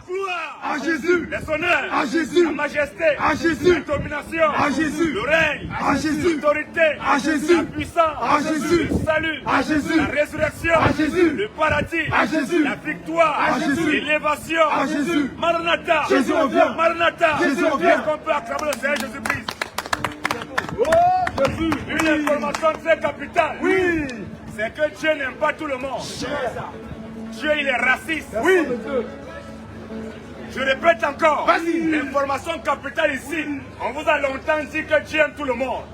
gloire à Jésus, les honneurs à Jésus, la majesté à Jésus, la domination à Jésus, le règne à Jésus, l'autorité à Jésus, la puissance à Jésus, le salut à Jésus, la résurrection à Jésus, le paradis à Jésus, la victoire à Jésus, l'élévation à Jésus, Maranatha Jésus revient, Maranatha Jésus revient. Est-ce qu'on peut acclamer le Seigneur Jésus-Christ? Une information très capitale. Oui, C'est que Dieu n'aime pas tout le monde. Dieu, il est raciste. oui, Je répète encore. Vas-y. L'information capitale ici. On vous a longtemps dit que Dieu aime tout le monde.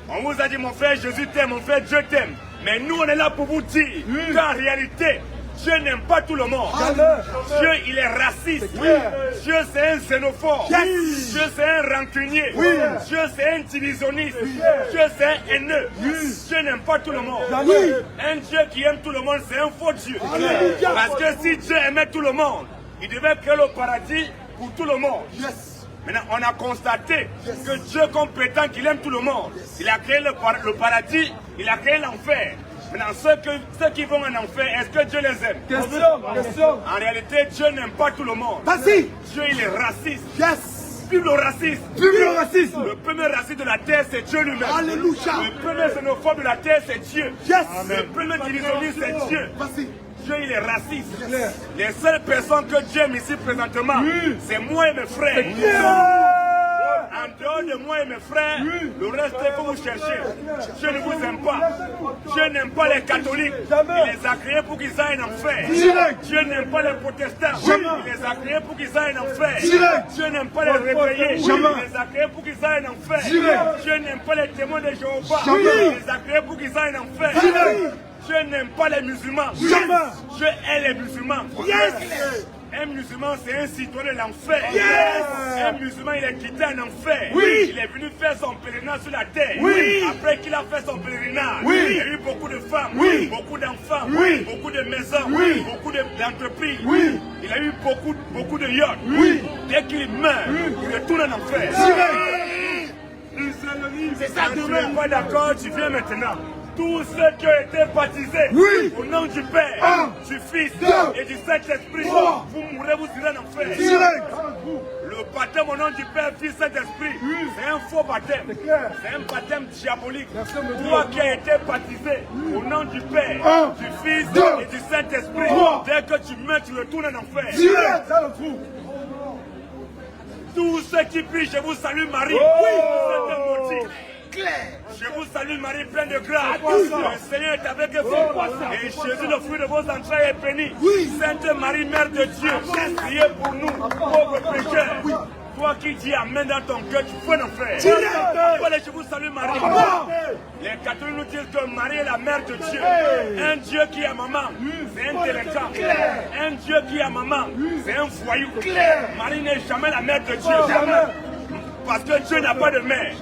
On vous a dit, mon frère, Jésus t'aime, mon frère, Dieu t'aime. Mais nous, on est là pour vous dire qu'en réalité, Dieu n'aime pas tout le monde. Dieu, il est raciste. Dieu, c'est un xénophobe. Dieu, c'est un rancunier. Dieu, c'est un divisionniste. Dieu, c'est un haineux. Dieu n'aime pas tout le monde. Un Dieu qui aime tout le monde, c'est un faux Dieu. Parce que si Dieu aimait tout le monde, il devait créer le paradis pour tout le monde. Maintenant, on a constaté que Dieu, comme prétend qu'il aime tout le monde, il a créé le paradis, il a créé l'enfer. Maintenant, ceux qui vont en enfer, est-ce que Dieu les aime? question. En réalité, Dieu n'aime pas tout le monde. Vas-y. Dieu, il est raciste. Yes. Vive le racisme. Vive le racisme. Le premier raciste de la terre, c'est Dieu lui-même. Alléluia. Le premier xénophobe de la terre, c'est Dieu. Yes. Le premier divisionniste, c'est Dieu. Vas-y. Dieu, il est raciste. Les seules personnes que Dieu aime ici présentement, c'est moi et mes frères. En dehors de moi et mes frères, le reste que vous cherchez. Dieu ne vous aime pas. Dieu n'aime pas les catholiques. Il les a créés pour qu'ils aillent en enfer. Dieu n'aime pas les protestants. Il les a créés pour qu'ils aillent en enfer. Dieu n'aime pas les réveillés. Il les a créés pour qu'ils aillent en enfer. Dieu n'aime pas les témoins de Jéhovah. Il les a créés pour qu'ils aillent en enfer. Dieu n'aime pas les musulmans. Dieu aime les musulmans. Un musulman, c'est un citoyen de l'enfer. Un musulman, il est quitté en enfer. Il est venu faire son pèlerinage sur la terre. Après qu'il a fait son pèlerinage, il y a eu beaucoup de femmes, beaucoup d'enfants, beaucoup de maisons, beaucoup d'entreprises. Il a eu beaucoup de yachts. Dès qu'il meurt, il retourne en enfer. C'est ça, tu n'es pas d'accord, tu viens maintenant. Tous ceux qui ont été baptisés au nom du Père, du Fils et du Saint-Esprit, vous mourrez, vous irez en enfer. Le baptême au nom du Père, Fils et Saint-Esprit, c'est un faux baptême. C'est un baptême diabolique. Toi qui as été baptisé au nom du Père, du Fils et du Saint-Esprit, dès que tu meurs, tu retournes en enfer. Tous ceux qui prient, je vous salue Marie. Je vous salue Marie, pleine de grâce. Le Seigneur est avec vous. Et Jésus, le fruit de vos entrailles, est béni. Sainte Marie, Mère de Dieu, priez pour nous, pauvres pécheurs. Toi qui dis Amen dans ton cœur, tu peux en faire. Je vous salue Marie. Les catholiques nous disent que Marie est la mère de Dieu. Un Dieu qui a maman, c'est un délinquant. Un Dieu qui a maman, c'est un voyou. Marie n'est jamais la mère de Dieu. Parce que Dieu n'a pas de mère.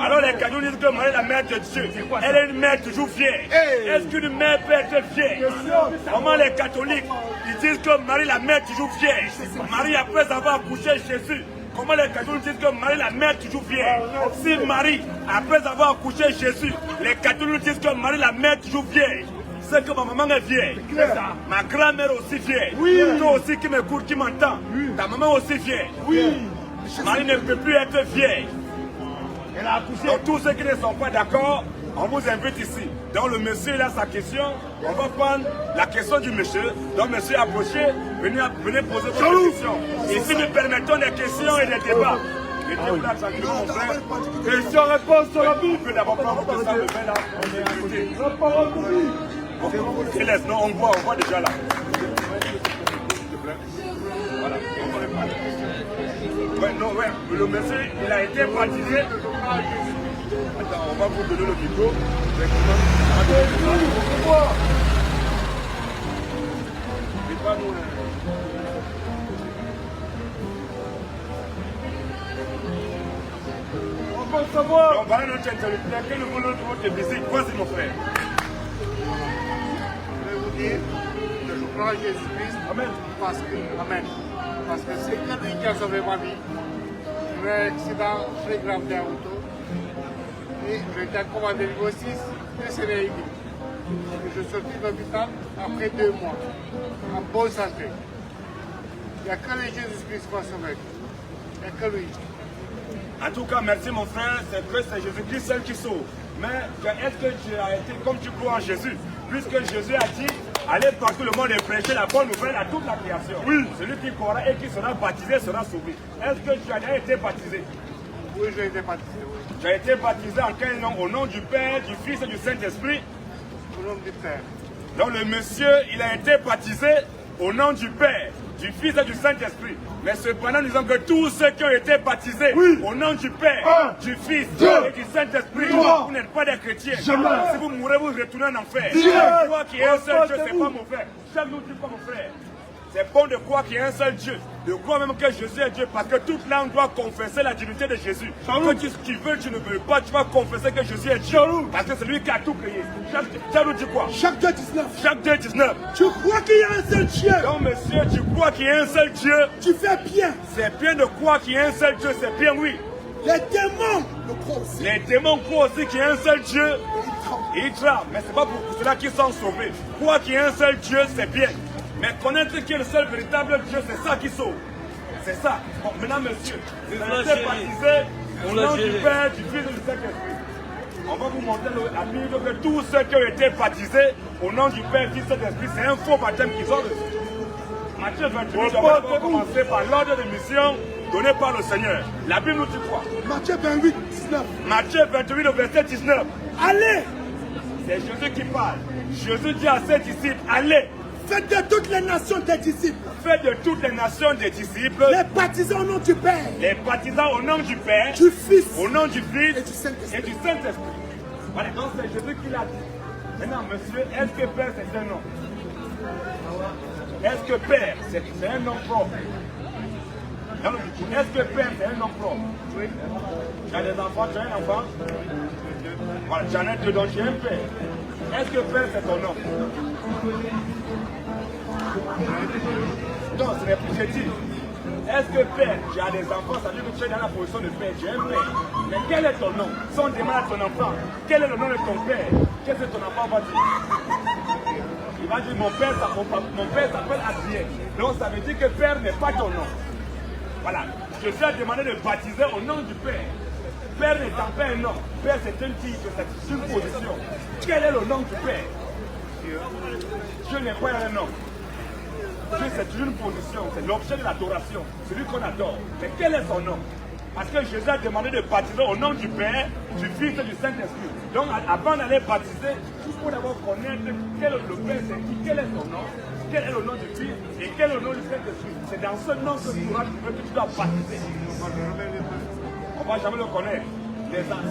Alors les catholiques disent que Marie est la mère de Dieu. Elle est une mère toujours vieille. Est-ce qu'une mère peut être vieille? Comment les catholiques ils disent que Marie est la mère toujours vieille? Marie après avoir accouché Jésus. Comment les catholiques disent que Marie est la mère toujours vieille? Si Marie après avoir accouché Jésus, les catholiques disent que Marie est la mère toujours vieille. C'est que ma maman est vieille. Ma grand-mère aussi vieille. Toi aussi qui m'écoute, qui m'entend. Ta maman aussi vieille. Marie ne peut plus être vieille. Elle a accouché. Donc tous ceux qui ne sont pas d'accord, on vous invite ici. Donc le monsieur il a sa question. On va prendre la question du monsieur. Donc monsieur approchez, venez poser vos questions. Ici nous permettons des questions et des débats. Mettez-vous là tranquillement mon frère. Question-réponse sur la Bible. On peut d'abord prendre votre salle de bain là. On est invité. La parole de vie. Non, on voit déjà là. Voilà, on va répondre. Le monsieur, il a été baptisé. Attends, on va vous donner le micro. On va savoir. Donc, voilà notre interlocuteur. Quel est le nom de votre visite? Vas-y, mon frère. Je vais vous dire que je crois à Jésus-Christ. Amen. Parce que c'est lui qui a sauvé ma vie. J'ai eu un accident très grave de auto. Et j'ai été en coma de niveau 6 et c'est réuni. Je suis sorti de l'hôpital après 2 mois, en bonne santé. Il n'y a que le Jésus-Christ qui va sauver. Il n'y a que lui. En tout cas, merci mon frère, c'est que c'est Jésus-Christ seul qui sauve. Mais est-ce que tu as été comme tu crois en Jésus? Puisque Jésus a dit, allez partout le monde et prêcher la bonne nouvelle à toute la création. Oui. Celui qui croira et qui sera baptisé sera sauvé. Est-ce que tu as été baptisé? Oui, j'ai été baptisé. Oui. Tu as été baptisé en quel nom? Au nom du Père, du Fils et du Saint-Esprit? Au nom du Père. Donc le monsieur, il a été baptisé au nom du Père, du Fils et du Saint-Esprit. Mais cependant, nous disons que tous ceux qui ont été baptisés au nom du Père, du Fils et du Saint-Esprit, vous n'êtes pas des chrétiens. Si vous mourrez, vous retournez en enfer. Toi qui es un seul Dieu, c'est pas mon frère. Chaque nous dit pas mon frère. C'est bon de croire qu'il y a un seul Dieu, de croire même que Jésus est Dieu, parce que toute langue doit confesser la divinité de Jésus. Que tu ce qu'il veut, tu ne veux pas, tu vas confesser que Jésus est Dieu, parce que c'est lui qui a tout créé. Chaque nous dit quoi? Chaque 2,19. Chaque 2,19. Tu crois qu'il y a un seul Dieu? Donc monsieur, tu crois qu'il y a un seul Dieu? Tu fais bien. C'est bien de croire qu'il y a un seul Dieu, c'est bien, oui. Les démons le croient aussi. Les démons croient aussi qu'il y a un seul Dieu. Ils tremblent, mais c'est pas pour cela qu'ils sont sauvés. Croire qu'il y a un seul Dieu, c'est bien. Mais connaître qui est le seul véritable Dieu, c'est ça qui sauve. C'est ça. Bon, maintenant, monsieur, vous avez été baptisés au nom du Père, du Fils et du Saint-Esprit. On va vous montrer la Bible que tous ceux qui ont été baptisés au nom du Père, du Fils et de l'Esprit, c'est un faux baptême qu'ils ont reçu. Matthieu 28, on va commencer par l'ordre de mission donné par le Seigneur. La Bible nous dit quoi? Matthieu 28, 19. Matthieu 28, au verset 19. Allez! C'est Jésus qui parle. Jésus dit à ses disciples, allez! Faites de toutes les nations des disciples. Faites de toutes les nations des disciples. Les baptisants au nom du Père. Les baptisants au nom du Père. Du Fils. Au nom du Fils. Et du Saint-Esprit. Et du Saint-Esprit. Voilà, donc c'est Jésus qui l'a dit. Maintenant, monsieur, est-ce que Père c'est un nom? Est-ce que Père c'est un nom propre? Est-ce que Père c'est un nom propre? Oui. Tu as des enfants, tu as un enfant? Voilà, tu en as deux, donc tu es un Père. Est-ce que Père c'est ton nom? Non, ce n'est plus j'ai dit. Est-ce que Père, tu as des enfants, ça veut dire que tu es dans la position de Père, tu es un Père. Mais quel est ton nom? Si on demande à ton enfant, quel est le nom de ton Père? Qu'est-ce que ton enfant va dire? Il va dire mon Père s'appelle Adrien. Donc ça veut dire que Père n'est pas ton nom. Voilà. Jésus a demandé de baptiser au nom du Père. Père n'étant pas un nom. Père c'est un titre, c'est une position. Quel est le nom du Père? Dieu n'est pas un nom. Dieu c'est une position, c'est l'objet de l'adoration, celui qu'on adore. Mais quel est son nom? Parce que Jésus a demandé de baptiser au nom du Père, du Fils et du Saint-Esprit. Donc avant d'aller baptiser, il faut d'abord connaître quel est le Père, c'est qui, quel est son nom, quel est le nom du Fils et quel est le nom du Saint-Esprit. C'est dans ce nom que tu dois baptiser. On ne va jamais le connaître.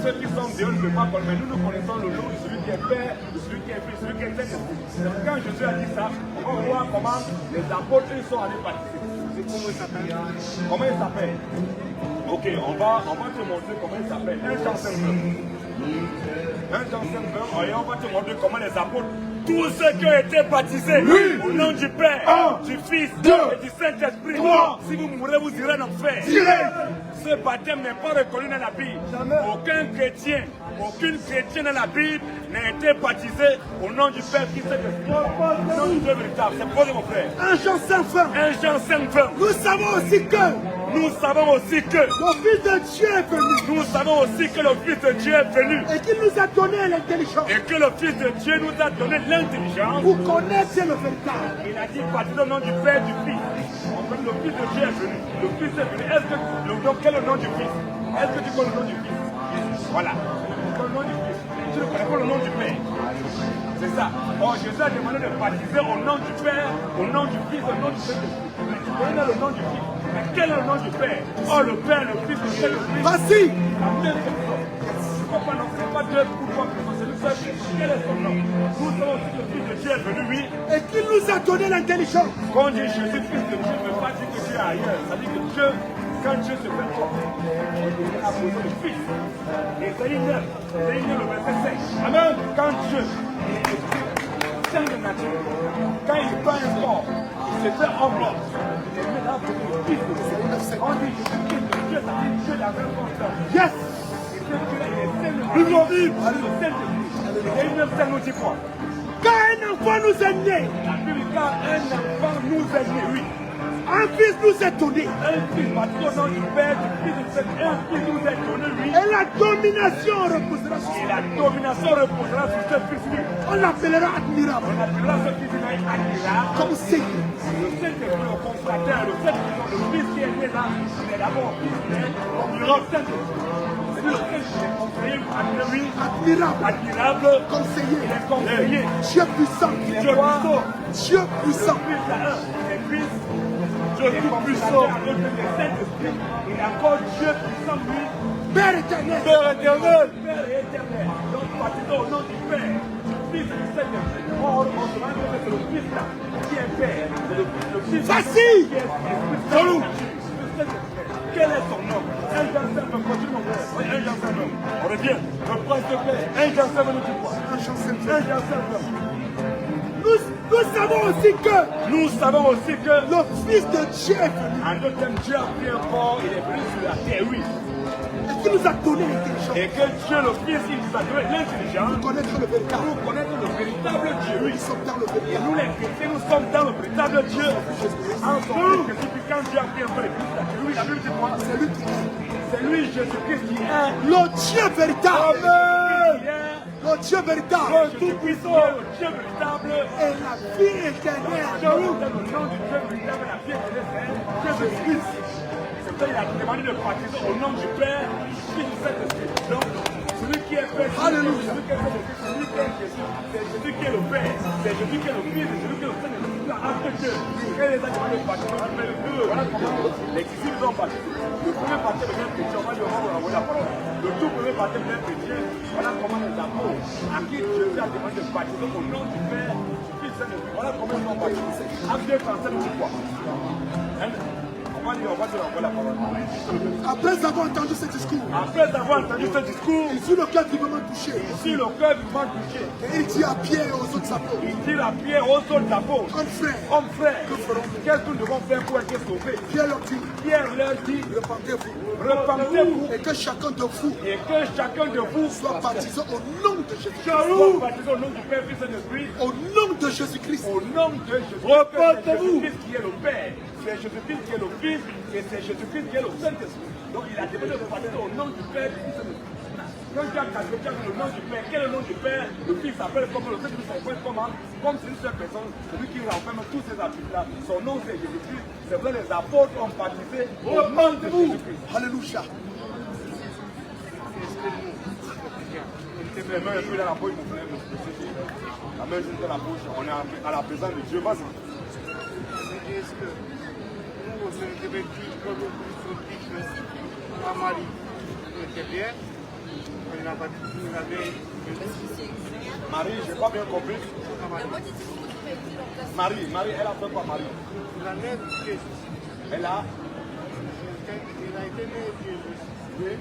Ceux qui sont Dieu ne peuvent pas connaître, mais nous connaissons le nom de celui qui est Père, de celui qui est Fils, celui qui est Saint-Esprit. Donc quand Jésus a dit ça, on va voir comment les apôtres sont allés baptiser. Comment il s'appelle? Comment il s'appelle? Ok, on va te montrer comment il s'appelle. 1 Jean 5, 1 Jean 5, et on va te montrer comment les apôtres, tous ceux qui ont été baptisés au nom du Père, du Fils et du Saint-Esprit, si vous mourrez, vous irez en enfer. Ce baptême n'est pas reconnu dans la Bible. Aucun chrétien, aucune chrétienne dans la Bible n'a été baptisé au nom du Père, Fils et Saint-Esprit. Au nom du Dieu véritable. C'est pour mon frère. 1 Jean 5, 20. 1 Jean 5, 20. Nous savons aussi que le Fils de Dieu est venu. Nous savons aussi que le Fils de Dieu est venu. Et qu'il nous a donné l'intelligence. Et que le Fils de Dieu nous a donné l'intelligence. Pour connaître le véritable. Il a dit baptisé au nom du Père et du Fils. Enfin, le Fils de Dieu est venu. Le Fils est venu. Est-ce que quel est le nom du Fils? Est-ce que tu connais le nom du Fils? Voilà. Le nom du Fils. Tu ne connais pas le nom du Père. C'est ça. Or, Jésus a demandé de baptiser au nom du Père, au nom du Fils, au nom du Saint-Esprit. Mais tu connais le nom du Fils. Mais quel est le nom du Père? Oh, le Père, le Fils, le Saint-Esprit. Voici. La même personne. Il ne faut pas non pas deux ou trois personnes. C'est le seul Christ. Quel est son nom? Nous savons aussi que le Fils de Dieu est venu, oui. Et qu'il nous a donné l'intelligence. Quand on dit Jésus, Fils de Dieu, ne veut pas dire que Dieu est ailleurs. Ça dit que Dieu, quand Dieu se fait homme, il a posé le Fils. Et Isaïe 9, le verset 5. Amen. Quand Dieu est saint de nature, quand il prend un corps, il se fait homme l'homme. Il est là pour le Fils de Dieu. On dit Jésus, Fils de Dieu, ça dit Dieu la même conscience. Yes. Et Dieu, il est saint de nature. Le Saint-Esprit. Et il nous dit quoi? Quand un enfant nous est né. La Bible, quand un enfant nous est né, oui. Un fils nous est donné. Un fils baptisé au nom du Père, du Fils et du Saint-Esprit. Un fils nous est donné, lui. Et la domination reposera sur Et lui. la domination reposera sur ce fils-là. On l'appellera admirable. On appellera ce fils-là admirable. Conseiller. Le Saint-Esprit, le confrater, le Saint-Esprit, le fils qui est né là, il est d'abord fils, mais comme il est Saint-Esprit. C'est lui le Saint-Esprit, conseiller, lui, Admirable. admirable, Conseiller. il est conseiller. Dieu puissant. Dieu puissant. Dieu puissant. Le fils à un, il est fils. Dieu tout-puissant. Il est encore Dieu puissant, lui. Père éternel. Père éternel. Père éternel. Donc, baptisé au nom du Père, du Fils et du Saint-Esprit. On se rend compte que c'est le Fils là qui est Père. C'est le Fils Facile. qui est Esprit. Quel est son nom? Un Jean-Serve, continue mon frère. Oui, un Jean-Serve. On revient. Le prince de paix. Un Jean-Serve, nous dit quoi? Un chancelier. Un Jean-Serve. Nous savons aussi que Nous savons aussi que le Fils de Dieu est venu un deuxième Dieu a pris un corps, il est venu sur la terre, oui. et qui nous a donné l'intelligence Et que Dieu le Fils, il nous a donné l'intelligence de connaître le véritable. pour connaître le véritable Dieu. Nous qui sommes dans le Et véritable. nous les chrétiens, nous sommes dans le véritable Dieu. En son nom, Jésus-Christ, quand Dieu a pris un corps, lui, la Bible dit quoi? C'est lui qui est. C'est lui, Jésus-Christ, qui est Le Dieu véritable. Amen. Le Dieu véritable. Le Tout-Puissant, le Dieu véritable. Et la vie éternelle. Dans le nom du Dieu véritable, la vie éternelle, c'est Jésus-Christ. C'est pour ça qu'il a demandé de baptiser au nom du Père, du Fils et du Saint-Esprit. Donc, celui qui est Père, Alléluia. celui qui est Saint-Esprit, celui qui est Jésus, c'est Jésus qui est le Père, c'est Jésus qui est le Fils, c'est celui qui est le Saint-Esprit. Entre Dieu, quand les a demandé de baptiser, on fait le feu. Voilà comment les disciples ont baptisé. Le premier baptême de chrétien, on va lui envoyer la parole. Le tout premier baptême de chrétien, voilà comment les apôtres, à qui Jésus a demandé de baptiser au nom du Père, du Fils et du Saint-Esprit. Voilà comment ils ont baptisé. Acte 2, 37, nous dit quoi? On va lui envoyer la parole. Après avoir entendu ce discours, Après avoir entendu ce discours, il fut le cœur vivement touché. sur le cœur du monde touché, Et il dit à Pierre et aux autres apôtres, il dit la pierre aux autres apôtres. comme frère, Hommes frères, qu'est-ce que nous devons faire pour être sauvés? Pierre leur dit, Pierre leur dit, repentez-vous repentez-vous et que chacun de vous et que chacun de vous soit baptisé au nom de Jésus-Christ. soit baptisé au nom du Père, Fils et de l'Esprit, Au nom de Jésus-Christ. au nom de Jésus. Repentez-vous. C'est Jésus-Christ qui est le Père, c'est Jésus-Christ qui est le Fils et c'est Jésus-Christ qui est le Saint-Esprit. Donc il a demandé de baptiser au nom du Père, du Fils et de l'Esprit. Quand tu as calculé le nom du Père, quel est le nom du Père? Le Fils s'appelle comme le Saint-Esprit s'appelle comment? Comme c'est une seule personne, celui qui renferme tous ces attributs-là. Son nom c'est Jésus-Christ. C'est vrai, les apôtres ont baptisé au nom de Jésus-Christ. Alléluia. Les mains un peu dans la bouche, mon frère. La main juste dans la bouche, on est à la présence de Dieu. Vas-y. Est-ce que nous, vous êtes revêtus comme le Christ à Marie, c'était bien. On a baptisé, vous avez Marie, je n'ai pas bien compris. Marie, elle a fait quoi, Marie? la mère de Jésus. Elle a. Il a été né de Jésus. Oui.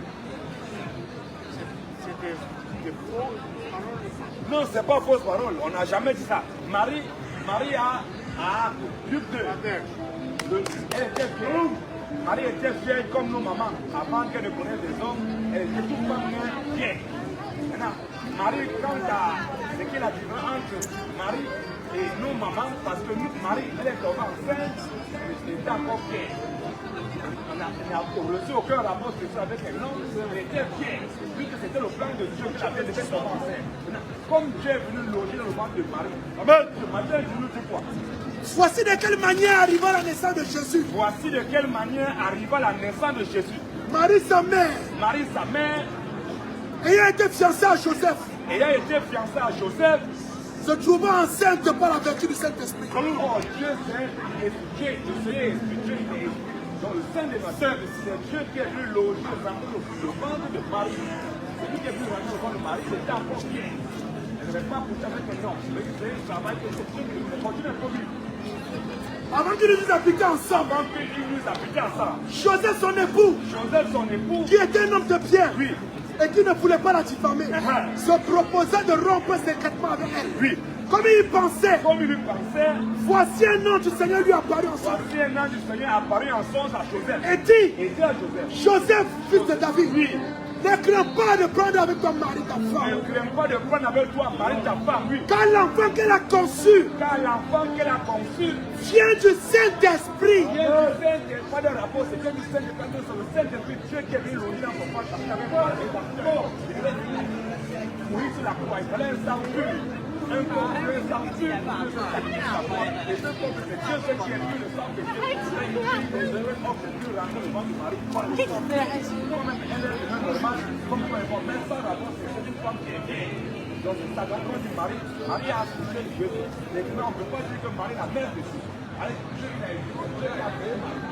C'était des fausses paroles. Non, c'est pas fausse parole. On n'a jamais dit ça. Marie a Luc 2. Elle était vieille. Marie était vieille comme nos mamans. Avant qu'elle ne connaisse des hommes, elle était toute femme vieille. Maintenant, Marie, quand ce qu'il a dit entre Marie et nos mamans, parce que nous, Marie, elle est tombée enceinte, elle était encore vieille. On n'a reçu aucun rapport spécial avec elle. Non, elle était vieille. Vu que c'était le plan de Dieu qu'elle avait devait tomber enceinte. Comme Dieu est venu loger dans le ventre de Marie, Amen. Ce matin, je nous dis quoi? Voici de quelle manière arriva la naissance de Jésus. Voici de quelle manière arriva la naissance de Jésus. Marie, sa mère, Marie, sa mère, ayant été fiancée à Joseph, ayant été fiancée à Joseph, se trouvant enceinte par la vertu du Saint-Esprit. oh Dieu, c'est Dieu, Dieu est dans le sein de ma soeur, c'est Dieu qui est venu loger le ventre de Marie. C'est lui qui est venu loger le ventre de Marie, c'était encore bien. Elle n'avait pas poussé avec un nom, mais c'est un travail que c'est Dieu qui continue à produire. Avant qu'ils nous habitaient ensemble, Avant qu'ils nous habitaient ensemble, Joseph, son époux, Joseph, son époux, qui était un homme de pierre, oui, et qui ne voulait pas la diffamer, se proposa de rompre secrètement avec elle. oui, Comme il pensait, comme il lui pensait, voici un nom du Seigneur lui apparut en songe. voici un ange du Seigneur apparu en songe à Joseph. Et dit, Et dit à Joseph, Joseph, fils de David, oui, Ne crains pas de prendre avec ton mari ta femme. Ne crains pas de prendre avec toi mari ta femme, oui. Car l'enfant qu'elle a conçu Car l'enfant qu'elle a conçu vient du Saint-Esprit. vient du Saint-Esprit. Pas de rapport, c'est que du Saint-Esprit. C'est le Saint-Esprit, Dieu qui est venu l'honorer dans son corps. Avec moi, il devait mourir sur la croix. Il fallait un sang pur. Un corps pur, un sang pur. Et ce corps, c'est Dieu qui est venu le sang de Dieu. Les heureux hommes de Dieu rentrent devant du mari. Comme elle est normale, comme peu importe, même sans rapport, c'est une femme qui est vieille. Donc c'est ça, donc quand du mari, Marie a accouché de Jésus. Mais on ne peut pas dire que Marie la mère dessus. Allez, Dieu qui a créé Marie.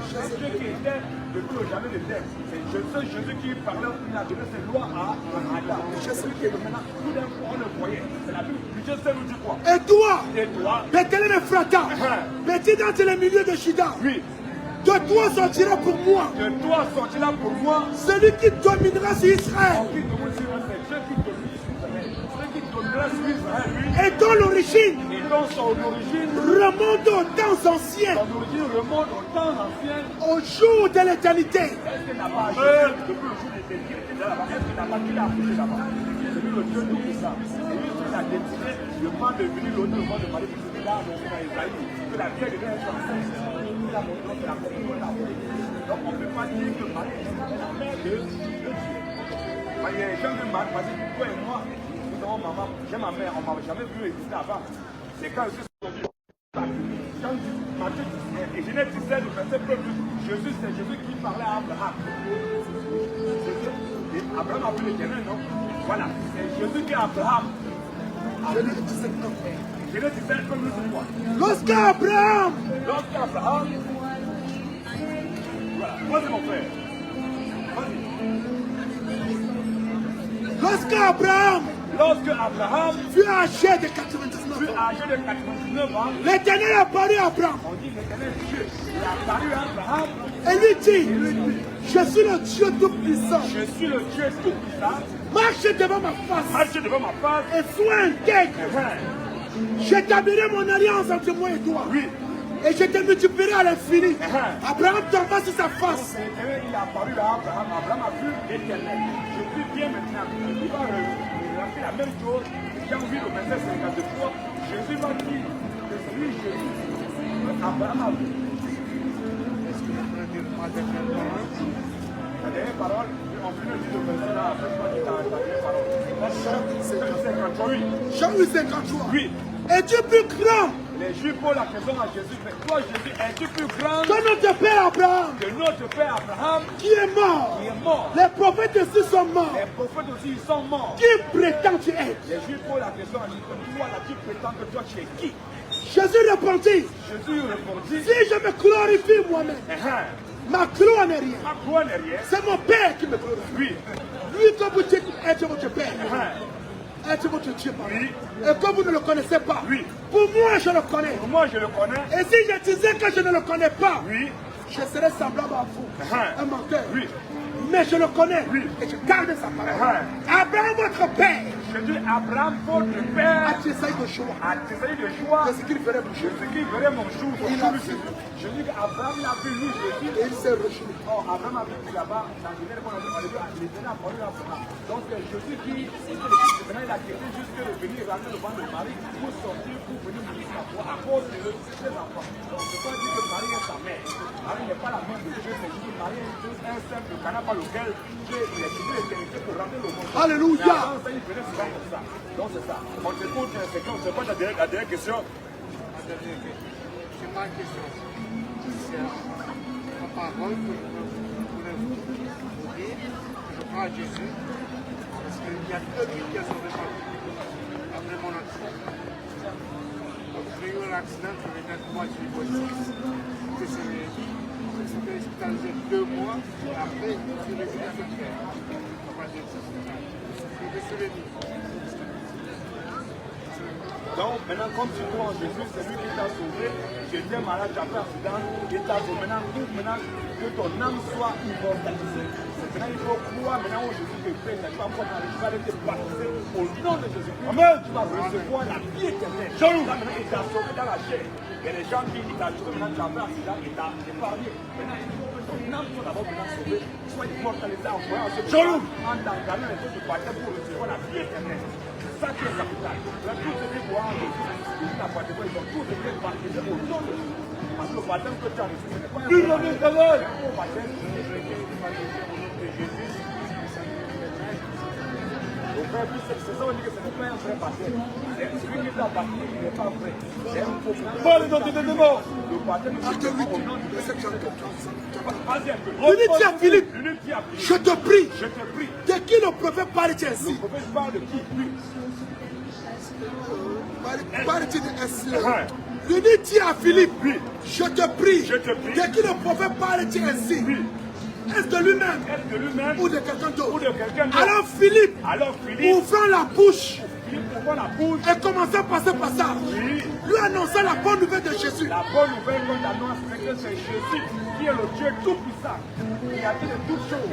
C'est Dieu qui était depuis le jamais de terre. C'est Jésus qui parlait, il a donné ses lois à Adam. Jésus qui est maintenant, tout d'un coup on le voyait. C'est la Bible. Dieu sait nous dit quoi? Et toi, Et toi, Bethléem Ephrata, petit dans les milieux de Juda, oui, de toi sortira pour moi de toi sortira pour moi. celui qui dominera sur Israël Qui domine sur Israël, Dieu qui domine sur Israël. Celui qui dominera sur Israël, lui, et dont l'origine et dont son origine, remonte aux temps anciens, son origine remonte au temps ancien. au jour de l'éternité. Est-ce qu'il n'a pas agi depuis le jour de l'éternité? Est-ce qu'il n'a pas qu'il a accouché là-bas? C'est lui le Dieu de tout ça. Et lui, il a décidé le mal de venir l'honneur au monde de Marie, parce qu'il a annoncé dans Israël que la terre devait être enceinte. Il a montré que la communion est la première. Donc on ne peut pas dire que Marie est la mère de Dieu. Il y a des gens de Marie, parce que toi et moi, nous avons maman, j'ai ma mère, on ne m'avait jamais vu exister avant. C'est quand je suis sorti. Quand Matthieu et Genèse 17, le verset 1, Jésus, c'est Jésus qui parlait à Abraham. Et Abraham a vu l'Éternel, non? Voilà, c'est Jésus qui est Abraham. Genèse 17, comme nous dit quoi? Lorsqu'Abraham, Lorsqu'Abraham, voilà, moi c'est mon frère. Lorsque Abraham fut âgé de 99 fut ans, âgé de 99 ans, l'Éternel apparut à Abraham on dit l'Éternel Dieu, il a apparu à Abraham, et lui dit, je suis le Dieu Tout-Puissant, je suis le Dieu tout-puissant, marche devant ma face marche devant ma face, et sois intègre. J'établirai mon alliance entre moi et toi. oui. Et je te multiplierai à l'infini. Abraham tomba sur sa face. L'Éternel, il a apparu à Abraham, Abraham a vu l'Éternel. Je suis bien maintenant. Il va relancer la même chose. J'ai vu le verset 53. Jésus va dire que c'est lui Jésus. Abraham a vu. Est-ce que vous pouvez dire ma dernière parole? La dernière parole, on peut le dire le verset là, après je vais dire la dernière parole. Jean 8, 53. Oui. Es-tu plus grand Les Juifs posent la question à Jésus, mais toi Jésus, es-tu plus grand que notre père Abraham que notre père Abraham qui est mort? qui est mort? Les prophètes aussi sont morts. Les prophètes aussi, ils sont morts. Qui prétends-tu être? Les Juifs posent la question à Jésus, toi là, tu prétends que toi tu es qui? Jésus répondit, Jésus répondit, si je me glorifie moi-même, ma gloire n'est rien. ma gloire n'est rien. C'est mon Père qui me glorifie. Oui. Lui que vous dites être votre Père, être votre Dieu, pardon. Oui. Et que vous ne le connaissez pas. Oui. Pour moi, je le connais. Pour moi, je le connais. Et si je disais que je ne le connais pas, Oui. je serais semblable à vous, un menteur. Oui. Mais je le connais Oui. et je garde sa parole. Abraham, votre père, Jésus, Abraham, votre père, a essayé de choix a décidé de choix de ce qu'il ferait pour de Jésus. ce qui verrait mon jour. Il a vu. Je dis qu'Abraham l'a vu, lui, Jésus. Et il s'est rejeté. Oh, Abraham a vu là-bas, dans Genèse, il était là pour Abraham. Donc, Jésus qui, maintenant, il a quitté jusque de venir rentrer devant le mari pour sortir, pour venir mourir sa foi à cause de ses enfants. Donc, je ne peux pas dire que Marie est sa mère. Marie n'est pas la mère de Dieu, mais juste Marie est un simple canard par lequel Dieu il a quitté l'éternité pour rentrer le monde. Alléluia. Mais avant ça, il venait souvent comme ça. Donc, c'est ça. On t'écoute, c'est pas la dernière question. C'est ma question. C'est la parole que je voulais vous dire. Je crois à Jésus. Parce qu'il y a que lui qui a sauvé ma vie. Après mon accident. Donc j'ai eu un accident, je venais de moi, j'ai eu positif. J'étais hospitalisé 2 mois. Et après, je suis revenu à cette terre. Je suis venu. Donc maintenant, comme tu crois en Jésus, c'est lui qui t'a sauvé. J'étais malade, j'ai fait un accident, il t'a sauvé. Maintenant, que ton âme soit immortalisée. Maintenant, il faut croire maintenant au Jésus que Christ, tu vas comprendre, tu vas être baptisé au nom de Jésus-Christ. Amen. Tu vas recevoir la vie éternelle. Là, maintenant, il t'a sauvé dans la chair. Il y a des gens qui t'ont sauvé, maintenant tu as fait un accident, il t'a épargné. Maintenant, il faut que ton âme sont d'abord venus sauver, soit immortalisés en voyant ce en entamant les choses du baptême pour recevoir la vie éternelle. C'est ça qui est capital. Là, tous ceux qui voient Jésus n'a pas de foi, ils ont tous été baptisés au nom de Jésus. Parce que le baptême que tu as reçu, ce n'est pas un baptême qui est baptisé au nom de Jésus. Donc, c'est ça, on dit que ce n'est pas un vrai baptême. Celui qui t'a baptisé, il n'est pas vrai. C'est un faux baptême. Le baptême, c'est au nom de Jésus. L'unité à Philippe, L'unité à Philippe. je te prie, Je te prie. de qui le prophète parle-t-il ainsi? Le prophète parle de qui? Lui. Parle-t-il ainsi? L'unité à Philippe, je te prie, Je te prie. de qui le prophète parle-t-il ainsi? Est-ce de lui-même Est-ce de lui-même ou de quelqu'un ou de d'autre? quelqu'un d'autre? Alors Philippe, Alors Philippe, ouvrant la bouche Philippe ouvre la bouche. et commençant par ce passage, Oui. lui annonçant la bonne nouvelle de Jésus. La bonne nouvelle qu'on annonce, c'est que c'est Jésus qui est le Dieu tout-puissant, qui a fait de toutes choses.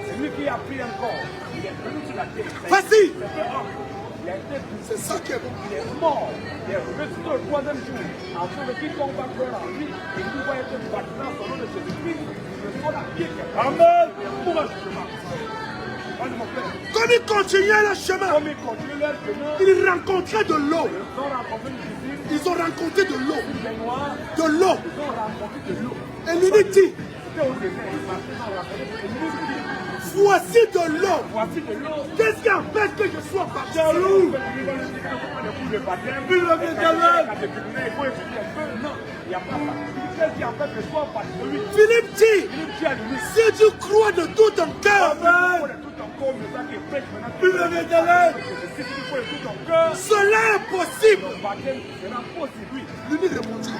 C'est lui qui a pris un corps. Il est venu sur la terre. Vas-y. C'est un homme. Il a été C'est ça qui est bon. Il est mort. Il est ressuscité le troisième jour. Afin que quiconque va croire en lui et qui va être baptisé dans son nom de Jésus-Christ, il reçoit la vie éternelle. Amen. Pour un chemin. Vas-y, mon frère. Comme il continuait le chemin, Comme ils continuent leur chemin, ils rencontraient de l'eau. ils ont rencontré Jésus, Ils ont rencontré de l'eau. les Noirs, De l'eau. ils ont rencontré de l'eau. Et lui dit, C'était au désert, ils marchaient dans la forêt. Et lui dit, voici de l'eau. voici de l'eau. Qu'est-ce qui empêche que je sois baptisé? Jaloux. Il faut étudier un peu. Non, il n'y a pas ça. Qu'est-ce qui empêche que je sois baptisé? Lui, Philippe dit, Philippe dit à lui, si tu crois de tout ton cœur, cela est possible. Lui répondit,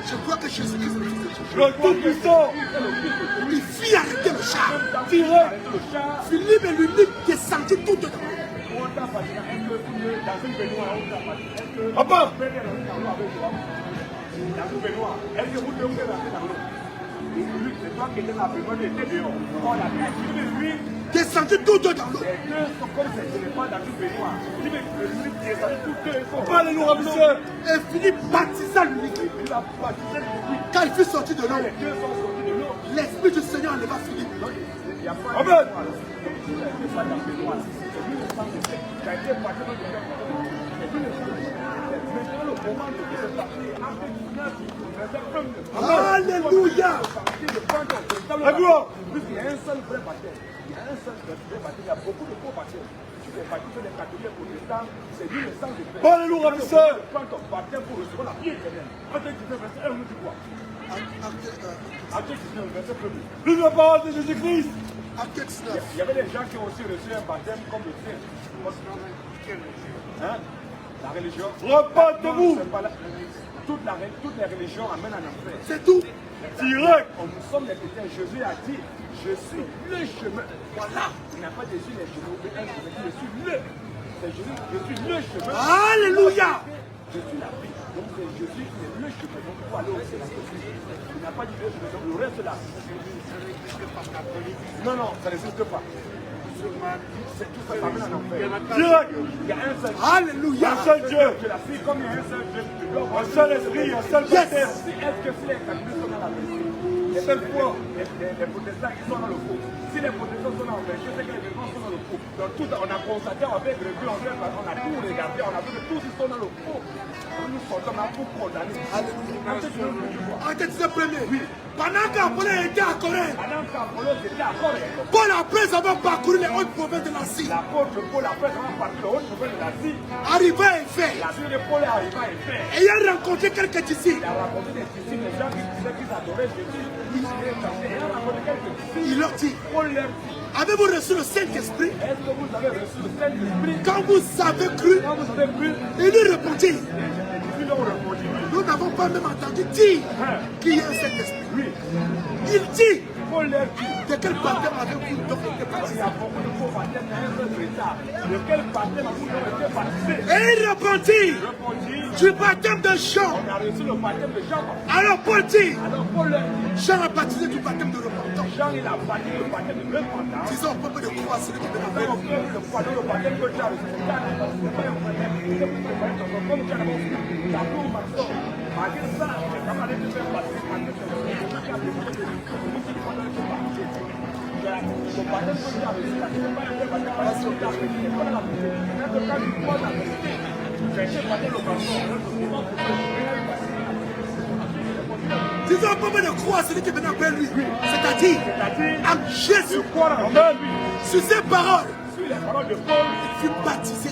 je crois que Jésus-Christ est le Fils de Dieu. le Tout-Puissant, Il fit arrêter le char. tiré. Philippe et l'unique descendit tout dedans. Papa, Descendit tout dedans l'eau. parlez-nous, ravisseur. Et Philippe baptisa l'unique. Quand il fut sorti de l'eau, l'Esprit du Seigneur enleva Philippe. Amen. Alléluia. La gloire. Il y a un seul vrai baptême. Il y a un seul vrai baptême. Il y a beaucoup de faux baptêmes. Tu fais baptiser les catholiques protestants, c'est lui le sang de Christ. Parlez-nous, ravisseur. Prends ton baptême pour recevoir la vie éternelle. Acte 19, verset 1, nous dit quoi? Acte 19, verset 1. Vive la parole de Jésus-Christ. Acte 19. Il y avait des gens qui ont aussi reçu un baptême comme le tien. Hein? La religion. Repentez-vous. C'est pas la- toutes les religions amènent en enfer. C'est tout. Direct. Nous sommes les chrétiens. Jésus a dit, je suis le chemin. Voilà. Il n'a pas Jésus les chemins. Mais un chemin. Je suis le. C'est Jésus. Je suis le chemin. Alléluia. Je suis la vie. Donc c'est Jésus qui est le chemin. Donc il faut aller au ciel. Il n'a pas dit le chemin. Donc le reste là. Non, non, ça n'existe pas. C'est tout ça, ça amène en enfer. Direct. Il y a un seul Alléluia. Un seul Dieu. que la fille, comme il y a un seul Dieu, Un seul esprit, un seul Yes. baptême. est-ce que si les catholiques sont dans la vérité, les protestants ils sont dans le faux. Si les protestants sont dans le vérité, c'est que les musulmans sont dans le faux. Donc tout, on a constaté avec le but, on a tout regardé, on a vu que tous ils sont dans le faux. Nous sortons là pour condamner. Acte 19 premier. Pendant qu'Apollon était à Corinthe, Pendant qu'Apollos était à Corinthe, Paul après avoir parcouru les hautes provinces de l'Asie, l'apôtre Paul, après avoir parti le haut niveau de l'Asie, arrivé à Éphèse, la vie de Paul est arrivée à Éphèse. ayant rencontré quelques disciples, Il a rencontré des disciples, des gens qui disaient qu'ils adoraient Jésus. Il a rencontré quelques disciples. il leur dit, Paul leur dit, avez-vous reçu le Saint-Esprit est-ce que vous avez reçu le Saint-Esprit? quand vous avez cru? Quand vous avez cru, Il lui répondit, les disciples ont répondu oui. nous n'avons pas même entendu dire qu'il y a un Saint-Esprit. Oui. Il dit, Paul leur dit, de quel baptême avez-vous donc été il baptisé? y a beaucoup de faux baptêmes, il y a un seul retard. De quel baptême avez-vous donc été baptisé? Et il répondit, Il répondit, du baptême de Jean. on a reçu le baptême de Jean. Alors Paul dit, Alors Paul leur dit, Jean a baptisé du baptême de repentance. Jean il a baptisé le baptême de repentance. Disons au peuple de croire celui qui Dans veut le peuple, le poids le baptême que tu as reçu, c'est pas un problème. C'est pour préparer ton corps. Comme tu as d'abord reçu la peau maçon. Malgré ça, tu es capable de te faire baptiser. Disons au peuple de croire à celui qui est venu après lui. C'est-à-dire, à Jésus, sur ses paroles, il fut baptisé.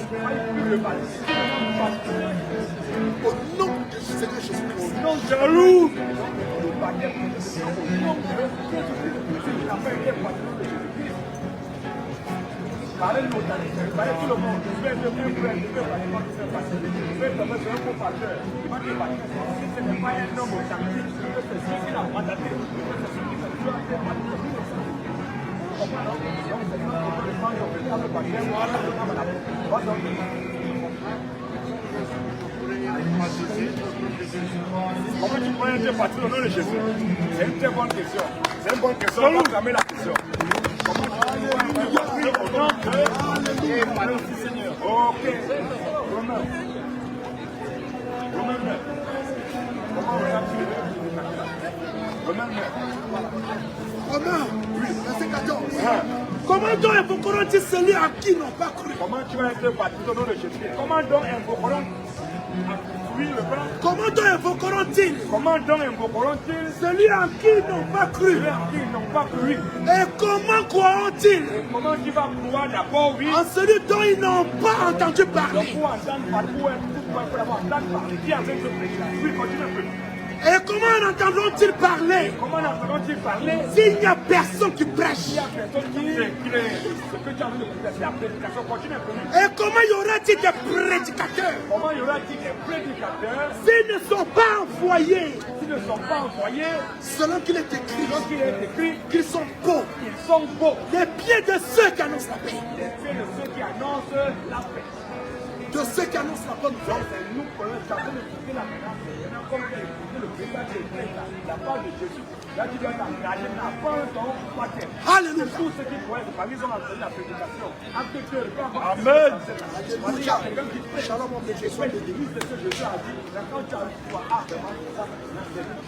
Au nom de Seigneur Jésus-Christ. Non, jaloux. Parlez tout le monde. Faites un bon pasteur. Si ce n'est pas un homme authentique, c'est celui qui l'a mandaté. Comment tu peux être parti au nom de Jésus? C'est une très bonne question. C'est une bonne question. On va fermer la question. Seigneur. Ok. Romain. Romain, verset 14. Comment donc invoqueront-ils celui à qui ils n'ont pas cru? Comment tu vas être baptisé au nom de Jésus? Comment donc invoqueront Comment donc invoqueront-ils celui à qui ils n'ont pas cru? Et comment croiront-ils Comment tu vas croire d'abord, oui? en celui dont ils n'ont pas entendu parler? Et comment entendront-ils parler s'il n'y a personne qui prêche? Et comment y aura-t-il des prédicateurs s'ils ne sont pas envoyés? Selon qu'il est écrit qu'ils sont beaux. Les pieds de ceux qui annoncent la paix. De ceux qui annoncent la bonne nouvelle. La part de Jésus, là tu dois t'engager à prendre ton Alléluia. tous ceux qui pourraient se parler, ils ont entendu la prédication. Amen. Shalom, mon péché, sois béni. C'est ce que Jésus a dit. Quand tu arrives, tu vas vraiment ça. Tu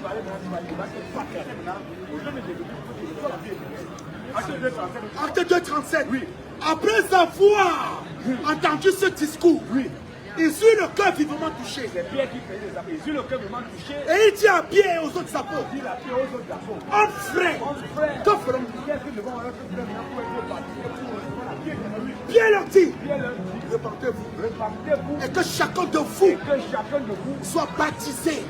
vas aller maintenant, tu vas te passer maintenant. Aujourd'hui, j'ai vu que la vie est Acte 2:37. Oui. Après avoir entendu ce discours, ils eurent le cœur vivement touché. c'est Pierre qui faisait des apôtres. Ils eurent le cœur vraiment touché. Et il dit à Pierre et aux autres apôtres, Il a pris aux autres apôtres. hommes frères, que ferons-nous? Qu'est-ce que nous devons faire pour être baptisés pour recevoir la vie éternelle? Pierre leur dit, Pierre leur dit, repentez-vous repentez-vous et que chacun de vous que chacun de vous soit baptisé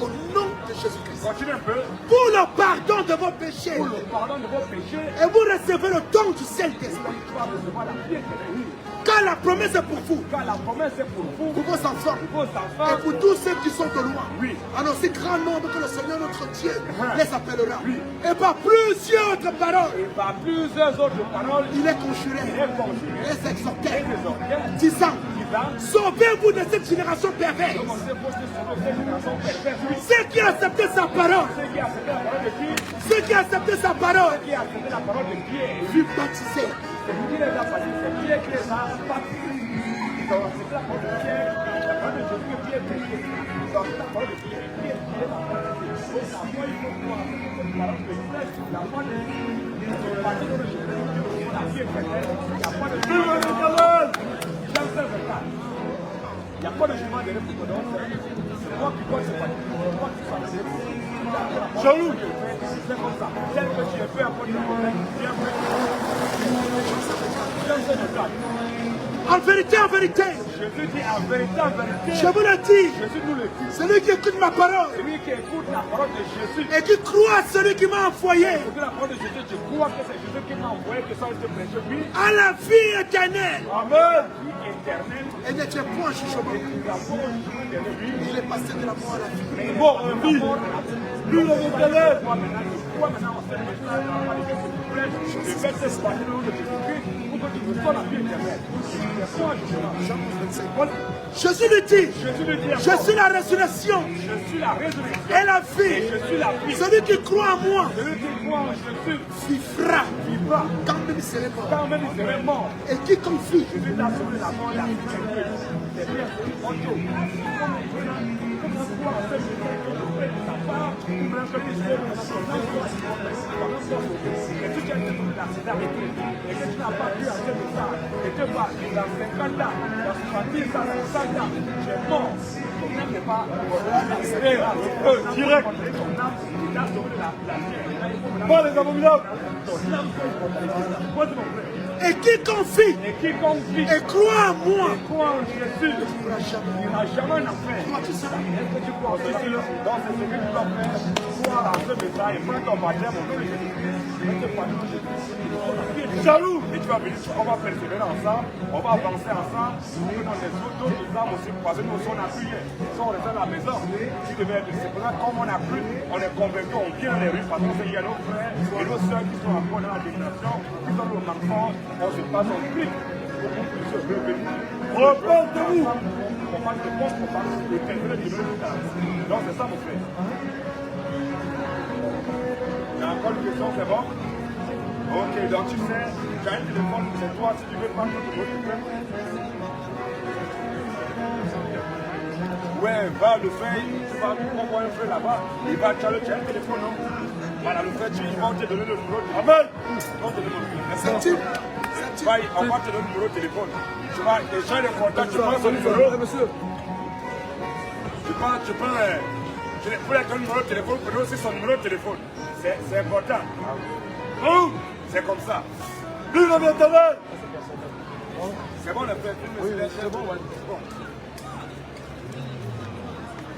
au nom de Jésus-Christ continue un peu pour le pardon de vos péchés. pour le pardon de vos péchés. Et vous recevez le don du Saint-Esprit. Tu vas recevoir la vie éternelle. Car la promesse est pour vous, Car la promesse est pour vous, pour vos enfants vos enfants. et pour tous ceux qui sont de loin. Oui. En aussi grand nombre que le Seigneur notre Dieu les appellera. Et par plusieurs autres paroles, Et par plusieurs autres paroles, il est conjuré, il est conjuré. les exhortait, Les exhortait, disant, disant, sauvez-vous de cette génération perverse. commencez pour cette génération perverse. Ceux qui acceptent sa parole, Ceux qui acceptent la parole de Dieu, ceux qui acceptent sa parole, qui acceptent la parole de Dieu, furent baptisés. c'est lui qui les a baptisés, c'est Dieu qui les a baptisés. Ils ont accepté la parole de Dieu, la parole de Jésus qui est prêchée. Ils ont accepté la parole de Dieu qui est baptisée. Donc, la foi, il faut croire cette parole de Dieu, la foi de Dieu. Ils sont baptisés dans le Jésus, la vie éternelle, la foi de Dieu. Jean 5:24. Il n'y a pas de jugement de pour toi. C'est moi qui dois se baptiser. C'est moi qui dois se baptiser. Jaloux. C'est comme ça. Tel que tu es fait à votre problème, viens faire. Jean 5:24. En vérité, Jésus dit en vérité, je vous le dis, Jésus nous le dit. celui qui écoute ma parole Celui qui écoute la parole de Jésus, et qui croit à celui qui m'a envoyé écoute la parole de Jésus, tu crois que c'est Jésus qui m'a envoyé, que ça a été prêché, oui. à la vie éternelle Amen. Vie éternelle, et ne tient point en jugement. la parole de Jésus éternelle, oui. Il est passé de la mort à la vie. Bon, vie. Lui, le éternel. Toi, maintenant, on sait maintenant la parole de Jésus qui prêche. Je vais te baptiser au nom de Jésus-Christ pour que tu reçoives la vie éternelle. C'est quoi, Jésus? Jésus lui dit, Jésus lui dit je suis la résurrection je suis la résurrection et la et vie. je suis la vie. Celui qui croit en moi Celui qui croit en Jésus vivra vivra quand même il serait mort. quand même il serait mort. Et qui confie Jésus t'a sauvé la mort et la vie. C'est bien, c'est une bonne chose. Comment toi, en fait, je sais que je fais de ta part, ou bien que tu sais, mais si tu as été sauvé l'accident et que tu n'as pas pu atteindre ça, et que dans 50 ans, dans 70 ans, dans 100 ans, tu es mort. Ton âme n'est pas direct. Ton âme, il a sauvé la terre. Pas les abominables. Ton âme peut être et qui confie et croit en moi et croit en Jésus il n'a jamais en enfer. Est-ce que tu crois en Jésus? Donc c'est ce que tu dois faire. Croire en ce message et prendre ton baptême au nom de Jésus. Jaloux. Et tu vas venir, on va persévérer ensemble, on va avancer ensemble. Nous dans les autres âmes aussi, parce que nous on a pu hier. Si on restait à la maison, tu devais être discipliné. Comme on a pu, on est convaincu, on vient dans les rues parce qu'il y a nos frères et nos soeurs qui sont encore dans la déclaration, qui sont nos enfants. On se passe, on prie pour qu'on puisse revenir. Repentez-vous. On passe de poste, on passe de quelqu'un qui veut nous faire. Donc c'est ça mon frère. Il y a encore une question, c'est bon? Ok, donc tu sais, tu as un téléphone, c'est toi, si tu veux prendre ton téléphone. Ouais, va le faire, tu vas voir un frère là-bas, il va te challenger, tu as un téléphone, non? Voilà, le frère, ils vont te donner le numéro. Amen! On va te donner le numéro de téléphone. Tu vas échanger le contact, tu prends son numéro. Monsieur. Tu prends, pour lui donner le numéro de téléphone, tu donnes aussi son numéro de téléphone. C'est important. Oh! C'est comme ça. Vive la Éternel! C'est bon, le frère. Oui, c'est bon, ouais. Bon.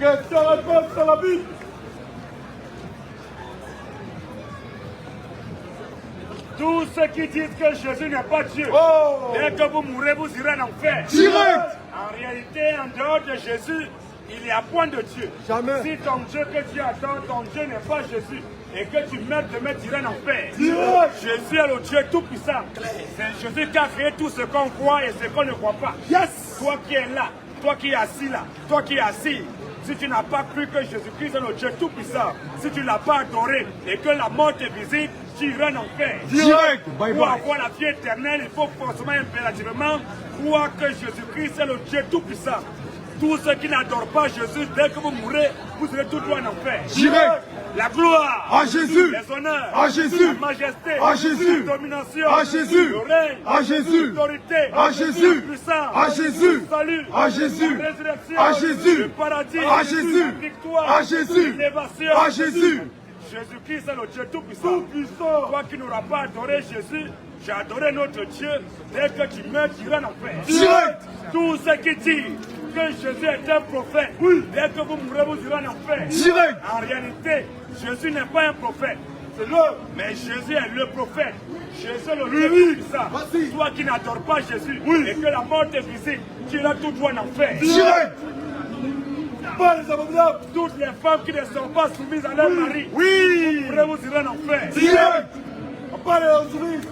Question-réponse sur la Bible. Tous ceux qui disent que Jésus n'est pas Dieu, dès que vous mourrez, vous irez en enfer. Direct. En réalité, en dehors de Jésus, il n'y a point de Dieu. Jamais. Si ton Dieu que tu attends, ton Dieu n'est pas Jésus, et que tu meurs demain, tu iras en enfer. Jésus est le Dieu tout-puissant. C'est Jésus qui a créé tout ce qu'on croit et ce qu'on ne croit pas. Yes. Toi qui es là, toi qui es assis là, toi qui es assis, si tu n'as pas cru que Jésus-Christ est le Dieu tout-puissant, si tu ne l'as pas adoré et que la mort te visite, tu iras en enfer. Direct. Bye Pour bye. avoir la vie éternelle, il faut forcément impérativement croire que Jésus-Christ est le Dieu tout-puissant. Tous ceux qui n'adorent pas Jésus, dès que vous mourrez, vous serez tout droit en enfer. Direct. La gloire À Jésus. les honneurs À Jésus. la majesté À Jésus. la domination À Jésus. le règne À Jésus. l'autorité À Jésus. la puissance À Jésus. le salut À Jésus. la résurrection À Jésus. le paradis À Jésus. la victoire À Jésus. l'élévation À Jésus. Jésus-Christ est le Dieu tout-puissant. Toi qui n'auras pas adoré Jésus, j'ai adoré notre Dieu. Dès que tu meurs, tu iras en enfer. Direct. Tous ceux qui disent que Jésus est un prophète, dès que vous mourrez, vous irez en enfer. Direct. En réalité, Jésus n'est pas un prophète. Mais Jésus est le prophète. Jésus est le Dieu tout-puissant. Toi qui n'adores pas Jésus et que la mort te visite, tu iras tout droit en enfer. Direct. Pas les abominables. Toutes les femmes qui ne sont pas soumises à leur mari, vous irez en enfer. Direct. Pas les soumises.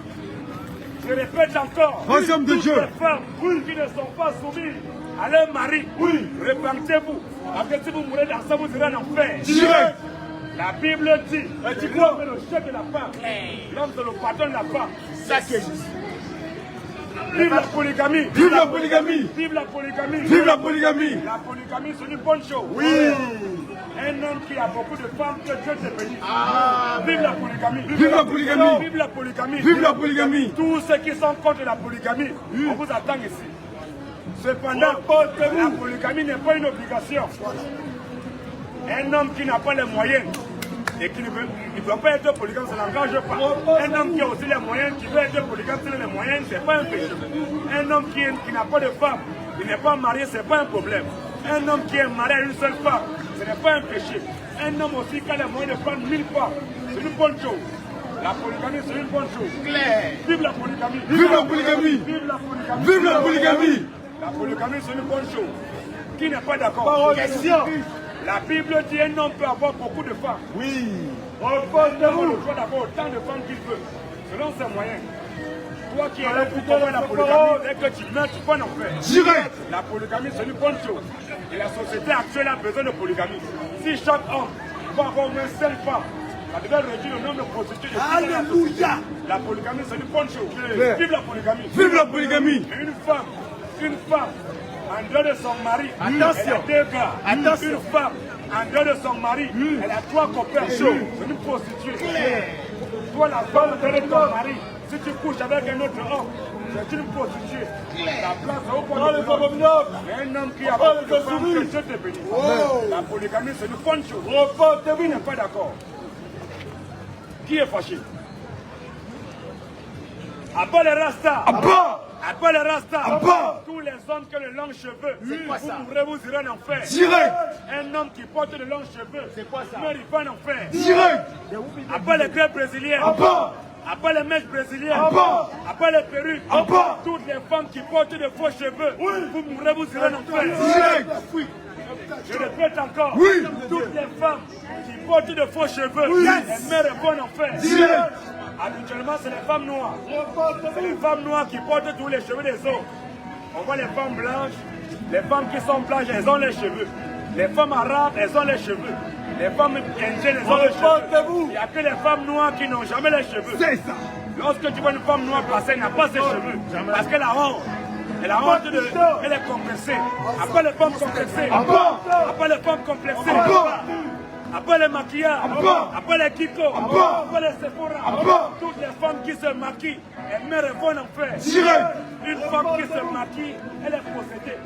Je répète encore. Troisième de toutes Dieu. les femmes qui ne sont pas soumises à leur mari, repentez-vous. Parce que si vous mourrez dans ça, vous irez en enfer. Direct. La Bible dit, l'homme est le chef de la femme. L'homme c'est le patron de la femme. Ça c'est juste. Vive la polygamie. Vive la polygamie. Vive la polygamie. Vive la polygamie. La polygamie c'est une bonne chose. Oui. Un homme qui a beaucoup de femmes, que Dieu te bénisse. Vive la polygamie. Vive la polygamie. Vive la polygamie. Vive la polygamie. Tous ceux qui sont contre la polygamie, on vous attend ici. Cependant, la polygamie n'est pas une obligation. Un homme qui n'a pas les moyens et qui ne doit pas être polygame, ça n'engage pas. Un homme qui a aussi les moyens, qui veut être polygame, c'est les moyens, ce n'est pas un péché. Un homme qui n'a pas de femme, il n'est pas marié, ce n'est pas un problème. Un homme qui est marié à une seule femme, ce n'est pas un péché. Un homme aussi qui a les moyens de prendre 1000 femmes, c'est une bonne chose. La polygamie, c'est une bonne chose. Vive la polygamie. Vive la polygamie. Vive la polygamie. Vive la polygamie. La polygamie, c'est une bonne chose. Qui n'est pas d'accord? Question. La Bible dit un homme peut avoir beaucoup de femmes. Oui. Repose-vous. Le droit d'avoir autant de femmes qu'il veut, selon ses moyens. Toi qui es là pour comprendre la polygamie, dès que tu meurs, tu peux en enfer. Direct. La polygamie, c'est une bonne chose. Et la société actuelle a besoin de polygamie. Si chaque homme peut avoir au moins 5 femmes, ça devrait réduire le nombre de prostituées. Alléluia. La polygamie, c'est une bonne chose. Vive la polygamie. Vive la polygamie. Et une femme, en dehors de son mari, attention, elle a 2 gars. attention. Une femme, en dehors de son mari, elle a 3 copains. C'est une prostituée. Toi, la femme, en dehors de ton mari, Si tu couches avec un autre homme, c'est une prostituée. La place est au point de mais un homme qui a beaucoup de femmes, que Dieu te bénisse. La polygamie, c'est une bonne chose. Qui n'est pas d'accord? Qui est fâché? Après les rastas. Après les rastas. Tous les hommes qui ont de longs cheveux. Vous mourrez, vous irez en enfer. Un homme qui porte de longs cheveux. C'est quoi ça? Il va en enfer. Après les crêpes brésiliennes. Après les mèches brésiliennes, après les perruques, toutes les femmes qui portent de faux cheveux, vous mourrez, vous irez en enfer. Je répète encore, toutes les femmes qui portent de faux cheveux, elles meurent en enfer. Habituellement, c'est les femmes noires. C'est les femmes noires qui portent tous les cheveux des autres. On voit les femmes blanches, les femmes qui sont blanches, elles ont les cheveux. Les femmes arabes, elles ont les cheveux. Les femmes indiennes, elles ont les cheveux. Il n'y a que les femmes noires qui n'ont jamais les cheveux. C'est ça. Lorsque tu vois une femme noire passer, elle n'a pas ses cheveux. Parce qu'elle a honte. Elle a honte de... Elle est complexée. Après les femmes complexées. Après les femmes complexées. Après les maquillages, après les kiko, après les Sephora, toutes les femmes qui se maquillent, elles meurent en enfer. Une femme qui se maquille, elle est possédée.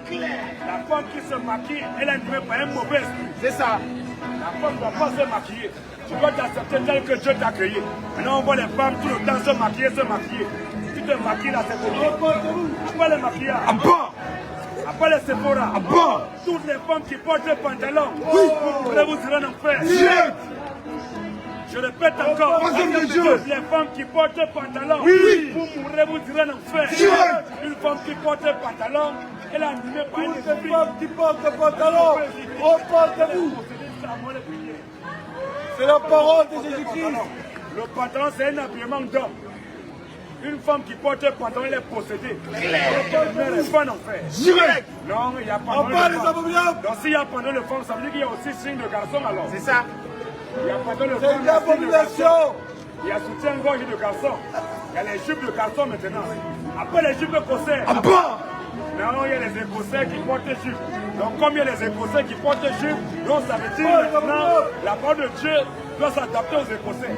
La femme qui se maquille, elle est animée par un mauvais esprit. C'est ça. La femme ne doit pas se maquiller. Tu dois t'accepter tel que Dieu t'a créé. Maintenant on voit les femmes tout le temps se maquiller. Tu te maquilles là, c'est pour après les maquillages. Après les Sephora, toutes les femmes qui portent des pantalons, vous irez en enfer. Je répète encore, toutes les femmes qui portent des pantalons, vous mourrez, vous irez en enfer. Une femme qui porte des pantalons, elle est animée par une femme qui porte des pantalons. C'est la parole de Jésus-Christ. Le pantalon, c'est un habillement d'homme. Une femme qui porte un pantalon, elle est possédée. Elle est pas en enfer. Non, il n'y a pas de femme. Donc s'il y a pantalon de femme, ça veut dire qu'il y a aussi signe de garçon alors. C'est ça. Il y a pantalon de femme. C'est une abomination. Il y a soutien-gorge de garçon. Il y a les jupes de garçon maintenant. Après les jupes écossais. Non, il y a les Écossais qui portent des jupes. Donc comme il y a les Écossais qui portent des jupes, donc ça veut dire maintenant la parole de Dieu doit s'adapter aux Écossais.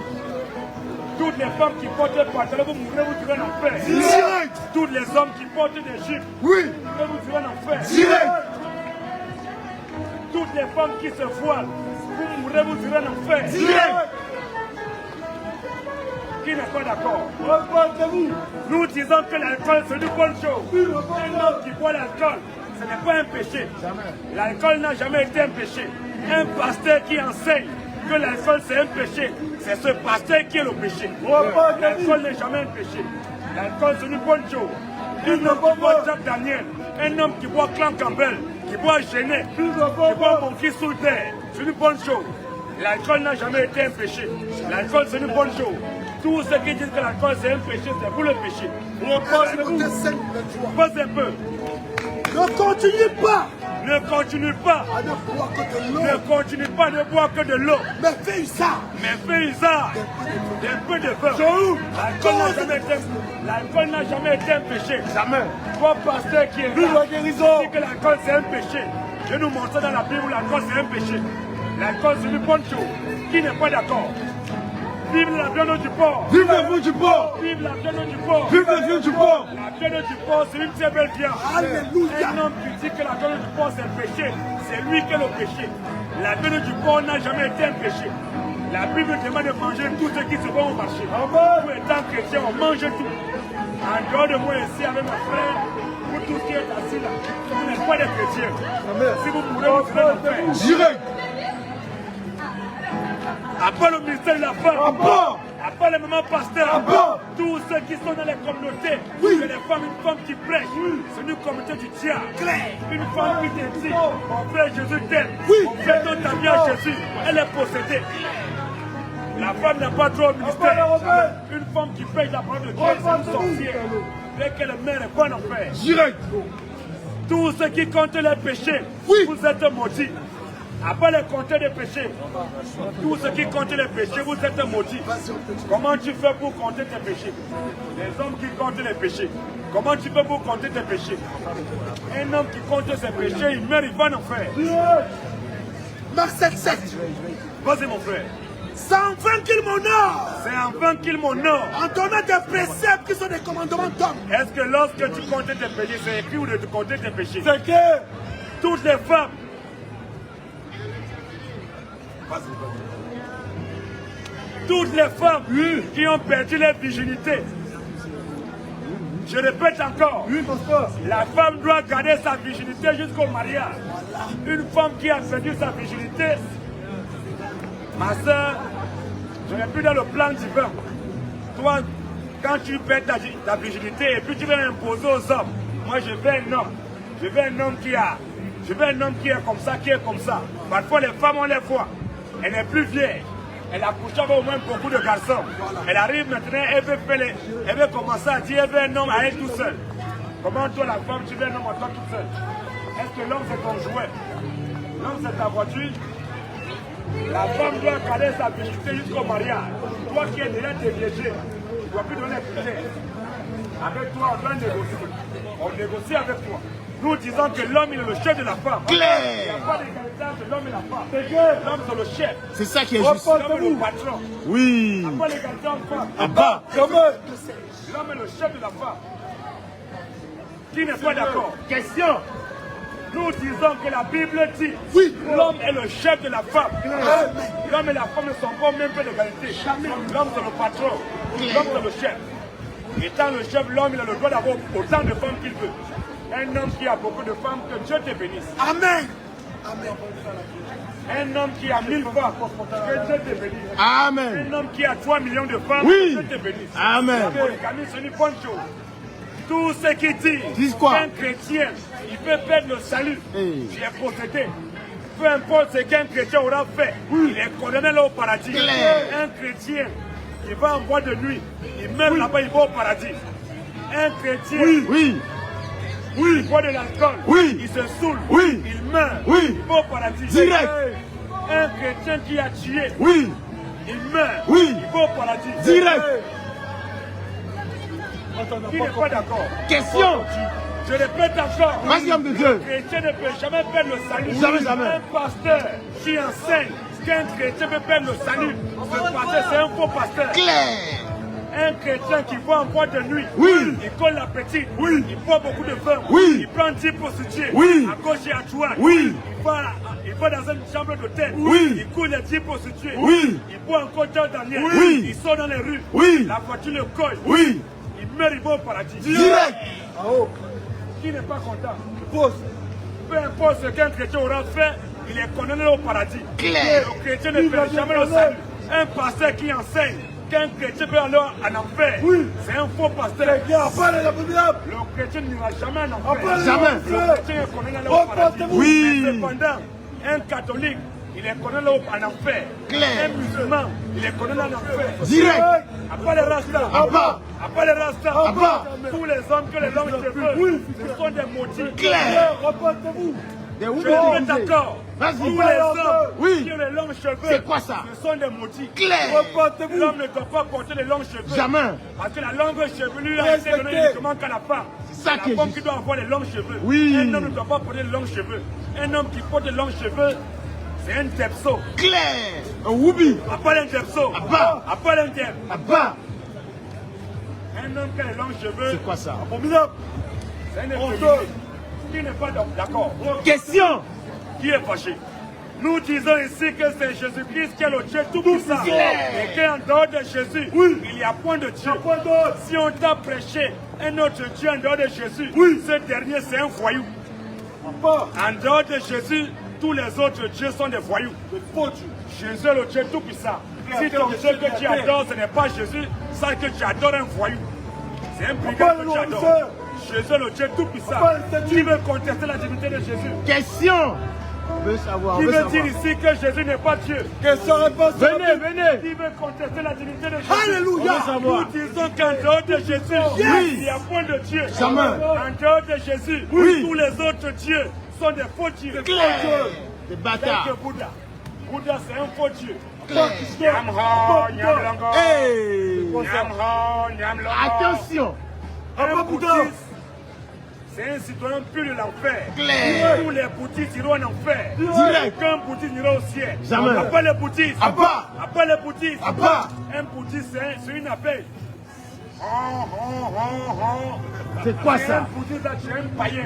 Toutes les femmes qui portent des pantalons, vous mourrez, vous irez en enfer. Tous les hommes qui portent des jupes, vous irez en enfer. Toutes les femmes qui se voilent, vous mourrez, vous irez en enfer. Qui n'est pas d'accord? Nous disons que l'alcool c'est une bonne chose. Un homme qui boit l'alcool, ce n'est pas un péché. L'alcool n'a jamais été un péché. Un pasteur qui enseigne que l'alcool c'est un péché, c'est ce pasteur qui est le péché. L'alcool n'est jamais un péché. L'alcool c'est une bonne chose. Un homme qui boit Jack Daniel, un homme qui boit Clan Campbell, qui boit Genet, qui boit Monkey sous terre, c'est une bonne chose. L'alcool n'a jamais été un péché. L'alcool c'est une bonne chose. Tous ceux qui disent que l'alcool c'est un péché, c'est pour le péché. Pas un peu. Ne continue pas. Ne continue pas. Ne boire que de l'eau. Ne continue pas de boire que de l'eau. Mais fais usage. Mais fais usage d'un peu de vin. L'alcool n'a jamais été un péché. Jamais. Toi, pasteur qui est là, qui dit que l'alcool c'est un péché. Je nous montre dans la Bible où l'alcool c'est un péché. L'alcool c'est une bonne chose. Qui n'est pas d'accord? Vive la viande du porc. Vive la viande du porc. Vive la viande du porc. Vive la viande du porc. La viande du porc, c'est une très belle viande. Alléluia. Un homme qui dit que la viande du porc c'est un péché, c'est lui qui est le péché. La viande du porc n'a jamais été un péché. La Bible demande de manger tout ce qui se vend au marché. Nous étant chrétiens, on mange tout. En dehors de moi ici avec mes frères, pour tout ce qui est assis là, vous n'êtes pas des chrétiens. Si vous mourrez, vous serez en enfer. J'irai. Après le ministère de la femme, après le moment pasteur, tous ceux qui sont dans les communautés, que les femmes, une femme qui prêche, c'est une communauté du diable. Une femme qui te dit, mon frère Jésus t'aime, mon frère donne ta vie à Jésus, elle est possédée. La femme n'a pas droit au ministère. Une femme qui prêche la parole de Dieu, c'est une sorcière. Dès qu'elle meurt, elle est pas en enfer. Tous ceux qui comptent les péchés, vous êtes maudits. Après les compter des péchés, tous ceux qui comptent les péchés, vous êtes maudits. Comment tu fais pour compter tes péchés? Les hommes qui comptent les péchés, comment tu fais pour compter tes péchés? Un homme qui compte ses péchés, il meurt, il va en enfer. Marc 7,7. Vas-y mon frère. C'est en vain qu'il m'honore. C'est en vain qu'il m'honore. En donnant des préceptes qui sont des commandements d'hommes. Est-ce que lorsque tu comptes tes péchés, c'est écrit ou de compter tes péchés? C'est que Toutes les femmes. Toutes les femmes qui ont perdu leur virginité. Je répète encore. La femme doit garder sa virginité jusqu'au mariage. Une femme qui a perdu sa virginité, ma soeur, je n'ai plus dans le plan divin. Toi, quand tu perds ta virginité et puis tu vas imposer aux hommes, moi je veux un homme. Je veux un homme qui est comme ça, qui est comme ça. Parfois les femmes, on les voit. Elle n'est plus vieille. Elle a couché avec au moins beaucoup de garçons. Elle arrive maintenant, elle veut commencer à dire, elle veut un homme à elle tout seul. Comment toi la femme, tu veux un homme à toi tout seul? Est-ce que l'homme c'est ton jouet? L'homme c'est ta voiture? La femme doit garder sa virginité jusqu'au mariage. Toi qui es déjà déviégé, tu ne dois plus donner plaisir. Avec toi, on doit négocier. On négocie avec toi. Nous disons que l'homme est le chef de la femme. Claire. Il n'y a pas d'égalité entre l'homme et la femme. L'homme c'est le chef. C'est ça qui est juste. L'homme est le patron. Oui. Il n'y a pas d'égalité entre femmes. Ah bah. L'homme est le chef de la femme. Qui n'est pas d'accord? Question. Nous disons que la Bible dit l'homme est le chef de la femme. L'homme et la femme ne sont pas au même peu d'égalité. L'homme c'est le patron. L'homme c'est le chef. Étant le chef, l'homme il a le droit d'avoir autant de femmes qu'il veut. Un homme qui a beaucoup de femmes, que Dieu te bénisse. Amen. Un homme qui a 1000 femmes, que Dieu te bénisse. Amen. Un homme qui a 3 millions de femmes, Oui. que Dieu te bénisse. Amen. Camille, c'est une bonne chose. Tout ce qui dit Dis quoi? qu'un chrétien, il peut perdre le salut. Hey. J'ai procédé. Peu importe ce qu'un chrétien aura fait, il est condamné là au paradis. Claire. Un chrétien, il va en boîte de nuit, il meurt là-bas, il va au paradis. Un chrétien, Oui. il boit de l'alcool, Oui. il se saoule, Oui. il meurt, Oui. il va au paradis. Direct. Un chrétien qui a tué, Oui. il meurt, Oui. il va au paradis. Direct. Qui n'est pas d'accord? Question. Je répète encore. Vas-y, homme de Dieu. Un chrétien ne peut jamais perdre le salut. Jamais, jamais. Un pasteur qui enseigne qu'un chrétien peut perdre le salut, ce pasteur, c'est un faux pasteur. Claire. Un chrétien qui va en boîte de nuit, il colle la petite, il boit beaucoup de vin, il prend 10 prostituées, à gauche et à droite, il va dans une chambre d'hôtel, il coule les 10 prostituées, il boit encore dans Daniel, il sort dans les rues, la voiture le colle, il meurt, il va au paradis. Direct. Qui n'est pas content? Peu importe ce qu'un chrétien aura fait, il est condamné au paradis. Claire. Le chrétien ne perd jamais le salut. Un pasteur qui enseigne qu'un chrétien peut aller en enfer, c'est un faux pasteur. Le chrétien n'ira jamais en enfer. Jamais. Le chrétien est condamné au paradis. Oui. Mais cependant, un catholique, il est condamné en enfer. Claire. Un musulman, il est condamné en enfer. Direct. Après les rastas, Abba. après les rastas, Abba. tous les hommes que les longs cheveux, ce sont des maudits. Claire. Des Je suis d'accord. Vas-y. Tous les hommes qui ont Oui. les longs cheveux, C'est quoi ça? ce sont des maudits. Claire. L'homme ne doit pas porter les longs cheveux. Jamais. Parce que la longue chevelure a été donnée uniquement qu'à la femme. C'est ça qui est la femme juste. qui doit avoir les longs cheveux. Oui. Un homme ne doit pas porter les longs cheveux. Un homme qui porte les longs cheveux, c'est un depso. Claire. Un woubi. Appelle un depso. Abba. Appelle un dep. Abba. Un homme qui a les longs cheveux, C'est quoi ça? c'est un efféminé. Qui n'est pas d'accord? Question. Qui est fâché? Nous disons ici que c'est Jésus-Christ qui est le Dieu tout-puissant. Et qu'en dehors de Jésus, il n'y a point de Dieu. Si on t'a prêché un autre Dieu en dehors de Jésus, ce dernier c'est un voyou. En dehors de Jésus, tous les autres dieux sont des voyous. Jésus est le Dieu tout-puissant. Si ton Dieu que tu adores, ce n'est pas Jésus, sache que tu adores un voyou. C'est un brigand que tu adores. Jésus est le Dieu tout-puissant. Qui veut contester la divinité de Jésus? Question. On veut savoir. Qui veut dire ici que Jésus n'est pas Dieu? Venez. Qui veut contester la divinité de Jésus? Alléluia. Nous disons qu'en dehors de Jésus, il n'y a point de Dieu. Jamais. En dehors de Jésus, tous les autres dieux sont des faux dieux. Claire. Des Tel bâtards. que Bouddha. Bouddha, c'est un faux dieu. Claire. Nyam-ho, nyam-longo. Hey. Nyam-ho, nyam-longo. Attention. Un bouddhiste, C'est un citoyen pur de l'enfer. Claire. Tous les bouddhistes iront en enfer. Direct. Aucun bouddhiste n'ira au ciel. Jamais. Après les bouddhistes. Abba. Après les bouddhistes. Abba. Un bouddhiste, c'est une abeille. C'est quoi C'est ça? un bouddhiste, là, tu es un païen.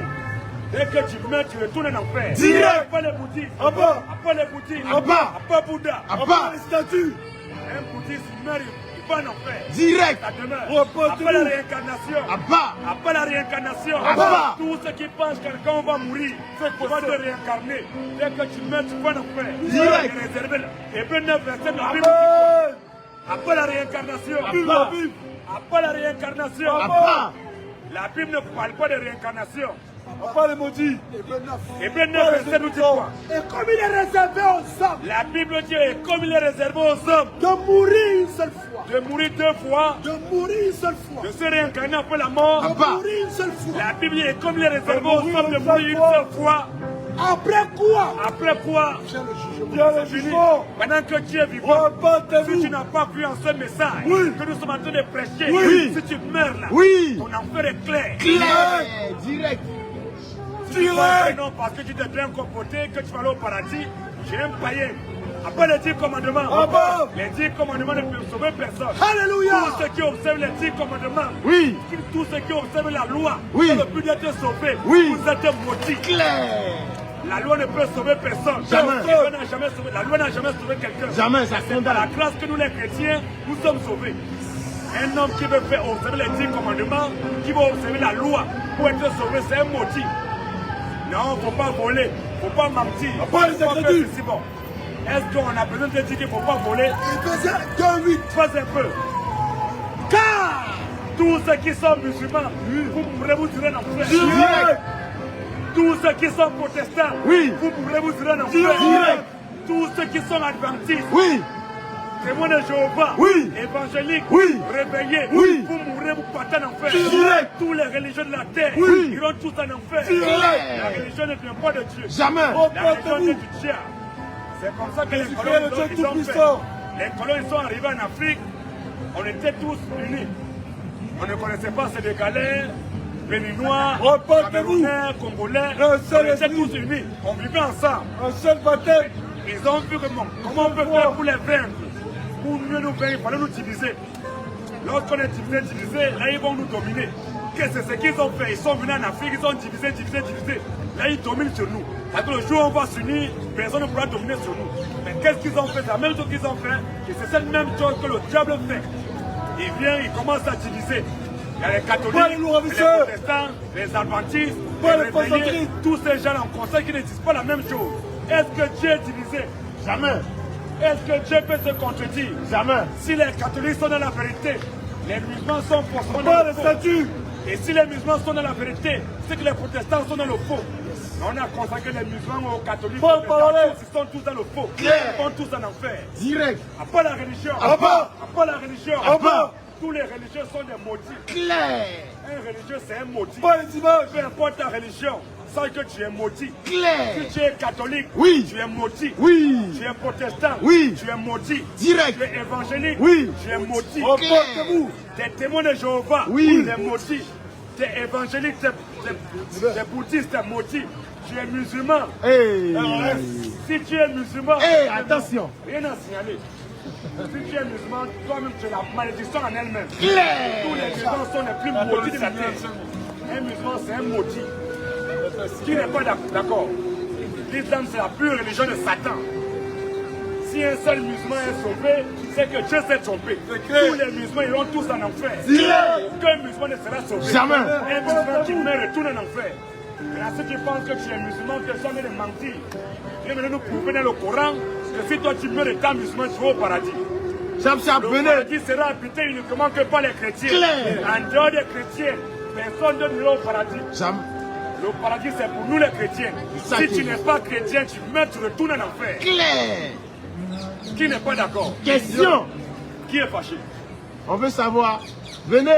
Dès que tu meurs, tu retournes en enfer. Direct. Après les bouddhistes. Abba. Après les bouddhistes. Abba. Après Bouddha. Abba. Les statues. Un bouddhiste, il meurt, il va en enfer. Direct. Ça demeure. Reportez-vous. Après la réincarnation. Abba. Après la réincarnation, Abba. tous ceux qui pensent que quelqu'un va mourir, tu vas te réincarner. Dès que tu meurs, tu vas en enfer. Direct. C'est réservé. Et bien 9 versets de la Bible. Amen. Après la réincarnation, Abba. après la réincarnation, Abba. la Bible ne parle pas de réincarnation. Papa les maudits. Et bien 9 versets nous dit quoi? Et comme il est réservé aux hommes La Bible dit, et comme il est réservé aux hommes de mourir une seule fois, de mourir 2 fois, de mourir une seule fois, de se réincarner après la mort, de Abba. mourir une seule fois, la Bible dit, et comme il est réservé aux hommes de mourir une seule fois, après quoi après quoi? vient le jugement. Dieu le jugement. Pendant que tu es vivant, si Repentez-vous. tu n'as pas cru en ce message Oui. que nous sommes en train de prêcher, Oui. si tu meurs là, Oui. ton enfer est clair. Claire. Direct. Direct. Non, parce que tu t'es bien comporté, que tu vas aller au paradis, j'ai un païen. Après les 10 commandements, Amen. les 10 commandements ne peuvent sauver personne. Alléluia. Tous ceux qui observent les 10 commandements, Oui. tous ceux qui observent la loi, Oui. dans le but d'être sauvés, Oui. vous êtes maudits. Claire. La loi ne peut sauver personne. Jamais. La loi n'a jamais sauvé quelqu'un. Jamais, ça C'est par la condamne. grâce que nous les chrétiens, nous sommes sauvés. Un homme qui veut faire observer les 10 commandements, qui va observer la loi pour être sauvé, c'est un maudit. Non, il ne faut pas voler, il ne faut pas mentir. Pas les faut pas faire Écritures. ceci, bon. Est-ce qu'on a besoin de dire qu'il ne faut pas voler? Éphésiens 2:8. Fais un peu. Car tous ceux qui sont musulmans, vous pourrez vous tirer en enfer. Direct. Tous ceux qui sont protestants, Oui. vous pourrez vous tirer en enfer. Direct. Tous ceux qui sont adventistes, Oui. témoins de Jéhovah, Oui. évangéliques, Oui. réveillés, Oui. vous mourrez, vous partez en enfer. Direct. Tous les religions de la terre Oui. iront tous en enfer. Direct. La religion ne vient pas de Dieu. Jamais. La religion est du diable. C'est comme ça que les colons le Dieu ils ont fait. Tout-Puissant. Les colons ils sont arrivés en Afrique, on était tous unis. On ne connaissait pas Sénégalais, Béninois, Repentez-vous. Camerounais, Congolais. Le seul On était esprit. tous unis. On vivait ensemble. Un seul baptême. Ils ont vu comment on peut faire pour les vaincre. Pour mieux nous vaincre, il fallait nous diviser. Lorsqu'on est divisé, là ils vont nous dominer. Qu'est-ce que c'est qu'ils ont fait? Ils sont venus en Afrique, ils ont divisé. Là ils dominent sur nous. Parce que le jour où on va s'unir, personne ne pourra dominer sur nous. Mais qu'est-ce qu'ils ont fait? C'est la même chose qu'ils ont fait. Et c'est cette même chose que le diable fait. Il vient, il commence à diviser. Il y a les Pas catholiques, les les louravisseurs. protestants, les adventistes, Pas les les réveillés, concentriques. tous ces gens en conseil qui ne disent pas la même chose. Est-ce que Dieu est divisé? Jamais. Est-ce que Dieu peut se contredire? Jamais. Si les catholiques sont dans la vérité, les musulmans sont forcément Pas dans les le faux. statues. Et si les musulmans sont dans la vérité, c'est que les protestants sont dans le faux. On a consacré les musulmans aux catholiques, Pas aux parler. protestants, ils sont tous dans le faux. Claire. Ils sont tous en enfer. Direct. Après la religion, Abba. après la religion, Abba. tous les religieux sont des maudits. Claire. Un religieux, c'est un maudit. Pas les images. Peu importe ta religion, sache que tu es maudit. Claire. Si tu es catholique, Oui. tu es maudit. Oui. Tu es protestant, Oui. tu es maudit. Direct. Tu es évangélique, Oui. tu es maudit. Repentez-vous. T'es témoin de Jéhovah, Oui. tu es maudit. T'es évangélique, t'es bouddhiste, t'es maudit. Tu es musulman. Hey. Si tu es musulman, Hey, attention. rien à signaler. Si tu es musulman, toi-même tu es la malédiction en elle-même. Claire. Tous les musulmans sont les plus maudits de la terre. Un musulman, c'est un maudit. Qui n'est pas d'accord? L'islam, c'est la pure religion de Satan. Si un seul musulman est sauvé, c'est que Dieu s'est trompé. Tous les musulmans iront tous en enfer. Aucun musulman ne sera sauvé. Jamais. Un musulman qui meurt retourne en enfer. Et si tu penses que tu es musulman, tu es jamais de mentir. Tu viens de nous prouver dans le Coran que si toi tu meurs étant musulman, tu vas au paradis. Ça Le venez. paradis sera habité uniquement que par les chrétiens. Claire. En dehors des chrétiens, personne ne ira au paradis. Jamais. Le paradis, c'est pour nous les chrétiens. Ça Si qui tu est n'es pas chrétien, tu meurs, tu retournes en enfer. Claire. Qui n'est pas d'accord? Question. Qui est fâché? On veut savoir. Venez.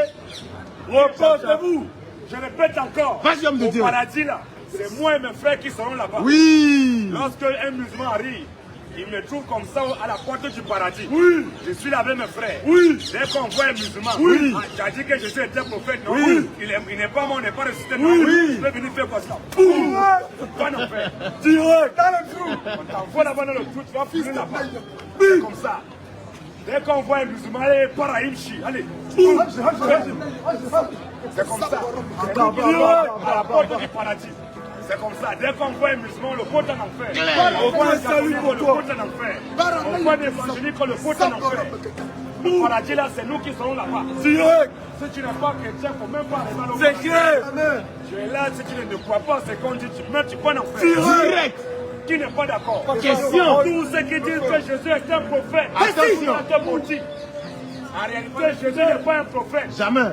Repentez-vous. Je répète encore. Vas-y, homme de au Dieu. paradis là, c'est moi et mes frères qui seront là-bas. Oui. Lorsque un musulman arrive, il me trouve comme ça à la porte du paradis. Oui. Je suis là avec mes frères. Oui. Dès qu'on voit un musulman, Oui. tu as dit que Jésus était prophète, non? Oui. Il n'est pas mort, il n'est pas ressuscité, Oui. non? Oui. Je peux venir faire quoi ça? Boum. Toi, non, frère. Direct. Dans le trou. On t'envoie là-bas dans le trou, tu vas finir là-bas. Oui. C'est comme ça. Dès qu'on voit un musulman, allez, Paraïmchi, allez. Boum. C'est comme ça. Attends, À la porte du paradis. C'est comme ça. Dès qu'on voit un musulman, le pote en enfer. On voit un catholique, le pote en enfer. On voit des évangéliques, le pote en enfer. Le paradis là, c'est nous qui serons là-bas. Direct. Si tu n'es pas chrétien, il ne faut même pas arriver à l'eau. C'est clair. Amen. Tu es là, si tu ne crois pas, c'est qu'on dit, même tu peux en enfer. Direct. Qui n'est pas d'accord? Question. Tous ceux qui disent que Jésus est un prophète, Attention. c'est un maudit. En réalité, Jésus n'est pas un prophète. Jamais.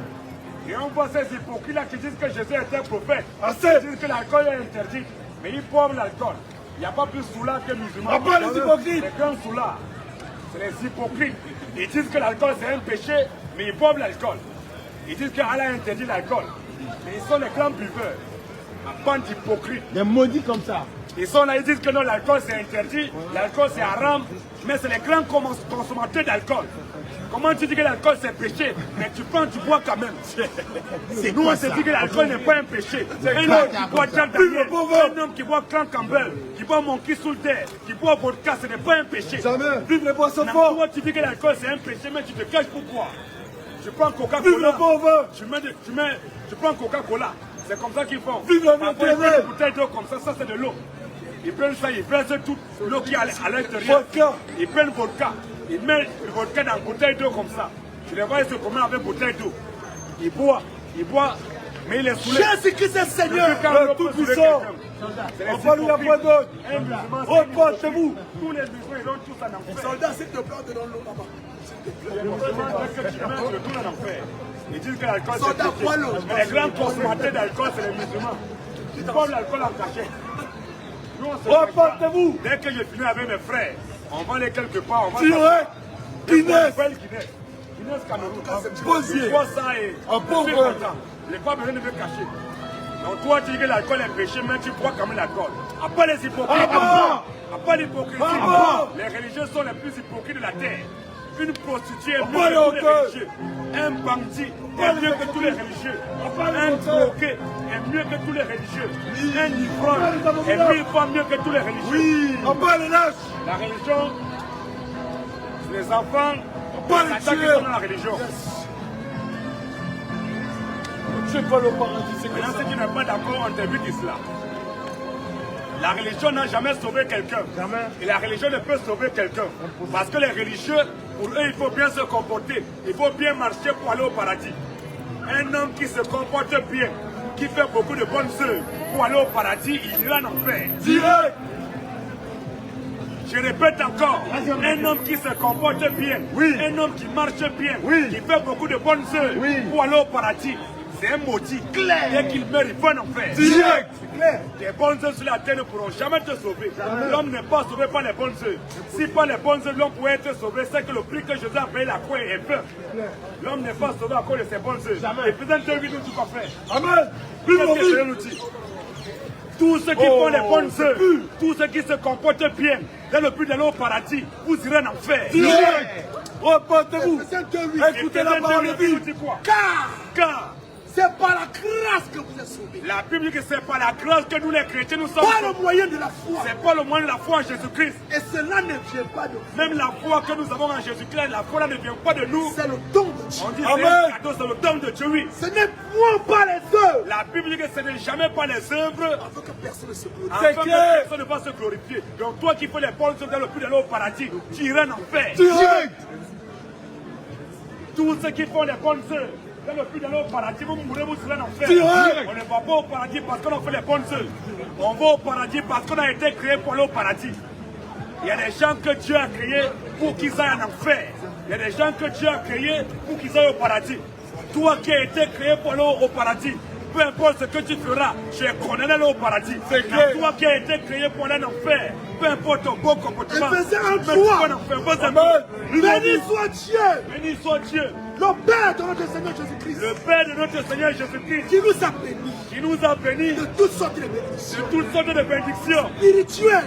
Et on voit ces hypocrites-là qui disent que Jésus est un prophète. Assez. Ils disent que l'alcool est interdit. Mais ils boivent l'alcool. Il n'y a pas plus soulard que musulman. Ah, pas les hypocrites. Les grands soulards, c'est les hypocrites. Ils disent que l'alcool c'est un péché, mais ils boivent l'alcool. Ils disent qu'Allah interdit l'alcool. Mais ils sont les grands buveurs. Un bande d'hypocrites. Des maudits comme ça. Ils sont là, ils disent que non, l'alcool c'est interdit, l'alcool c'est haram, mais c'est les grands consommateurs d'alcool. Comment tu dis que l'alcool c'est péché, mais tu prends, tu bois quand même. C'est Nous quoi on se ça? dit que l'alcool n'est pas un péché. Un quoi homme qui boit Jack Daniel, un homme qui boit Clan Campbell, qui boit Monkey Soulter, qui boit vodka, ce n'est pas un péché. Jamais. Vive les boissons Mais fortes. toi tu dis que l'alcool c'est un péché, mais tu te caches pourquoi? Tu prends Vive Coca-Cola, le bon vin. tu prends Coca-Cola, c'est comme ça qu'ils font. Vive la Après, ils prennent Méditerranée. une bouteille d'eau comme ça c'est de l'eau. Ils prennent ça, ils prennent toute l'eau qui est à l'intérieur. Vodka. Ils prennent vodka. Ils mettent le vodka dans une bouteille d'eau comme ça. Tu les vois, ils se promènent avec une bouteille d'eau. Ils boivent, mais il est saoulé. Jésus-Christ est Seigneur. Depuis quand l'eau Tout peut saouler puissant. quelqu'un? C'est les On va lui la hypocrites. foi d'autre. Un musulman, c'est Reportez-vous. tous les musulmans, ils ont tous en enfer. Soldat, s'il te plaît, donne l'eau là-bas. Les musulmans, dès que tu mets, tu retournes en enfer. Ils disent que l'alcool c'est Soldat, péché. bois l'eau. Mais les grands consommateurs d'alcool, c'est les musulmans. Ils boivent l'alcool en cachet. Nous, on se Reportez-vous. dès que je finis avec mes frères, on va aller quelque part, on va Direct. Guinness. Guinness Cameroun. Posier. Tu vois ça et Un pauvre. je suis content. Je n'ai pas besoin de me cacher. Donc toi tu dis que l'alcool est péché, mais tu bois quand même l'alcool. Après les hypocrites, après l'hypocrisie, les religieux sont les plus hypocrites de la terre. Une prostituée est mieux que tous les religieux. Un bandit est mieux que tous les religieux. Un drogué est mieux que tous les religieux. Un ivrogne est 1000 fois mieux que tous les religieux. Oui. On bat les lâches. La religion, les enfants, Pas les les attaques qui tuer. sont dans la religion. Tu sais pas le paradis, c'est Maintenant, comme si ça. tu n'es pas d'accord, on t'invite cela. La religion n'a jamais sauvé quelqu'un. Et la religion ne peut sauver quelqu'un. Parce que les religieux, pour eux, il faut bien se comporter. Il faut bien marcher pour aller au paradis. Un homme qui se comporte bien, qui fait beaucoup de bonnes œuvres pour aller au paradis, il ira en enfer. Direct. Je répète encore, un homme qui se comporte bien, un homme qui marche bien, qui fait beaucoup de bonnes œuvres pour aller au paradis, c'est un maudit. Dès qu'il meurt, il va en enfer. Direct. Les bonnes œuvres sur la terre ne pourront jamais te sauver. L'homme n'est pas sauvé par les bonnes œuvres. Si par les bonnes œuvres l'homme pouvait être sauvé, c'est que le prix que Jésus a payé la croix est peu. L'homme n'est pas sauvé à cause de ses bonnes œuvres. Et présente lui nous dit quoi faire. Amen. Vive Qu'est-ce la que vie. Jésus nous dit? Tous ceux qui font les bonnes œuvres, tous ceux qui se comportent bien, dans le but d'aller au paradis, vous irez en enfer. Direct. Reportez-vous. Écoutez la parole de nous vie. dit quoi? Car c'est par la grâce que vous êtes sauvés. La Bible dit que c'est par la grâce que nous les chrétiens nous sommes Par sauvés. le moyen de la foi. C'est pas le moyen de la foi en Jésus-Christ. Et cela ne vient pas de vous. Même la foi que nous avons en Jésus-Christ, la foi là ne vient pas de nous. C'est le don de Dieu. On dit Amen. c'est un cadeau, c'est le don de Dieu, oui. Ce n'est point pas les œuvres. La Bible dit que ce n'est jamais par les œuvres, Afin que personne ne se glorifie. afin que personne ne va se glorifier. Donc toi qui fais les bonnes œuvres dans le but d'aller au paradis, tu iras en enfer. Direct. Tous ceux qui font les bonnes œuvres dans le but d'aller au paradis, vous mourrez, vous serez en enfer. Direct. On ne va pas au paradis parce qu'on a fait les bonnes œuvres. On va au paradis parce qu'on a été créé pour aller au paradis. Il y a des gens que Dieu a créés pour qu'ils aillent en enfer. Il y a des gens que Dieu a créés pour qu'ils aillent au paradis. Toi qui as été créé pour aller au paradis, peu importe ce que tu feras, tu es condamné à aller au paradis. C'est clair. Toi qui as été créé pour aller en enfer, peu importe ton bon comportement, Et faisais un tu vas choix. en enfer. Vas-y. Amen. Béni soit Dieu. Béni soit Dieu. Le Père de notre Seigneur Jésus-Christ. Le Père de notre Seigneur Jésus-Christ. Qui nous a bénis. Qui nous a bénis. De toutes sortes de bénédictions. De toutes sortes de bénédictions. Spirituelles.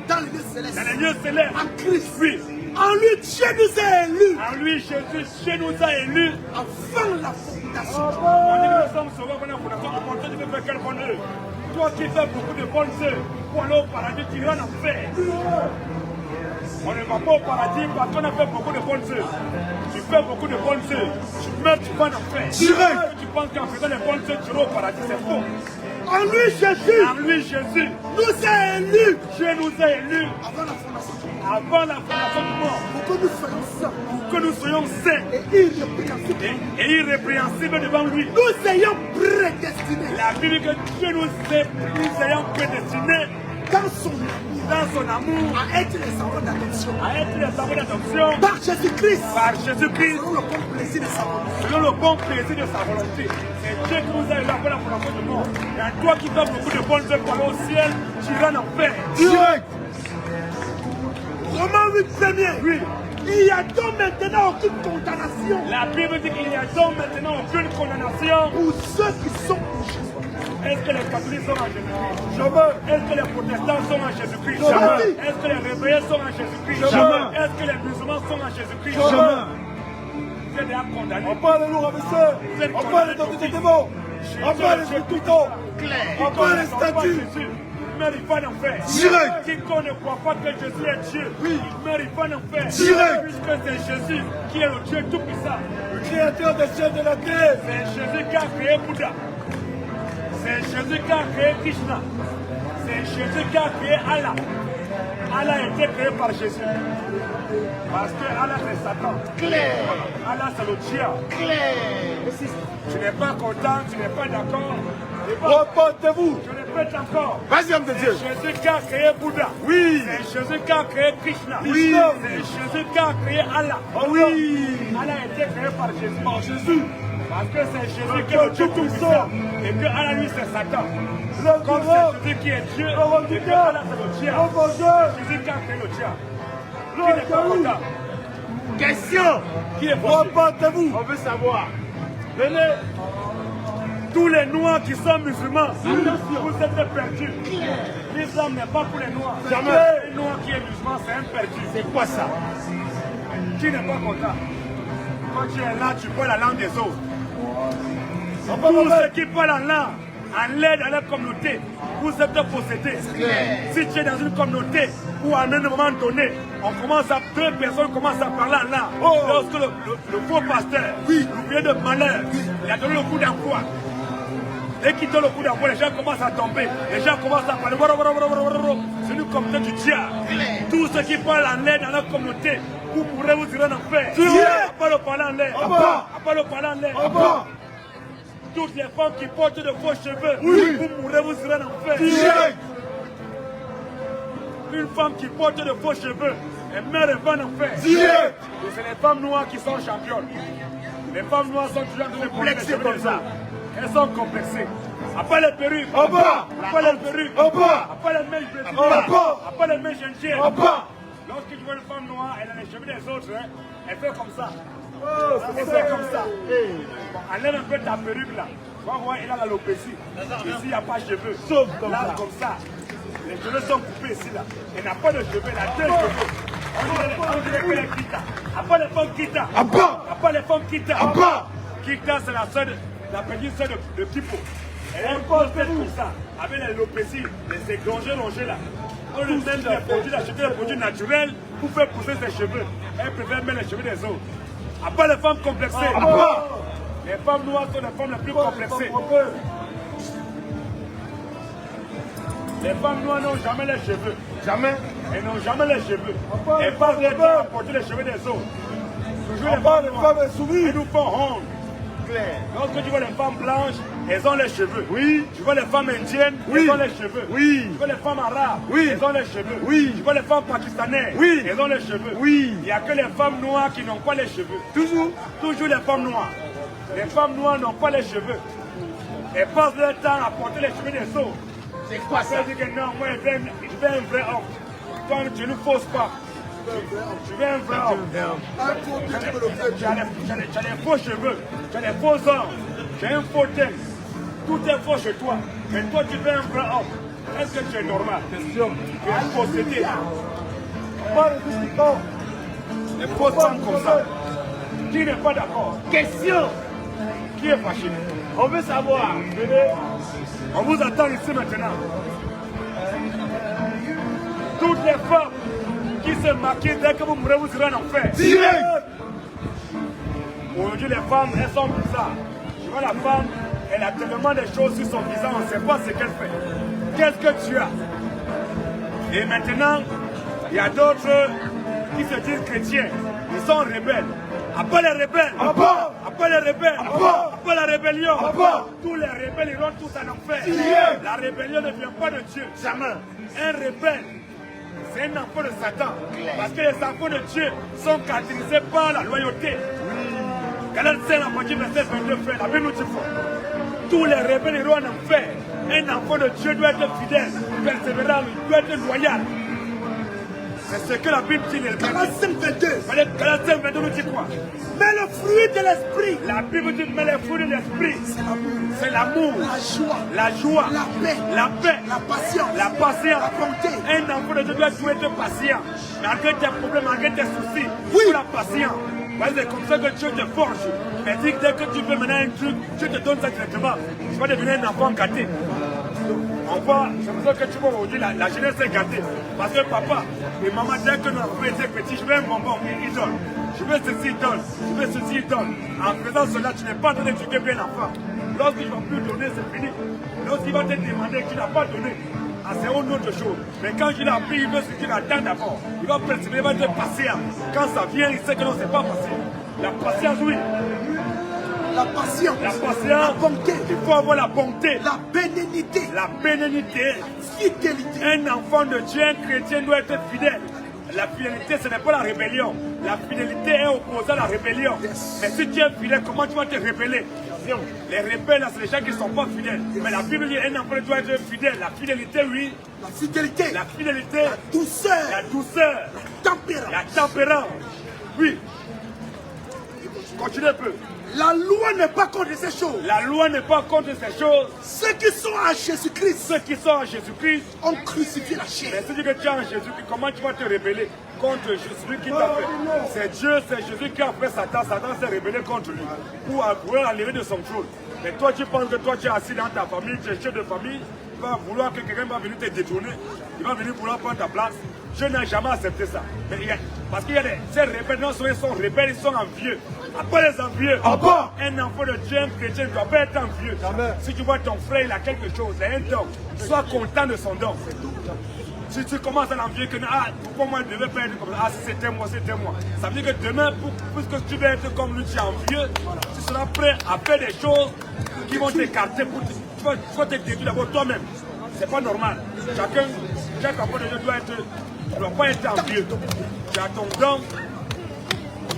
Dans les lieux célestes. Dans les lieux célestes. En Christ. Oui. En lui, Dieu nous a élus. En lui, Jésus, Dieu nous a élus. Avant la fondation. On dit que nous sommes sauvés pendant la fondation du monde. Tu veux faire quelle bonne œuvre? Toi qui fais beaucoup de bonnes œuvres pour aller au paradis, tu iras en enfer. On ne va pas au paradis parce qu'on a fait beaucoup de bonnes œuvres. Tu fais beaucoup de bonnes œuvres. Tu meurs, tu vas en enfer. Tu penses qu'en faisant les bonnes œuvres, tu iras au paradis, c'est faux. En lui, Jésus. En lui, Jésus. Nous a élus. Dieu nous a élus. Avant la fondation du monde. Avant la fondation du monde. Pour que nous soyons saints. Pour que nous soyons saints. Et irrépréhensibles. Et irrépréhensibles devant lui. Nous ayons prédestinés. La Bible dit que Dieu nous ayons prédestinés. Dans son amour, à être les enfants d'adoption. À être les enfants d'adoption. Par Jésus-Christ. Par Jésus-Christ. Selon le bon plaisir de sa volonté. Selon le bon plaisir de sa volonté. C'est Dieu qui nous a élus après la fondation du monde. Et à toi qui fais beaucoup de bonnes œuvres pour aller au ciel, tu iras en enfer. Direct. Romains 8 premier. Oui. Il n'y a donc maintenant aucune condamnation. La Bible dit qu'il n'y a donc maintenant aucune condamnation pour ceux qui sont en Jésus. Est-ce que les catholiques sont en Jésus-Christ? Jamais. Est-ce que les protestants sont en Jésus-Christ? Jamais. Est-ce que les réveillés sont en Jésus-Christ? Jamais. Est-ce que les musulmans sont en Jésus-Christ? Jamais. Vous êtes déjà condamnés. On parle de nous, rabaisseurs. On parle de ton démon. On parle de tout le temps. On parle des statues. Il meurt, il va en enfer. Direct. Quiconque ne croit pas que Jésus est Dieu, oui. Il meurt, il va en enfer. Direct. Puisque c'est Jésus qui est le Dieu tout-puissant. Le créateur des cieux et de la terre. C'est Jésus qui a créé Bouddha. C'est Jésus qui a créé Krishna. C'est Jésus qui a créé Allah. Allah a été créé par Jésus. Parce que Allah c'est Satan. Claire. Allah c'est le diable. Claire. Si tu n'es pas content, tu n'es pas d'accord. Repentez-vous. Je répète encore. Vas-y, homme de Dieu. C'est Jésus qui a créé Bouddha. Oui. C'est Jésus qui a créé Krishna. Oui. C'est Jésus qui a créé Allah. Oh oui. Allah a été créé par Jésus. Par Jésus. Parce que c'est Jésus qui est le Dieu tout-puissant. Et que Allah, lui, c'est Satan. Comme c'est Jésus qui est Dieu, et que Allah, c'est le diable. Jésus qui a créé le diable. Qui n'est pas content? Question. Qui est fâché? Repentez-vous. On veut savoir. Venez. Tous les noirs qui sont musulmans, vous êtes perdus. L'islam n'est pas pour les noirs. Jamais. Un noir qui est musulman, c'est un perdu. C'est quoi ça? Qui n'est pas content? Quand tu es là, tu parles la langue des autres. Tous ceux qui parlent en langue, en l'aide à la communauté, vous êtes possédés. Si tu es dans une communauté où à un moment donné, deux personnes commencent à parler en langue, lorsque le faux pasteur, l'ouvrier de malheur, il a donné le coup d'envoi. Dès qu'il donne le coup d'envoi, les gens commencent à tomber, les gens commencent à parler. C'est une communauté du diable. Tous ceux qui parlent en l'air dans la communauté, vous pourrez vous tirer en enfer. À part le parler en l'air. À part le parler en l'air. Toutes les femmes qui portent de faux cheveux, vous pourrez vous tirer en enfer. Une femme qui porte de faux cheveux, elle meurt et va en enfer. Et c'est les femmes noires qui sont championnes. Les femmes noires sont toujours en train de complexer comme ça. Elles sont complexées. Après les perruques, après les perruques, après les mèches brésiliennes, après les mèches indiennes. Lorsque tu vois une femme noire, elle a les cheveux des autres, hein, elle fait comme ça. Elle fait comme ça. Enlève un peu ta perruque là. Tu vas voir, il a l'alopécie. Ici, il n'y a pas de cheveux. Sauf comme ça. Les cheveux sont coupés ici là. Elle n'a pas de cheveux, elle a deux cheveux. On dirait que les Kita. Après les femmes Kita. Après les femmes Kita. Kita, c'est la sœur, la petite sœur de Kipo. Elle est comme ça, avec l'alopécie, les rongés là. On lui donne des produits, d'acheter des produits naturels pour faire pousser ses cheveux. Elle préfère mettre les cheveux des autres. Après les femmes complexées. Les femmes noires sont les femmes les plus complexées. Les femmes noires n'ont jamais les cheveux. Jamais. Elles n'ont jamais les cheveux. Elles passent leur temps à porter les cheveux des autres. Toujours les femmes insoumises. Elles nous font honte. Lorsque tu vois les femmes blanches, elles ont les cheveux. Tu vois les femmes indiennes, elles ont les cheveux. Tu vois les femmes arabes, elles ont les cheveux. Tu vois les femmes pakistanaises, elles ont les cheveux. Il n'y a que les femmes noires qui n'ont pas les cheveux. Toujours les femmes noires. Les femmes noires n'ont pas les cheveux. Elles passent leur temps à porter les cheveux des autres. C'est quoi ça? Elle dit que non, moi je veux un vrai homme. Toi, tu ne fausses pas. Tu veux un vrai homme. Un faux Dieu qui peut le faire. Tu as des faux cheveux, tu as des faux hommes, tu as un faux texte. Tout est faux chez toi. Mais toi, tu veux un vrai homme. Est-ce que tu es normal? Question. Tu es un possédé. Les faux hommes comme ça. Qui n'est pas d'accord? Question. Qui est fâché? On veut savoir. Venez. On vous attend ici maintenant. Toutes les femmes qui se maquillent dès que vous mourrez, vous serez en enfer. Direct. Aujourd'hui, les femmes, elles sont bizarres. Tu vois, la femme, elle a tellement de choses sur son visage, on ne sait pas ce qu'elle fait. Qu'est-ce que tu as? Et maintenant, il y a d'autres qui se disent chrétiens. Ils sont rebelles. Après les rebelles, après les rebelles, après la rébellion, tous les rebelles iront tous en enfer. La rébellion ne vient pas de Dieu. Jamais. Un rebelle, c'est un enfant de Satan. Parce que les enfants de Dieu sont caractérisés par la loyauté. Galates 5, la partie verset 22, frère, la Bible nous dit tous les rebelles iront en enfer. Un enfant de Dieu doit être fidèle, persévérant, il doit être loyal. C'est ce que la Bible dit. Galates 5, 22. Galates 5, 22 nous dit quoi? Mais le fruit de l'esprit, La Bible dit, mais les fruits de l'esprit, c'est l'amour, la joie, la paix, la paix, la patience, la patience. la bonté. Un enfant de Dieu doit toujours être patient. Malgré tes problèmes, malgré tes soucis, Oui. il faut la patience. C'est comme ça que Dieu te forge. Mais dis que dès que tu veux maintenant un truc, Dieu te donne ça directement. Tu vas devenir un enfant gâté. On voit, c'est pour ça que tu vois aujourd'hui, la jeunesse est gâtée. Parce que papa et maman, dès que notre enfant était petit, je veux un bonbon, il donne. Je veux ceci, il donne. Je veux ceci, il donne. En faisant cela, tu n'es pas en train d'éduquer bien l'enfant. Lorsqu'il ne va plus donner, c'est fini. Lorsqu'il va te demander que tu n'as pas donné, c'est une autre chose. Mais quand il a pris, il veut ce qu'il attend d'abord. Il va persévérer, il va être patient. Quand ça vient, il sait que non, c'est pas facile. La patience, oui. La patience, La patience, la bonté, il faut avoir la bonté, la bénignité, la bénignité. fidélité. Un enfant de Dieu, un chrétien doit être fidèle. La fidélité, ce n'est pas la rébellion. La fidélité est opposée à la rébellion. Mais si tu es fidèle, comment tu vas te rébeller? Les rebelles, c'est les gens qui ne sont pas fidèles. Mais la Bible dit un enfant doit être fidèle. La fidélité, oui. La fidélité, La fidélité, la douceur, la douceur, la tempérance. la tempérance. Oui. Continue un peu. La loi n'est pas contre ces choses. La loi n'est pas contre ces choses. Ceux qui sont à Jésus-Christ Ceux qui sont en Jésus-Christ, ont crucifié la mais chair. si tu dis que tu es en Jésus-Christ, comment tu vas te rébeller contre Jésus qui t'a fait? C'est Dieu, c'est Jésus qui a fait Satan. Satan s'est rébellé contre lui pour enlever de son trône. Mais toi, tu penses que toi, tu es assis dans ta famille, tu es chef de famille, tu vas vouloir que quelqu'un va venir te détourner, il va venir vouloir prendre ta place. Je n'ai jamais accepté ça. Mais parce qu'il y a ces rebelles, non seulement ils sont rebelles, ils sont envieux. Après les envieux, un enfant de Dieu, un chrétien ne doit pas être envieux. Si tu vois ton frère, il a quelque chose, il a un don, sois content de son don. Si tu commences à l'envier que pourquoi moi je devais pas être comme ça, c'était moi, ça veut dire que demain, puisque tu veux être comme lui, tu es envieux, tu seras prêt à faire des choses qui vont t'écarter, tu vas te détruire d'abord toi-même. C'est pas normal. Chaque enfant de Dieu doit pas être envieux. Tu as ton don.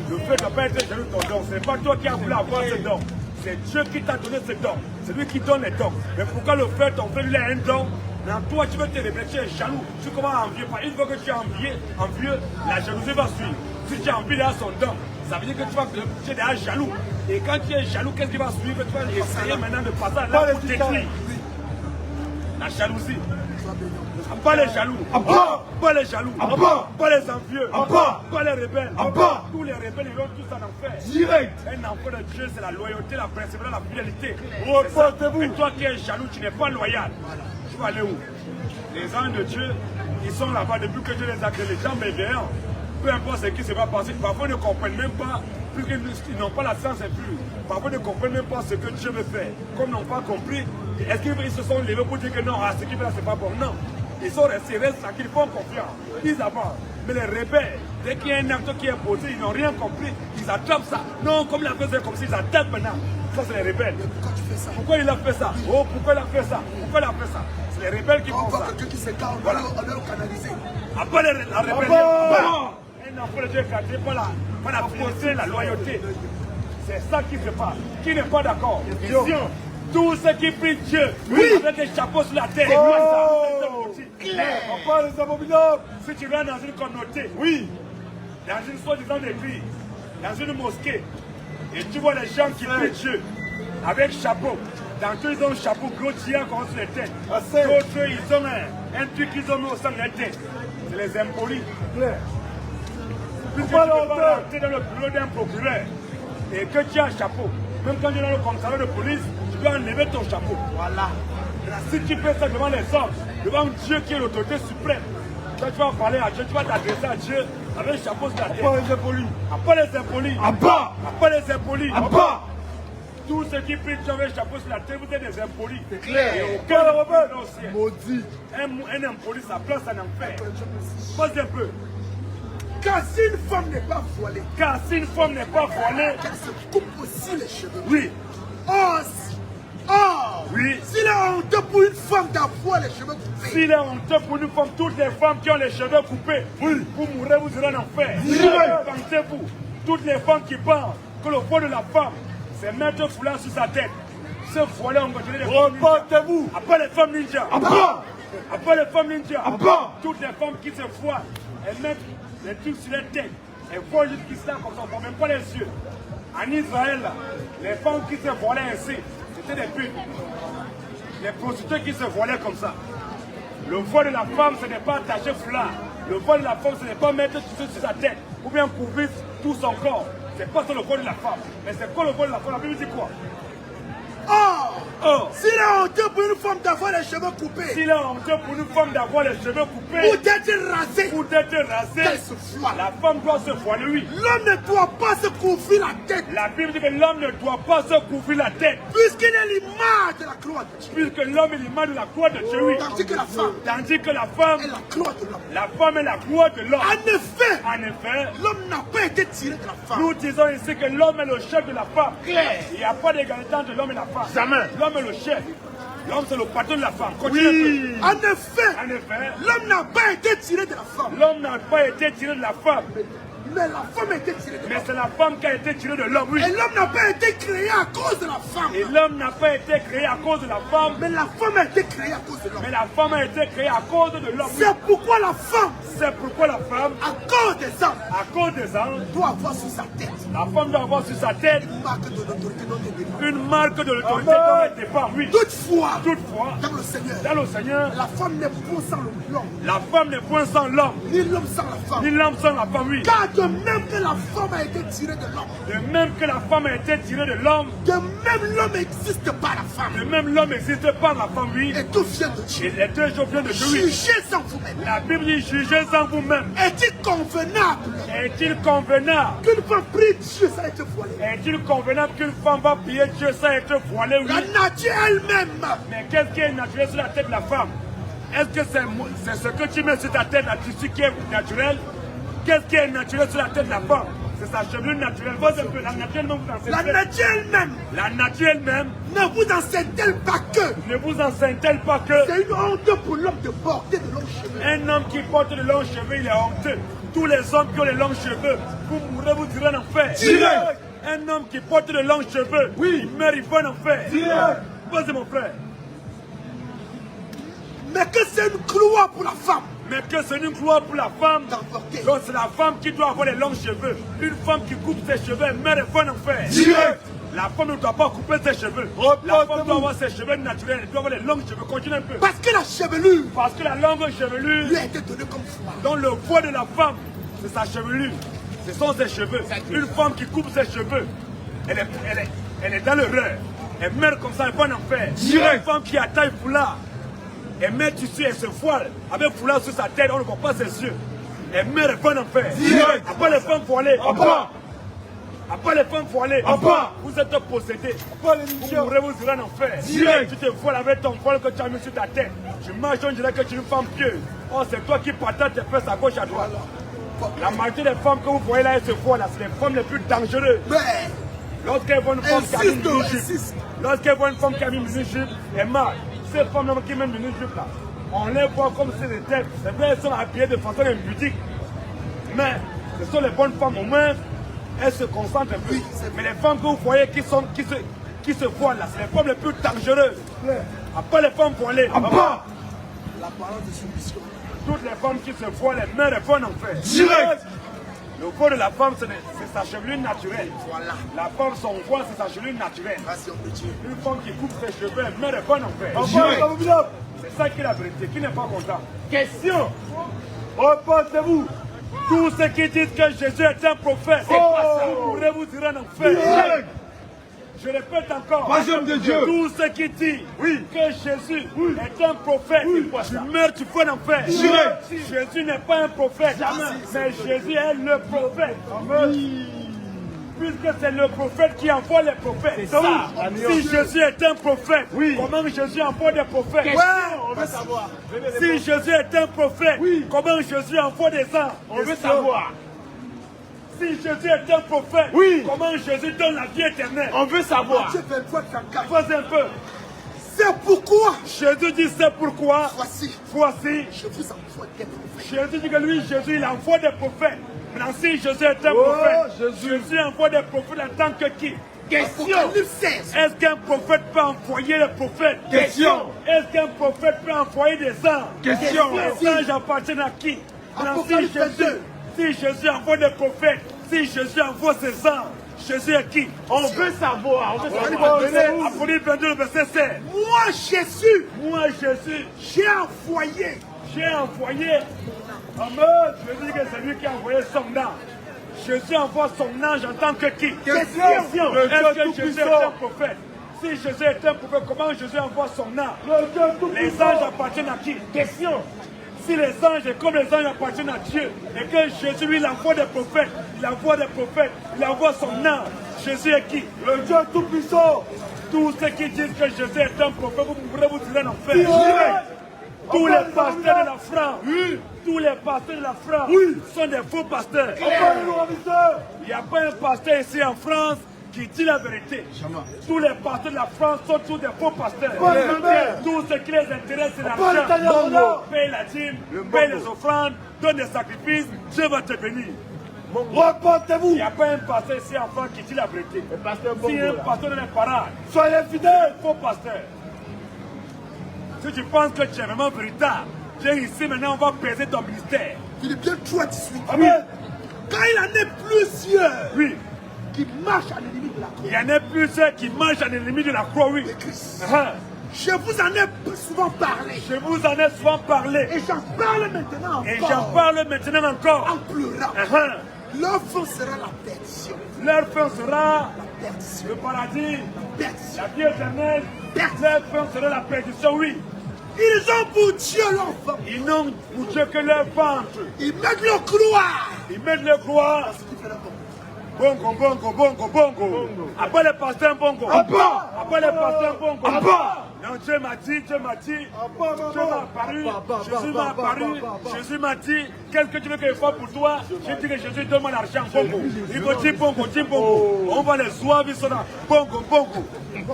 Le fait de ne pas être jaloux de ton don, ce n'est pas toi qui as voulu avoir ce don. C'est Dieu qui t'a donné ce don. C'est lui qui donne les dons. Mais pourquoi le fait, ton frère, lui a un don? Maintenant, toi, tu veux te révéler, tu es jaloux. Tu commences à envier. Une fois que tu es envieux, la jalousie va suivre. Si tu es envieux, il a son don. Ça veut dire que tu es déjà jaloux. Et quand tu es jaloux, qu'est-ce qui va suivre? Tu vas essayer maintenant de passer là pour détruire. La jalousie. Pas les jaloux, pas les jaloux, pas les envieux, pas les rebelles. Tous les rebelles iront tous en enfer. Direct. Un enfant de Dieu, c'est la loyauté, la persévérance, la fidélité. Reportez-vous. Et toi qui es jaloux, tu n'es pas loyal. Tu vas aller où? Les anges de Dieu, ils sont là-bas depuis que Dieu les a créés, les gens bienveillants. Peu importe ce qui se va passer, parfois ils ne comprennent même pas, plus qu'ils n'ont pas la science plus. Parfois ils ne comprennent même pas ce que Dieu veut faire. Comme ils n'ont pas compris, est-ce qu'ils se sont levés pour dire que non, ce qu'ils veulent, c'est pas bon? Non. Ils sont restés tranquilles, ils font confiance, ils avancent. Mais les rebelles, dès qu'il y a un acte qui est posé, ils n'ont rien compris, ils attrapent ça. Non, comme la chose est comme ça, ils attaquent maintenant. Ça, c'est les rebelles. Pourquoi tu fais ça? Pourquoi il a fait ça? Oh, pourquoi il a fait ça? Pourquoi il a fait ça? C'est les rebelles qui On font voit ça. quelqu'un qui s'écarte, on doit le canaliser. Après la rébellion, un enfant de Dieu est gâté par la fierté, la loyauté. C'est ça qui se passe. Qui n'est pas d'accord? Vision. Tous ceux qui prient Dieu, avec des chapeaux sur la tête, On parle des abominables. si tu vas dans une communauté, dans une soi-disant église, dans une mosquée, et tu vois les gens qui prient Dieu avec chapeau. Dans tous ils ont un chapeau gros tirant comme sur les têtes. D'autres ils ont un truc qu'ils ont mis au centre de la tête. C'est les impolis. Puisque tu peux pas rentrer dans le bureau d'un procureur et que tu as un chapeau, même quand tu es dans le commissariat de police, tu dois enlever ton chapeau. Voilà. Si tu fais ça devant les hommes, devant Dieu qui est l'autorité suprême, quand tu vas parler à Dieu, tu vas t'adresser à Dieu avec un chapeau sur la tête. Pas les impolis. Pas les impolis. Pas les impolis. Tous ceux qui prient Dieu avec un chapeau sur la tête, vous êtes des impolis. C'est clair. Et aucun maudit. Un impoli, sa place en enfer. Pose un peu. Car si une femme n'est pas voilée, qu'elle se coupe aussi les cheveux. Oui. Oui. S'il est honteux pour une femme d'avoir les cheveux coupés. S'il est honteux pour une femme, toutes les femmes qui ont les cheveux coupés, oui, vous mourrez, vous irez en enfer. Pensez-vous, toutes les femmes qui pensent que le poids de la femme, c'est mettre un foulard sur sa tête. Ce foulard, on continue les femmes ninja. Après les femmes ninja. Après les femmes ninja. Toutes les femmes qui se voilent, elles mettent les trucs sur la tête. Elles voient jusqu'ici comme ça, on ne voit même pas les yeux. En Israël, les femmes qui se voilaient ainsi, c'était des putes. Les prostituées qui se voilaient comme ça. Le voile de la femme, ce n'est pas attacher foulard. Le voile de la femme, ce n'est pas mettre tout ça sur sa tête. Ou bien couvrir tout son corps. C'est pas ça le voile de la femme. Mais c'est quoi le voile de la femme? La Bible dit quoi? S'il est honteux pour une femme d'avoir les cheveux coupés. S'il est honteux pour une femme d'avoir les cheveux coupés. Ou d'être rasé. Qu'elle se voile. La femme doit se voiler, oui. L'homme ne doit pas se couvrir la tête. La Bible dit que l'homme ne doit pas se couvrir la tête. Puisqu'il est l'image de la gloire de Dieu. Puisque l'homme est l'image de la gloire de Dieu, oui. Tandis que la femme est la gloire de l'homme. La femme est la gloire de l'homme. En effet, l'homme n'a pas été tiré de la femme. Nous disons ici que l'homme est le chef de la femme. Claire. Il n'y a pas d'égalité entre l'homme et la femme. Jamais. L'homme est le chef. L'homme c'est le patron de la femme. Oui. En effet, l'homme n'a pas été tiré de la femme. L'homme n'a pas été tiré de la femme. Mais la femme a été tirée de l'homme. Mais c'est la femme qui a été tirée de l'homme, oui. Et l'homme n'a pas été créé à cause de la femme. Et l'homme n'a pas été créé à cause de la femme. Mais la femme a été créée à cause de l'homme. Mais la femme a été créée à cause de l'homme. C'est pourquoi la femme. C'est pourquoi la femme. À cause des hommes. À cause des hommes. Doit avoir sur sa tête. La femme doit avoir sur sa tête. Une marque de l'autorité dont elle dépend. Une marque de l'autorité dont elle dépend, oui. Toutefois. Dans le Seigneur. La femme n'est point sans l'homme. La femme n'est point sans l'homme. Ni l'homme sans la femme. Ni l'homme sans la femme, oui. Car de même que la femme a été tirée de l'homme. De même que la femme a été tirée de l'homme. De même l'homme existe par la femme. De même l'homme existe par la femme, oui. Et tout vient de Dieu. Et les deux choses viennent de Dieu, oui. Jugez en vous-même. La Bible dit jugez en vous-même. Est-il convenable? Est-il convenable qu'une femme prie Dieu sans être voilée? Est-il convenable qu'une femme va prier Dieu sans être voilée, oui. La nature elle-même. Mais qu'est-ce qui est naturel sur la tête de la femme? Est-ce que c'est ce que tu mets sur ta tête, la tissu qui est naturel? Qu'est-ce qui est naturel sur la tête de la femme? C'est sa chevelure naturelle. La nature elle-même vous enseigne. La nature elle-même. La nature elle-même. Ne vous enseigne-t-elle pas que. Ne vous enseigne-t-elle pas que. C'est une honte pour l'homme de porter de longs cheveux. Un homme qui porte de longs cheveux, il est honteux. Tous les hommes qui ont les longs cheveux, vous mourrez, vous irez en enfer. Un homme qui porte de longs cheveux, oui, il meurt, il va en enfer. Vas-y mon frère. Mais que c'est une gloire pour la femme. Mais que c'est une gloire pour la femme. Donc c'est la femme qui doit avoir les longs cheveux. Une femme qui coupe ses cheveux, elle meurt, elle va en enfer. La femme ne doit pas couper ses cheveux. La femme doit avoir ses cheveux naturels. Elle doit avoir les longs cheveux. Continue un peu. Parce que la chevelure. Parce que la longue chevelure lui a été donnée comme foi. Dans le poids de la femme, c'est sa chevelure. Ce sont ses cheveux. Une femme qui coupe ses cheveux, elle est dans l'erreur. Elle meurt comme ça, elle va en enfer. Une femme qui attaque foulard, elle met dessus, elle se voile avec foulard sur sa tête, on ne voit pas ses yeux. Elle meurt, elle va en enfer. Après les femmes voilées, après les femmes voilées, vous êtes possédés. Vous mourrez, vous irez en enfer. Tu te voiles avec ton voile que tu as mis sur ta tête. Tu marches, on dirait que tu es une femme pieuse. Oh, c'est toi qui partages tes fesses à gauche, à droite. La majorité des femmes que vous voyez là, elles se voilent là, c'est les femmes les plus dangereuses. Lorsqu'elles voient une femme qui a mis une mini-jupe, lorsqu'elles voient une femme qui a mis une mini-jupe, elle marche. Ces femmes qui mettent une mini-jupe là, on les voit comme si c'était. C'est vrai, elles sont habillées de façon impudique. Mais ce sont les bonnes femmes, au moins, elles se concentrent un peu. Mais les femmes que vous voyez qui se voilent là, c'est les femmes les plus dangereuses. Après les femmes voilées, la parole de soumission. Toutes les femmes qui se voilent, elles meurent, elles vont en enfer. Le voile de la femme, c'est sa chevelure naturelle. Voilà. La femme, son voile, c'est sa chevelure naturelle. Grâce au Dieu. Une femme qui coupe ses cheveux, elle meurt de bon enfer. C'est ça qui est la vérité. Qui n'est pas content? Question. Reportez-vous. Tous ceux qui disent que Jésus est un prophète, vous pourrez vous tirer en enfer. Je répète encore. De Dieu. Tous ceux qui disent que Jésus est un prophète, tu meurs, tu fais en enfer. Jésus n'est pas un prophète, mais Jésus est le prophète. Puisque c'est le prophète qui envoie les prophètes. Si Jésus est un prophète, comment Jésus envoie des prophètes? On veut savoir. Si Jésus est un prophète, comment Jésus envoie des anges? On veut savoir. Si Jésus est un prophète, comment Jésus donne la vie éternelle? On veut savoir. Dieu fait quoi de ta Vas-y un peu. C'est pourquoi. Jésus dit c'est pourquoi. Voici. Je vous envoie des prophètes. Jésus dit que lui, Jésus, il envoie des prophètes. Maintenant, si Jésus est un prophète, Jésus envoie des prophètes en tant que qui? Question. Est-ce qu'un prophète peut envoyer les prophètes? Question. Est-ce qu'un prophète peut envoyer des anges? Question. Les anges appartiennent à qui? Maintenant, si Jésus envoie des prophètes, si Jésus envoie ses anges, Jésus est qui? On veut savoir. On veut savoir. Apôtre 22, verset 16. Moi Jésus, j'ai envoyé. Amen. Je dis que c'est lui qui a envoyé son ange. Jésus envoie son ange en tant que qui? Question. Est-ce que Jésus est un prophète? Si Jésus est un prophète, comment Jésus envoie son ange? Les anges appartiennent à qui? Question. Si les anges, comme les anges appartiennent à Dieu, et que Jésus lui, il envoie des prophètes, il envoie des prophètes, il envoie son ange, Jésus est qui? Le Dieu Tout-Puissant. Tous ceux qui disent que Jésus est un prophète, vous pourrez vous tirer en enfer. Tous les pasteurs de la France, tous les pasteurs de la France sont des faux pasteurs. Il n'y a pas un pasteur ici en France qui dit la vérité. Tous les pasteurs de la France sont tous des faux pasteurs. Tout ce qui les intéresse, c'est l'argent. Paye la dîme, paye les offrandes, donne des sacrifices, Dieu va te bénir. Reportez-vous. Il n'y a pas un pasteur ici en France qui dit la vérité. Si un pasteur dans les parades, Soyez fidèles. faux pasteur. Si tu penses que tu es vraiment véritable, viens ici maintenant, on va peser ton ministère. Philippiens 3:18. Amen. Quand il en est plusieurs qui marchent à l'ennemi de la croix. Il y en a plusieurs qui mangent à l'ennemi de la croix, De Christ. Je vous en ai souvent parlé. Je vous en ai souvent parlé. Et j'en parle maintenant encore. Et j'en parle maintenant encore. En pleurant. Leur fin sera la perdition. Leur fin sera La perdition. le paradis, Perdition. la vie éternelle. Leur fin sera la perdition, oui. Ils ont pour Dieu leur ventre. Ils n'ont pour Dieu que leur ventre. Ils mettent leur croix. Ils mettent leur croix. Bongo, bongo, bongo, bongo. Après le pasteur bongo. Après le pasteur bongo. Non, Dieu m'a dit, Dieu m'a apparu, Jésus m'a apparu, Jésus m'a dit, qu'est-ce que tu veux que je fasse pour toi? J'ai dit que Jésus donne-moi l'argent, bongo. Il faut dire bongo, dis bongo. On va les zouaves, ils sont là, bongo, bongo.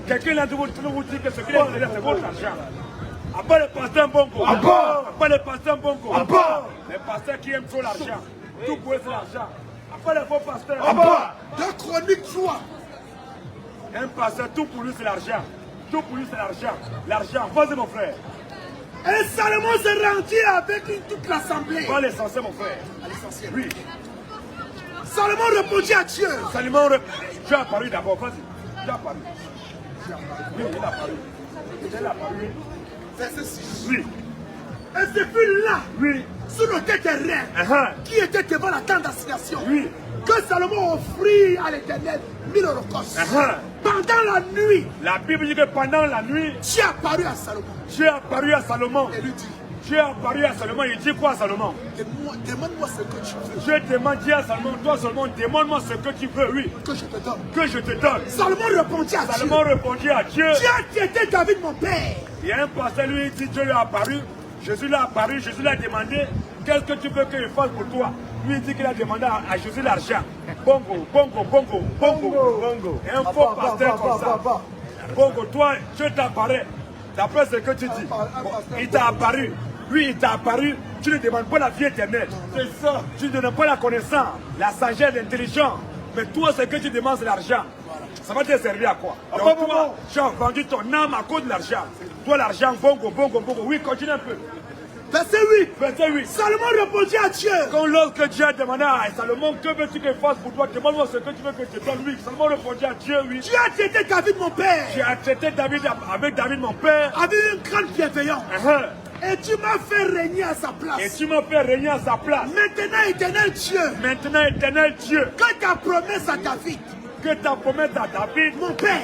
Quelqu'un là, vous dire que ce qu'il est, c'est votre argent. Après le pasteur bongo. Après le pasteur bongo. Les pasteurs qui aiment trop l'argent. Tout pour eux, c'est l'argent. Après les faux pasteurs. Dans Chronique 3. Un pasteur, tout pour lui, c'est l'argent. Tout pour lui, c'est l'argent. L'argent. Vas-y, mon frère. Et Salomon s'est rendu avec toute l'assemblée. Pas l'essentiel, mon frère. À l'essentiel. Oui. Salomon répondit à Dieu. Salomon, Dieu a apparu d'abord. Vas-y. Dieu a apparu. Oui, il a apparu. Il a apparu. Verset 6. Oui. Et c'est plus là, Oui. sur le tête des reins, qui était devant la tente d'assignation, Oui. que Salomon offrit à l'Éternel 1000 holocaustes. Pendant la nuit, La Bible dit que pendant la nuit, Dieu a apparu à Salomon Dieu a apparu à Salomon. et lui dit, Dieu a apparu à Salomon. Il dit quoi à Salomon? demande-moi ce que tu veux, Je demande à Salomon, toi Salomon, demande-moi ce que tu veux, oui, que je te donne. que je te donne. Salomon répondit à Dieu, Salomon répondit à Dieu. Dieu qui était David mon père. Il y a un pasteur, lui, il dit Dieu lui a apparu. Jésus lui a apparu, Jésus lui a demandé qu'est-ce que tu veux que je fasse pour toi. Lui, il dit qu'il a demandé à Jésus l'argent. Bongo, bongo, bongo, bongo. Et un faux pasteur comme ça. Bongo, toi, Dieu t'apparaît. D'après ce que tu dis, il t'a apparu. Lui, il t'a apparu. Tu ne demandes pas la vie éternelle. C'est ça. Tu ne donnes pas la connaissance, la sagesse, l'intelligence. Mais toi, ce que tu demandes, c'est l'argent. Ça va te servir à quoi? Donc toi, tu as vendu ton âme à cause de l'argent. Toi, l'argent, bongo, bongo, bongo. Oui, continue un peu. Verset 8. Verset 8. Salomon répondit à Dieu. Quand lorsque Dieu a demandé à Salomon, que veux-tu que je fasse pour toi? Demande-moi ce que tu veux que je te donne. Oui. Salomon répondit à Dieu, oui. Tu as traité David mon père. Tu as traité David avec David mon père. Avec une grande bienveillance. Et tu m'as fait régner à sa place. Et tu m'as fait régner à sa place. Maintenant, éternel Dieu. Maintenant, éternel Dieu. Que ta promesse à David. Que ta promesse à David. Mon père.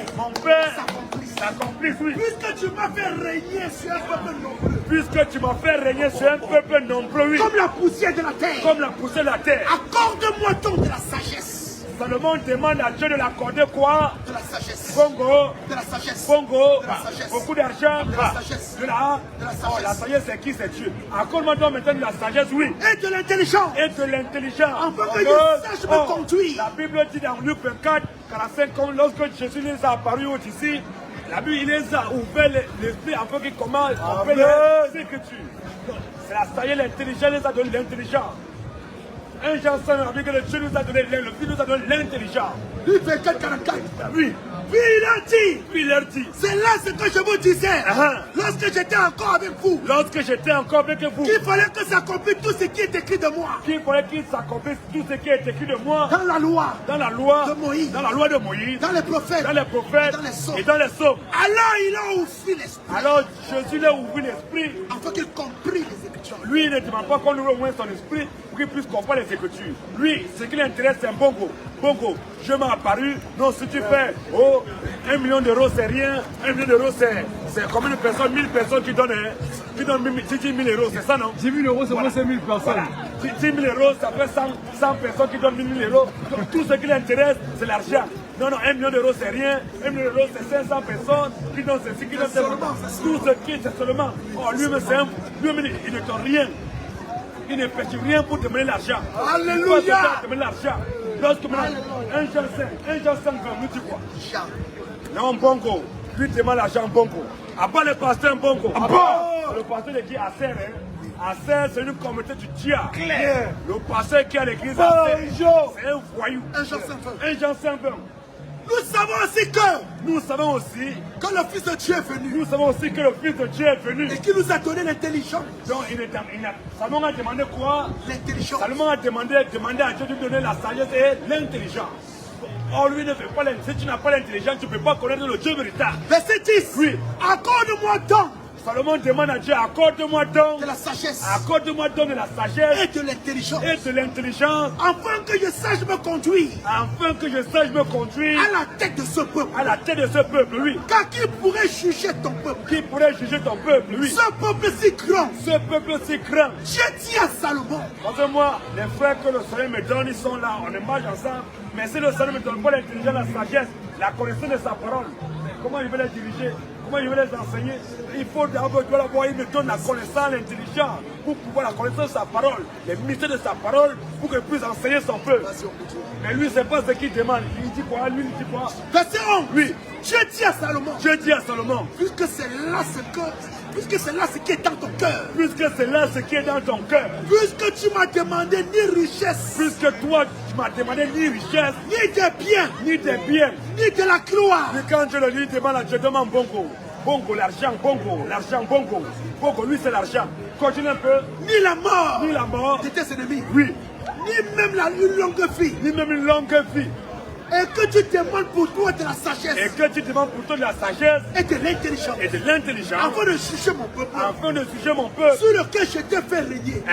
S'accomplisse, oui. Puisque tu m'as fait régner sur un peuple nombreux. Puisque tu m'as fait régner sur un peuple nombreux, oui. Comme la poussière de la terre. Comme la poussière de la terre. Accorde-moi donc de la sagesse. Salomon demande à Dieu de l'accorder quoi? De la sagesse. Bongo. De la sagesse. Bongo. De la sagesse. Beaucoup d'argent. De la sagesse. De la sagesse. Oh, la sagesse, c'est qui? C'est Dieu. Accorde-moi donc maintenant de la sagesse, oui. Et de l'intelligence. Et de l'intelligence. Afin que je sache me conduire. La Bible dit dans Luc 24, 45, lorsque Jésus les a apparus ici, la Bible, il les a ouvert l'esprit afin qu'ils commencent à faire les Écritures. C'est la sagesse, l'intelligence, les a donné l'intelligence. Un Jean 5, la Bible, que Dieu nous a donné, le Fils nous a donné l'intelligence. Luc 24, 44. Oui. Puis il a dit. Puis il leur dit. C'est là ce que je vous disais. Lorsque j'étais encore avec vous. Lorsque j'étais encore avec vous. Qu'il fallait que s'accomplisse tout ce qui est écrit de moi. Qu'il fallait qu'il s'accomplisse tout ce qui est écrit de moi. Dans la loi. Dans la loi de Moïse. Dans la loi de Moïse. Dans les prophètes. Dans les prophètes. Dans les psaumes. Et dans les psaumes. Alors il a ouvert l'esprit. Alors Jésus l'a ouvert l'esprit. Afin qu'il comprenne les Écritures. Lui, il ne demande pas qu'on ouvre au moins son esprit pour qu'il puisse comprendre les Écritures. Lui, ce qui l'intéresse, c'est un bongo. Bongo, je m'ai apparu. Non, si tu fais, 1 million d'euros, c'est rien. 1 million d'euros, c'est combien de personnes? 1000 personnes qui donnent 10 000 euros, c'est ça, non? 10 000 euros, c'est moins 5 000 personnes. Voilà. 10 000 euros, ça fait 100 personnes qui donnent 1 000 euros. Donc, tout ce qui l'intéresse, c'est l'argent. Non, non, 1 million d'euros, c'est rien. 1 million d'euros, c'est 500 personnes qui donnent ceci, qui donnent ceci. Tout ce qui, c'est seulement. Oh, lui-même, il ne donne rien. Il ne fait rien pour demander l'argent. Alléluia. Il demander l'argent. Lorsque maintenant, un Jean 5, nous dit quoi? Non, bongo. Lui demande l'argent bongo. Après le pasteur bongo. Le pasteur de qui? Aser. Aser, c'est une communauté du diable. Le pasteur qui a l'église Aser, c'est un voyou. Un Jean 5. Un Jean 5. Nous savons aussi que le Fils de Dieu est venu. Nous savons aussi que le Fils de Dieu est venu. Et qu'il nous a donné l'intelligence. Donc, Salomon a demandé quoi? L'intelligence. Salomon a demandé à Dieu de donner la sagesse et l'intelligence. Or, lui ne fait pas l'intelligence. Si tu n'as pas l'intelligence, tu ne peux pas connaître le Dieu véritable. Verset 10. Oui. Accorde-moi donc. Salomon demande à Dieu, accorde-moi donc de la sagesse. Accorde-moi donc de la sagesse. Et de l'intelligence. Et de l'intelligence. Afin que je sache me conduire. Afin que je sache me conduire. À la tête de ce peuple. À la tête de ce peuple, oui. Car qui pourrait juger ton peuple? Qui pourrait juger ton peuple, oui. Ce peuple si grand. Ce peuple si grand. Dieu dit à Salomon. Moi, les frères que le Seigneur me donne, ils sont là, on est marche ensemble. Mais si le Seigneur ne me donne pas l'intelligence, la sagesse, la connaissance de sa parole, comment il veut les diriger? Comment il veut les enseigner? Il faut d'abord avoir, il me donne la connaissance, l'intelligence, pour pouvoir la connaissance de sa parole, les mystères de sa parole, pour qu'il puisse enseigner son peuple. Mais lui, c'est pas ce qu'il demande. Il dit quoi? Lui, il dit quoi? Verset 11. Oui. Dieu dit à Salomon. Dieu dit à Salomon. Puisque c'est là ce qui est dans ton cœur. Puisque c'est là ce qui est dans ton cœur. Puisque tu m'as demandé ni richesse. Puisque toi, tu m'as demandé ni richesse. Ni des biens. Ni des biens. Ni de la gloire. Mais quand Dieu lui demande à Dieu, demande bongo. Bongo, l'argent, bongo. L'argent, bongo. Bongo, lui, c'est l'argent. Continue un peu. Ni la mort. Ni la mort. De tes ennemis. Oui. Ni même une longue vie. Ni même une longue vie. Et que tu demandes pour toi de la sagesse. Et que tu demandes pour toi de la sagesse. Et de l'intelligence. Et de l'intelligence. Afin de juger mon peuple. Afin de juger mon peuple. Sur lequel je t'ai fait régner.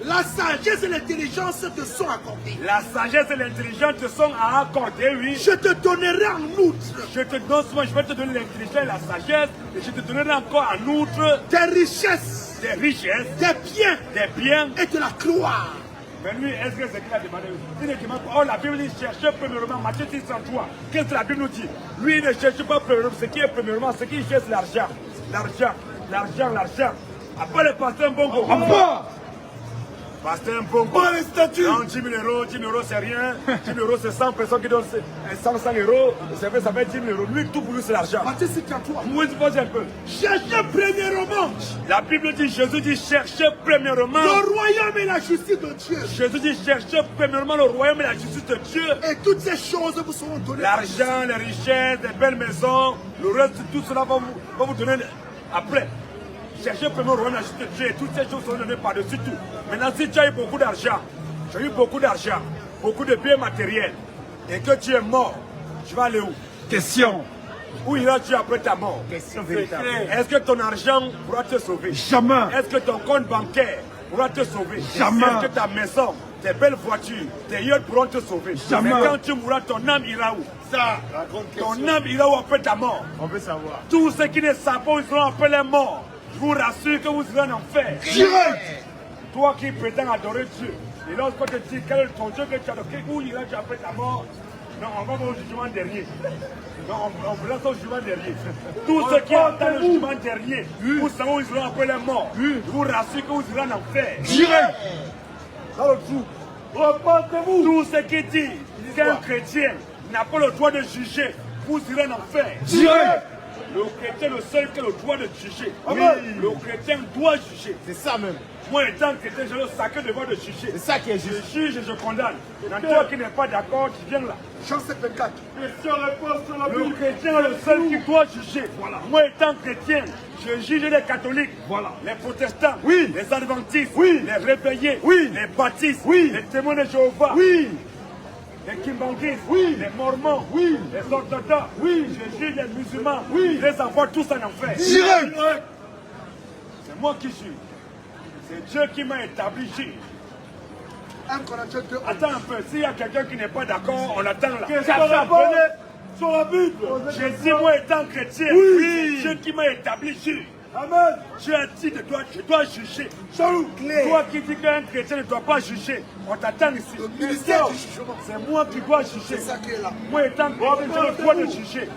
La sagesse et l'intelligence te sont accordées. La sagesse et l'intelligence te sont accordées, oui. Je te donnerai en outre. Je te donne souvent, je vais te donner l'intelligence et la sagesse. Et je te donnerai encore en outre. Des richesses. Des richesses. Des biens. Des biens. Et de la gloire. Mais lui, est-ce que c'est qu'il a demandé? Il ne demande pas. Oh, la Bible dit cherchez premièrement, Matthieu 6:33. Qu'est-ce que la Bible nous dit? Lui, il ne cherche pas premièrement. Ce qui est premièrement, ce qu'il cherche, c'est l'argent. L'argent, l'argent, l'argent. Après le pasteur Bongo. Pasteur Bongo. Pas les statuts. Non, 10 000 euros, 10 000 euros, c'est rien. 10 000 euros, c'est 100 personnes qui donnent 100 euros. Ça fait 10 000 euros. Lui, tout pour lui, c'est l'argent. Matthieu 6:33. Vous voyez un peu. Cherchez premièrement. La Bible dit, Jésus dit, cherchez premièrement. Le royaume et la justice de Dieu. Jésus dit, cherchez premièrement le royaume et la justice de Dieu. Et toutes ces choses vous seront données. L'argent, les richesses, les belles maisons, le reste, tout cela va vous donner après. cherchez premièrement le royaume de la justice de Dieu et toutes ces choses sont données par-dessus tout. Maintenant, si tu as eu beaucoup d'argent, tu as eu beaucoup d'argent, beaucoup de biens matériels, et que tu es mort, tu vas aller où? Question. Où iras-tu après ta mort? Question véritable. Est-ce que ton argent pourra te sauver? Jamais. Est-ce que ton compte bancaire pourra te sauver? Jamais. Est-ce que ta maison, tes belles voitures, tes yachts pourront te sauver? Jamais. Mais quand tu mourras, ton âme ira où? Ça, la grande question. Ton âme ira où après ta mort? On veut savoir. Tous ceux qui ne savent pas où ils seront après les morts, je vous rassure que vous serez en enfer. Direct. Toi qui prétends adorer Dieu, et lorsqu'on te dit quel est ton Dieu que tu adores, où iras-tu après ta mort? Non, on va au jugement dernier. Non, on vous laisse au jugement dernier. Tous ceux qui attendent le jugement dernier, vous savez où ils seront après les morts. Je vous rassure que vous serez en enfer. Direct. Dans le trou. Repentez-vous. Tous ceux qui disent qu'un chrétien n'a pas le droit de juger, vous irez en enfer. Direct. Le chrétien est le seul qui a le droit de juger. Amen. Le chrétien doit juger. C'est ça même. Moi, étant chrétien, j'ai le sacré devoir de juger. C'est ça qui est juste. Je juge et je condamne. Maintenant, toi qui n'es pas d'accord, tu viens là. Jean 54. Le chrétien est le seul qui doit juger. Voilà. Moi, étant chrétien, je juge les catholiques, Voilà. les protestants, Oui. les adventistes, Oui. les réveillés, Oui. les baptistes, Oui. les témoins de Jéhovah, Oui. les kimbanguistes, Oui. les mormons, Oui. les orthodoxes, Oui. je juge les musulmans, Oui. les envoie tous en enfer. Direct. C'est moi qui juge. C'est Dieu qui m'a établi juge. 1 Corinthiens 2. Attends un peu, s'il y a quelqu'un qui n'est pas d'accord, on attend là. Qu'est-ce qu'on appelle sur la Bible? J'ai dit, moi étant chrétien, Oui. Dieu qui m'a établi juge. Amen. Dieu a dit de toi, tu dois juger. Salut. Claire. Toi qui dis qu'un chrétien ne doit pas juger, on t'attend ici. Le ministère du jugement. C'est moi qui dois juger. C'est ça qui est là. Moi étant chrétien, j'ai le droit de juger.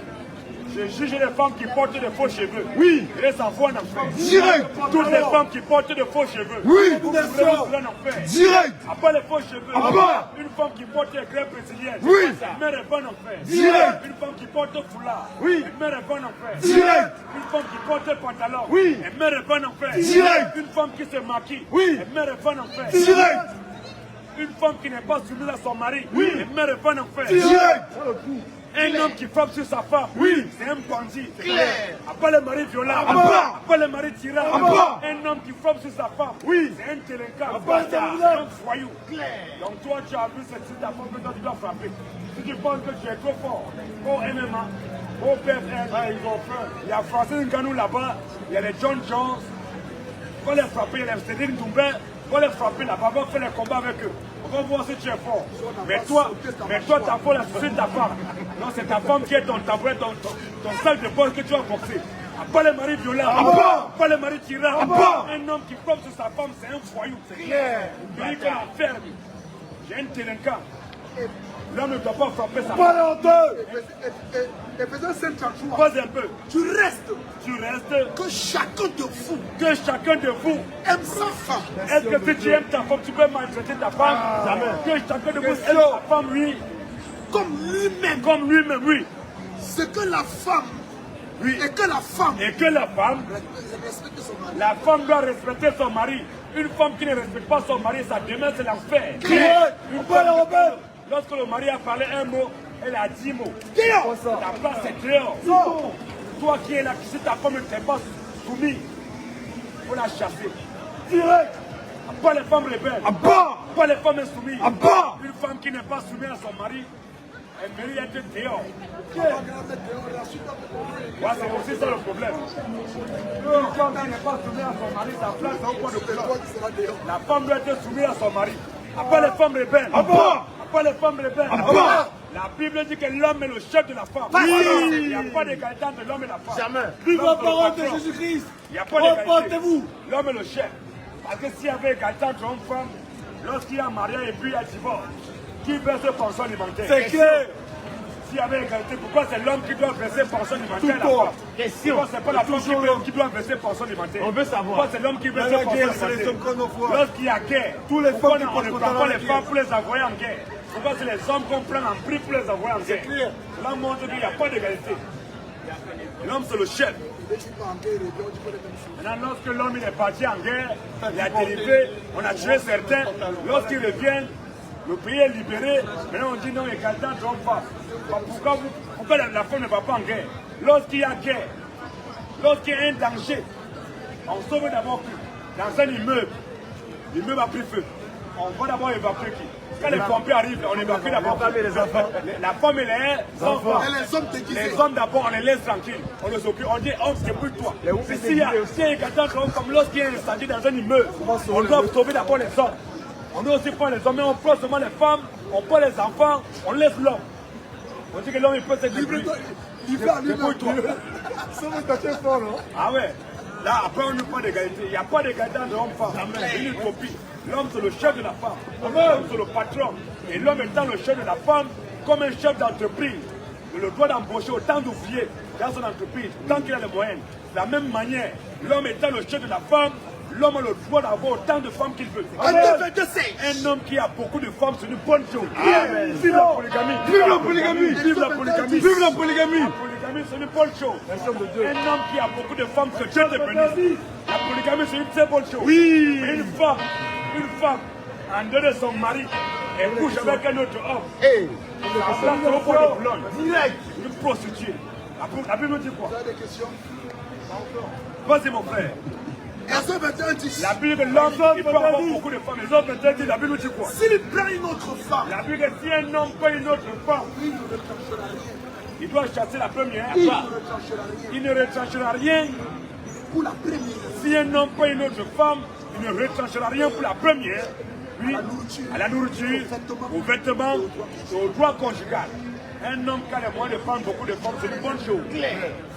Je juge les femmes qui portent de faux cheveux. Oui. Je les envoie en enfer. Direct. Toutes les femmes qui portent de faux cheveux. Oui. Vous serez en enfer. Direct. Après les faux cheveux, Après. une femme qui porte des crêpes brésiliennes, Oui. elle meurt en enfer. Direct. Une femme qui porte foulard, Oui. elle meurt en enfer. Direct. Une femme qui porte pantalon, Oui. elle meurt en enfer. Direct. Une femme qui se maquille, Oui. elle meurt en enfer. Direct. Une femme qui n'est pas soumise à son mari, elle meurt en enfer. Direct. Un homme qui frappe sur sa femme, c'est un bandit. Clair. Après le mari violent, Abba. après le mari tyran, Abba. un homme qui frappe sur sa femme, c'est un délinquant, Abba. c'est un foyou. Clair. Donc toi, tu as vu cette ta femme que toi, tu dois frapper. Si tu penses que tu es trop fort, au MMA, au PFL, ils ont faim. Il y a Francis Ngannou là-bas, il y a les John Jones. On va les frapper, il y a les Cédric Doumbé, on va les frapper là-bas, on va faire les combats avec eux. On va voir si tu es fort. Mais toi, ta faute, c'est ta femme. Non, c'est ta femme qui est ton tabouret, ton sac de bosse que tu as boxé. Pas les maris violents, pas les maris tyrans. Un homme qui frappe sur sa femme, c'est un foyou. C'est clair. Il dit qu'on a ferme. J'ai un délinquant. L'homme ne doit pas frapper sa femme. Éphésiens 5:33. Pose un peu. Tu restes. Tu restes. Que chacun de vous Que chacun de vous. aime sa femme. Est-ce que si tu aimes ta femme, tu peux maltraiter ta femme? Jamais. Que chacun de vous aime sa femme, oui. Comme lui-même. Comme lui-même, oui. C'est que la femme. Oui. Et que la femme. Et que la femme, Respecte son mari. la femme doit respecter son mari. Une femme qui ne respecte pas son mari, ça demain c'est l'enfer. Une femme, lorsque le mari a parlé un mot, elle a 10 mots. Ta place c'est dehors. Toi qui es là, si ta femme ne t'est pas soumise, il faut la chasser. Direct. Pas les femmes rebelles. Pas les femmes insoumises. Une femme qui n'est pas soumise à son mari, elle mérite d'être dehors. Ouais, c'est aussi ça le problème. Une femme qui n'est pas soumise à son mari, sa place c'est au point de cloche. La femme doit être soumise à son mari. Pas les femmes rebelles. Pas les femmes rebelles. La Bible dit que l'homme est le chef de la femme. Il n'y a pas d'égalité entre l'homme et la femme. Jamais. Vive la parole de Jésus-Christ. Il n'y a pas d'égalité. L'homme est le chef. Parce que s'il y avait égalité entre homme et femme, lorsqu'il y a mariage et puis il y a divorce, qui verse pension alimentaire? C'est clair. S'il y avait égalité, pourquoi c'est l'homme qui doit verser pension alimentaire à la femme? Question. Pourquoi c'est pas la femme qui doit verser pension alimentaire? On veut savoir. Pourquoi c'est l'homme qui verse pension alimentaire? Lorsqu'il y a guerre, pourquoi on ne prend pas les femmes pour les envoyer en guerre? Pourquoi c'est les hommes qu'on prend en prix pour les envoyer en guerre? Cela montre qu'il n'y a pas d'égalité. L'homme c'est le chef. Maintenant, lorsque l'homme est parti en guerre, il a délivré, on a tué certains. Lorsqu'ils reviennent, le pays est libéré. Maintenant, on dit non, égalité entre hommes et femmes. Pourquoi la femme ne va pas en guerre? Lorsqu'il y a guerre, lorsqu'il y a un danger, On sauve d'abord qui? Dans un immeuble. L'immeuble a pris feu. On va d'abord évacuer qui? Quand les pompiers arrivent, on évacue d'abord les enfants. La femme et les enfants. Et les hommes déguisés. Les hommes d'abord, on les laisse tranquilles. On les occupe. On dit, homme, débrouille-toi. S'il y a un quelqu'un comme lorsqu'il y a un incendie dans un immeuble, on doit sauver d'abord les hommes. On doit aussi prendre les hommes, mais on prend seulement les femmes, on prend les enfants, on laisse l'homme. On dit que l'homme, il peut se débrouiller. Débrouille-toi. Ah ouais. Là, après, on ne parle pas d'égalité. Il n'y a pas d'égalité entre homme-femme. C'est une utopie. L'homme, c'est le chef de la femme. L'homme, c'est le patron. Et l'homme étant le chef de la femme, comme un chef d'entreprise, il a le droit d'embaucher autant d'ouvriers dans son entreprise, tant qu'il a les moyens. De la même manière, l'homme étant le chef de la femme, l'homme a le droit d'avoir autant de femmes qu'il veut. Un homme qui a beaucoup de femmes, c'est une bonne chose. Vive la polygamie. Vive la polygamie. Vive la polygamie. Vive la polygamie. La polygamie, c'est une bonne chose. Un homme qui a beaucoup de femmes, que Dieu te bénisse. La polygamie, c'est une très bonne chose. Oui. Mais une femme, en dehors de son mari, elle couche avec un autre homme. Hey. Ça place au fond de blonde. Direct. Une prostituée. La Bible dit quoi? Vous avez des questions? Vas-y, mon frère. Exode 21 dit. La Bible dit que l'homme, il peut avoir beaucoup de femmes. Les autres dit, la Bible dit quoi? S'il prend une autre femme, La Bible dit que si un homme prend une autre femme, il ne retranchera rien. il doit chasser la première. Il ne retranchera rien. Il ne retranchera rien. Pour la première, Si un homme prend une autre femme, il ne retranchera rien pour la première. Puis, à la nourriture, aux vêtements, au droit conjugal. Un homme qui a les moyens de prendre beaucoup de femmes, c'est une bonne chose.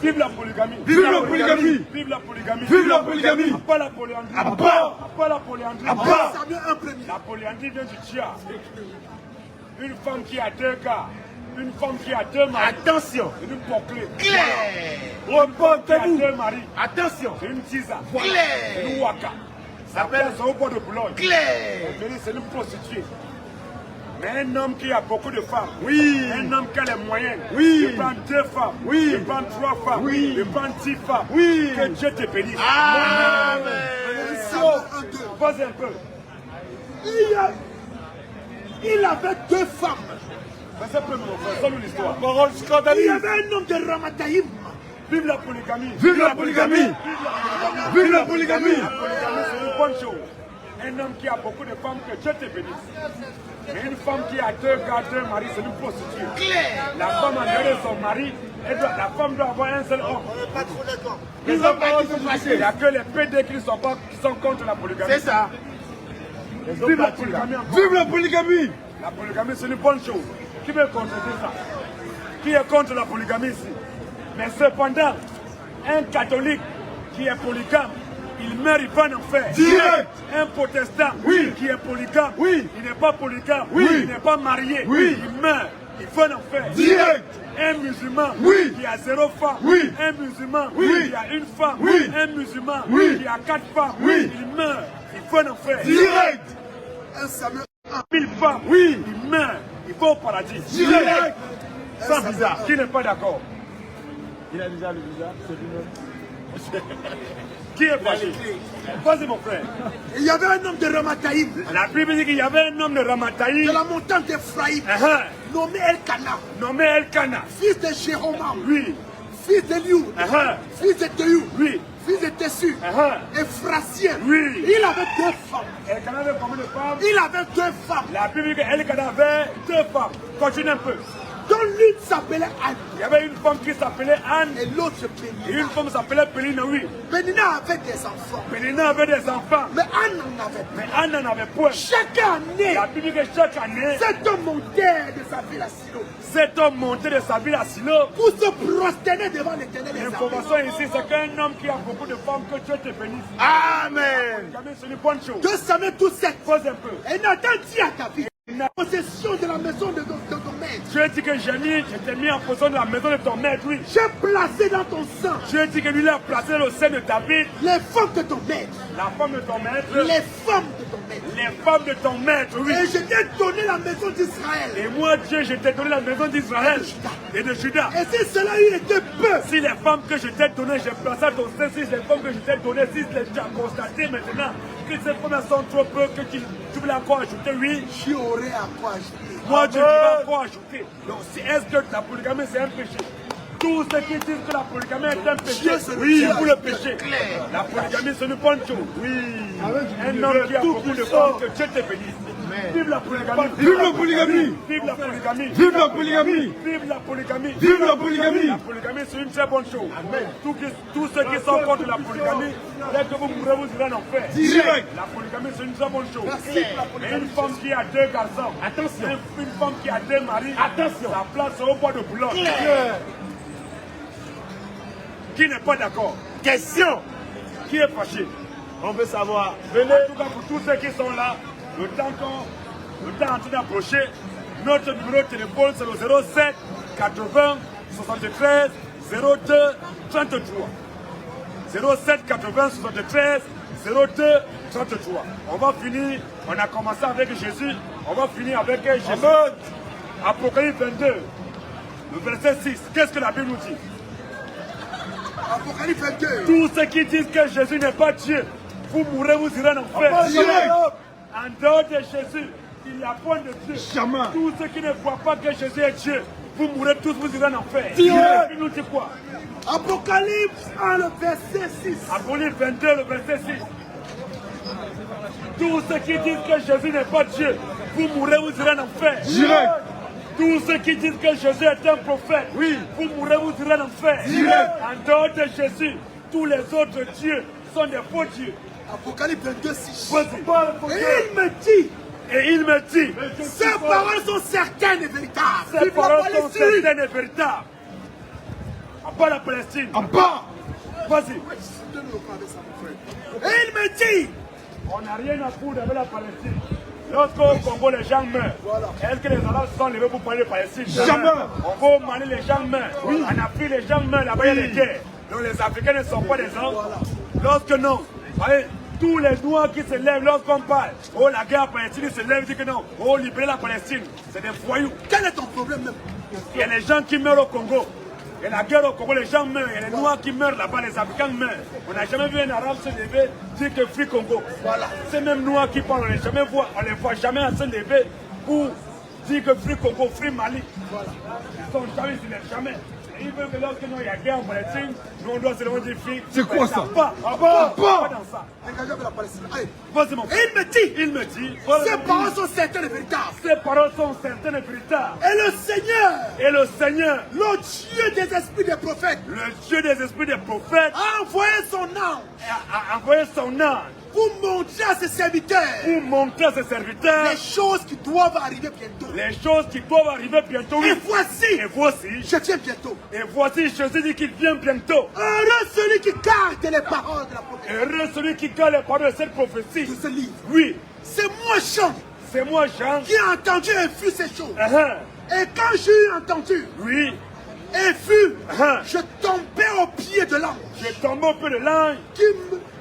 Vive la polygamie. Vive la polygamie. Vive la polygamie. Vive la polygamie. Pas la polyandrie. Pas la polyandrie. Samuel 1 premier. La polyandrie vient du tia. Une femme qui a 2 gars. Une femme qui a 2 maris. Attention. C'est une bouclée. Claire. Une femme qui a Reportez-vous. 2 maris. Attention. C'est une tisa. Claire. C'est une waka. Ça s'appelle au bord de Boulogne. Claire. C'est une prostituée. Mais un homme qui a beaucoup de femmes, Oui. Un homme qui a les moyens, Oui. il prend 2 femmes, Oui. il prend 3 femmes, Oui. il prend 10 femmes. Oui. Que Dieu te bénisse. Amen. Samuel 1 2. Vas-y un peu. Il avait 2 femmes. Vas-y un peu, mon frère, sonne l'histoire. Parole Il y scandaleuse. avait un homme de Ramataïm. Vive la polygamie. Vive la polygamie. Vive la polygamie. La polygamie, c'est une bonne chose. Un homme qui a beaucoup de femmes, que Dieu te bénisse. Mais une femme qui a 2 gars, 2 maris, c'est une prostituée. La femme en dehors de son mari, la femme doit avoir un seul homme. Pas trop d'accord. Les hommes qui sont Il fâchés. n'y a que les PD qui sont contre la polygamie. C'est ça. Vive la polygamie encore. Vive la polygamie. La polygamie, c'est une bonne chose. Qui veut contredire ça? Qui est contre la polygamie ici? Mais cependant, un catholique qui est polygame, il meurt, il va en enfer. Direct. Un protestant Oui. qui est polygame, Oui. il n'est pas polygame, Oui. il n'est pas marié, Oui. il meurt, il va en enfer. Direct. Un musulman Oui. qui a 0 femme, Oui. un musulman Oui. qui a 1 femme, Oui. un musulman Oui. qui a 4 femmes, Oui. il meurt, il va en enfer. Direct. 1 Samuel 1. 1000 femmes, Oui. il meurt, il va au paradis. Direct. Sans visa. Qui n'est pas d'accord? Il a déjà le visa. C'est Qui est fâché? Vas-y mon frère. Il y avait un homme de Ramataïm, La Bible dit qu'il y avait un homme de de Ramataï, la montagne d'Ephraïm, nommé Elkana, nommé Elkana. fils de Jérôme, Oui. fils d'Eliou, fils de Théou, Oui. fils de Tessu, Ephrasien. Oui. Il avait 2 femmes. Elkana avait combien de femmes? Il avait 2 femmes, La Bible dit qu'Elkana avait 2 femmes. Continue un peu. dont l'une s'appelait Anne Il y avait une femme qui s'appelait Anne et l'autre et Pénina. une femme s'appelait Pélina, oui. Pénina avait des enfants, Pélina avait des enfants, mais Anne en avait pas. mais Anne n'en avait point. Chaque année, La Bible dit que chaque année, cet homme montait de sa ville à Silo cet homme montait de sa ville à Silo. pour se prosterner devant l'Éternel des armées. L'information ici, c'est qu'un homme qui a beaucoup de femmes, que Dieu te bénisse. Amen. Jamais c'est une bonne chose. 2 Samuel tout 7. Pose un peu. Et Nathan dit à David, possession de la maison de ton maître. Dieu dit que je t'ai mis en possession de la maison de ton maître, oui. J'ai placé dans ton sang Dieu dit que lui l'a placé au sein de David, les femmes de ton maître. la femme de ton maître, Les femmes de ton maître. les femmes de ton maître, oui. Et je t'ai donné la maison d'Israël. Et moi, Dieu, je t'ai donné la maison d'Israël et de Juda. Et si cela eût été peu, Si les femmes que je t'ai données, j'ai placé à ton sein, si les femmes que je t'ai données, si tu as constaté maintenant que ces femmes sont trop peu, que tu voulais encore ajouter, oui. j'y aurais à quoi ajouter. Moi, Dieu, tu vas encore ajouter. Donc, est-ce que la polygamie, c'est un péché? Tous ceux qui disent que la polygamie est un péché, Dieu, c'est oui, Dieu. pour le péché. La polygamie, c'est une bonne chose. Oui. Un homme qui a beaucoup de femmes, que Dieu te bénisse. Vive la polygamie. Vive la polygamie. Vive la polygamie. Vive la polygamie. Vive la polygamie. Vive la polygamie. La polygamie, c'est une très bonne chose. Tous ceux qui sont contre la polygamie, dès que vous mourrez, vous irez en enfer. Direct. La polygamie, c'est une très bonne chose. Et une femme qui a 2 garçons, attention. Une femme qui a 2 maris, attention. Sa place est au bois de Boulogne. Qui n'est pas d'accord? Question. Qui est fâché? On veut savoir. Venez. En tout cas, pour tous ceux qui sont là, le temps est en train d'approcher. Notre numéro de téléphone, c'est le 07 80 73 02 33. 07 80 73 02 33. On va finir, on a commencé avec Jésus, on va finir avec Jésus. Apocalypse 22, le verset 6. Qu'est-ce que la Bible nous dit? Apocalypse 22. Tous ceux qui disent que Jésus n'est pas Dieu, vous mourrez, vous irez en enfer. En dehors de Jésus, il n'y a point de Dieu. Jamais. Tous ceux qui ne croient pas que Jésus est Dieu, vous mourrez tous, vous irez en enfer. Direct. Il nous dit quoi? Apocalypse 1, le verset 6. Apocalypse 22, le verset 6. Tous ceux qui disent que Jésus n'est pas Dieu, vous mourrez, vous irez en enfer. Direct. Tous ceux qui disent que Jésus est un prophète, oui, vous mourrez, vous irez en enfer. Direct. En dehors de Jésus, tous les autres dieux sont des faux dieux. Apocalypse 22, 6. Vas-y. Et il me dit, Et il me dit, ces paroles sont certaines et véritables. ces paroles sont certaines et véritables. À part la Palestine. En bas. Vas-y. Et il me dit, On n'a rien à foutre avec la Palestine. Lorsqu'au Congo les gens meurent, est-ce que les Arabes sont levés pour parler de Palestine? Jamais. On va au Mali, les gens meurent. En Afrique, les gens meurent. Là-bas, il y a des guerres. Donc les Africains ne sont pas des hommes. Lorsque non, voyez, tous les Noirs qui se lèvent lorsqu'on parle, oh la guerre Palestine, ils se lèvent, ils disent que non, oh libérer la Palestine, c'est des voyous. quel est ton problème même? Il y a des gens qui meurent au Congo. Il y a la guerre au Congo, les gens meurent. Il y a les Noirs qui meurent là-bas, les Africains meurent. On n'a jamais vu un Arabe se lever, dire que Free Congo. Voilà. Ces mêmes Noirs qui parlent, on les voit jamais à se lever pour dire que Free Congo, Free Mali. Voilà. Ils sont jamais, ils ne se lèvent jamais. Et ils veulent que lorsque il y a guerre en Palestine, nous on doit se lever dire Free. C'est quoi ça? Pas dans ça. Dégagez avec la Palestine. Allez. Vas-y mon frère. Et il me dit, ces paroles sont certaines et véritables. Ces paroles sont certaines et véritables. Et le Et Seigneur, le Seigneur, le Dieu des esprits des prophètes, le Dieu des esprits des prophètes, a envoyé son ange a envoyé son ange pour montrer à ses serviteurs pour montrer à ses serviteurs les choses qui doivent arriver bientôt. les choses qui doivent arriver bientôt. Et Oui. voici, Et voici, je viens bientôt. et voici Jésus dit qu'il vient bientôt. Heureux celui qui garde les paroles de la prophétie Heureux celui qui garde les paroles de cette prophétie. de ce livre. Oui, C'est moi, Jean, c'est moi Jean. qui a entendu et vu ces choses. Uh-huh. Et quand j'ai entendu Oui, et vu, Uh-huh. je tombais au pied de l'ange j'ai tombé au peu de l'ange.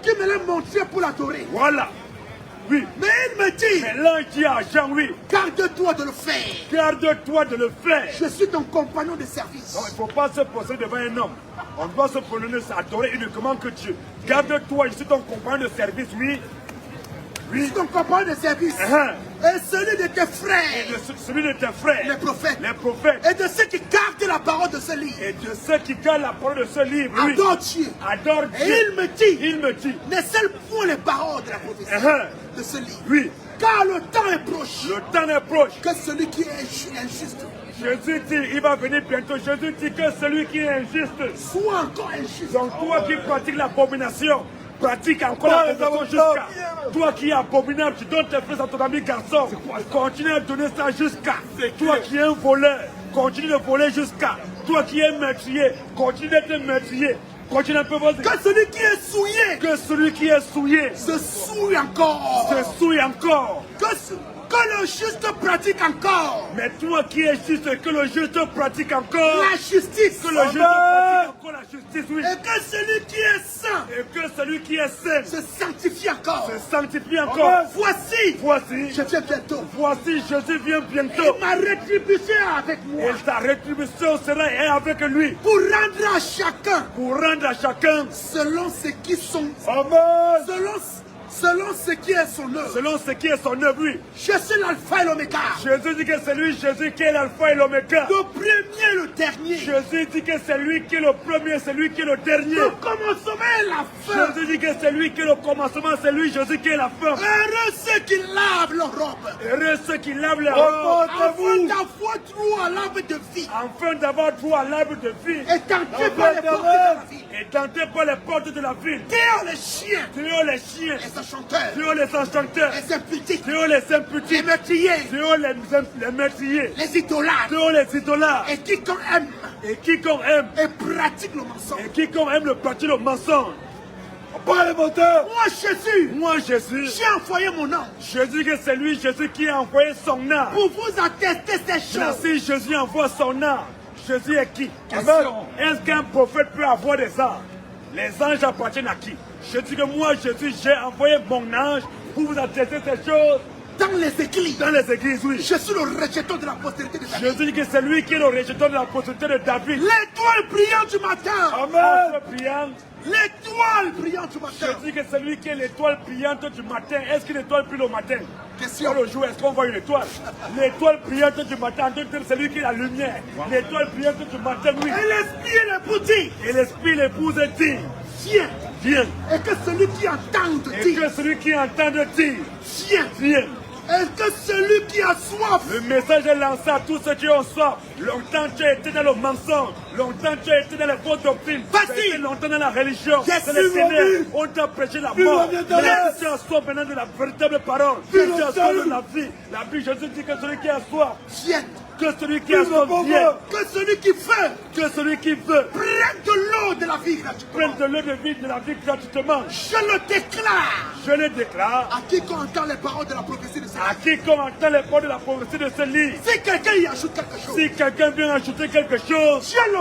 qui me l'a montré pour l'adorer. Voilà. Oui. Mais il me dit, Mais l'ange dit à Jean, oui, garde-toi de le faire. garde-toi de le faire. Je suis ton compagnon de service. Non, il ne faut pas se poser devant un homme. On doit se prononcer, adorer uniquement que Dieu. Garde-toi, je suis ton compagnon de service, oui. Je suis ton compagnon de service. Uh-huh. Et celui de tes Et frères, de celui de tes frères, les prophètes. les prophètes, Et de ceux qui gardent la parole de ce livre. et de ceux qui gardent la parole de ce livre, oui. Adore Dieu. Adore Et Dieu. il me dit, ne scelle point les paroles de la prophétie Uh-huh. de ce livre. Oui, Car le temps est proche. le temps est proche. Que celui qui est injuste Jésus dit, il va venir bientôt. Jésus dit que celui qui est injuste, soit encore injuste. donc toi qui pratiques l'abomination, pratique encore l'abomination jusqu'à. Toi qui es abominable, tu donnes tes frères à ton ami garçon. Continue à donner ça jusqu'à. Toi qui es un voleur, continue de voler jusqu'à. Toi qui es meurtrier, continue d'être meurtrier. Continue un peu, vas-y. Que celui qui est souillé Que celui qui est souillé se souille encore. se souille encore. Que le juste pratique encore Mais toi qui es juste, que le juste pratique encore. la justice. Que le juste pratique encore la justice, oui. Et que celui qui est saint Et que celui qui est saint se sanctifie encore. se sanctifie encore. Voici, Voici, je viens bientôt. voici, Jésus vient Et bientôt. ma rétribution est avec moi. Et sa rétribution sera avec lui. Pour rendre à chacun Pour rendre à chacun. selon ce qui sont. Amen. Selon Selon ce qui est son œuvre. Selon ce qui est son œuvre, oui. Je suis l'alpha et l'oméga. Jésus dit que c'est lui, Jésus qui est l'alpha et l'oméga. Le premier et le dernier. Jésus dit que c'est lui qui est le premier, c'est lui qui est le dernier. Le commencement et la fin. Jésus dit que c'est lui qui est le commencement, c'est lui, Jésus qui est la fin. Heureux ceux qui lavent leur robe. Heureux ceux qui lavent leurs robes. Afin d'avoir droit à l'arbre de vie. Afin d'avoir droit à l'arbre de vie. Et tenté par les portes de la ville. Et tenté par les portes de la ville. Dehors les chiens. Dehors les chiens. Les enchanteurs. Dehors les enchanteurs. Les impudiques. Dehors les Les impudiques. meurtriers. Dehors les meurtriers. Les idolâtres. Dehors les idolâtres. Et quiconque aime. Et quiconque aime. Et pratique le mensonge. Et quiconque aime le parti le mensonge. Pas le moteur. Moi Jésus. Moi Jésus. J'ai envoyé mon ange. Jésus que c'est lui, Jésus qui a envoyé son âme. Pour vous attester ces choses. Merci, Jésus envoie son âme. Jésus est qui? Question. Est-ce qu'un prophète peut avoir des anges? Les anges appartiennent à qui? Je dis que moi, Jésus, j'ai envoyé mon ange pour vous attester ces choses. Dans les églises. Dans les églises, oui. Je suis le rejeton de la postérité de David. Jésus dit que c'est lui qui est le rejeton de la postérité de David. L'étoile brillante du matin. Amen. L'étoile brillante du matin. Je dis que c'est lui qui est l'étoile brillante du matin. Est-ce que l'étoile brille le matin? Question. Le jour, est-ce qu'on voit une étoile? L'étoile brillante du matin, c'est lui qui est la lumière. L'étoile brillante du matin, oui. Et l'esprit l'époux dit. Et l'esprit l'épouse dit. Viens. Viens. Et que celui qui entend te Et dire. que celui qui entend de dire. Viens. Viens. Et que celui qui a soif. Le message est lancé à tous ceux qui ont soif. Longtemps tu as été dans le mensonge. Longtemps tu as été dans les fausses doctrines. Tu as été longtemps dans la religion. Yes, dans les mon ténèbres. Dieu. On t'a prêché la mort. Mais tu as soif maintenant de la véritable parole. Tu as soif de la vie. La vie, Jésus dit que celui qui a soif. Viens. Que celui qui a soif vienne. Que celui qui veut. Que celui qui veut. Prenne de l'eau de la vie gratuitement. Prenne de l'eau de vie de la vie gratuitement. Je le déclare. Je le déclare. À quiconque entend les paroles de la prophétie de ce À quiconque entend les paroles de la prophétie de ce livre. Si quelqu'un y ajoute quelque chose. Si quelqu'un vient ajouter quelque chose, Dieu le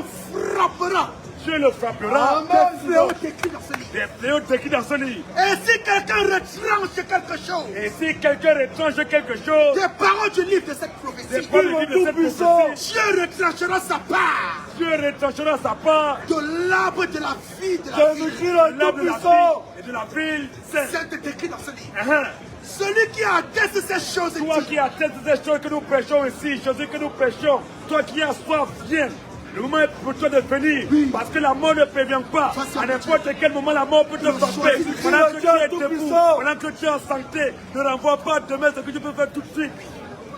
frappera. Dieu le frappera. Des fléaux écrits dans ce livre. Des fléaux écrits dans ce livre. Et si quelqu'un retranche quelque chose. Et si quelqu'un retranche quelque chose, Des paroles du livre de cette des prophétie. paroles du livre de cette prophétie, Dieu retranchera sa part. Dieu retranchera sa part De l'arbre de la vie de la ville. de l'arbre de la vie et de la ville sainte. C'est écrit dans ce livre. Celui qui atteste ces choses Toi dit. qui attestes ces choses que nous prêchons ici, Jésus que nous prêchons, toi qui as soif, viens. Le moment est pour toi de venir, parce que la mort ne prévient pas. À n'importe quel moment, la mort peut te frapper. Pendant que tu es debout, pendant que tu es en santé, ne renvoie pas demain ce que tu peux faire tout de suite.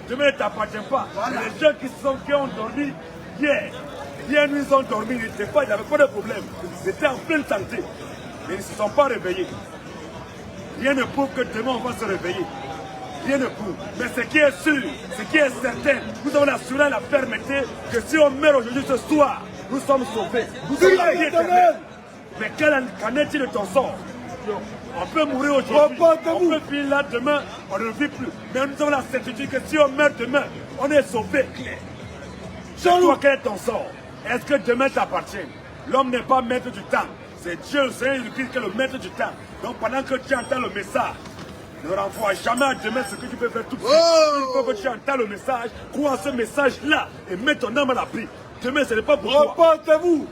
Demain ne t'appartient pas. Les gens qui ont dormi hier, nous ils ont dormi, ils n'avaient pas de problème. Ils étaient en pleine santé. Mais ils ne se sont pas réveillés. Rien ne prouve que demain on va se réveiller. Rien ne prouve. Mais ce qui est sûr, ce qui est certain, nous avons l'assurance, la fermeté que si on meurt aujourd'hui ce soir, nous sommes sauvés. Nous sommes la vie éternelle. Mais qu'en est-il de ton sort? On peut mourir aujourd'hui, on peut finir là demain, on ne vit plus. Mais nous avons la certitude que si on meurt demain, on est sauvé. Toi, quel est ton sort? Est-ce que demain t'appartient? L'homme n'est pas maître du temps. C'est Dieu, le Seigneur Jésus-Christ qui est le maître du temps. Donc pendant que tu entends le message, ne renvoie jamais à demain ce que tu peux faire tout de suite. Il faut que tu entends le message, crois en ce message-là et mets ton âme à l'abri. Demain, ce n'est pas pour toi. Reportez-vous.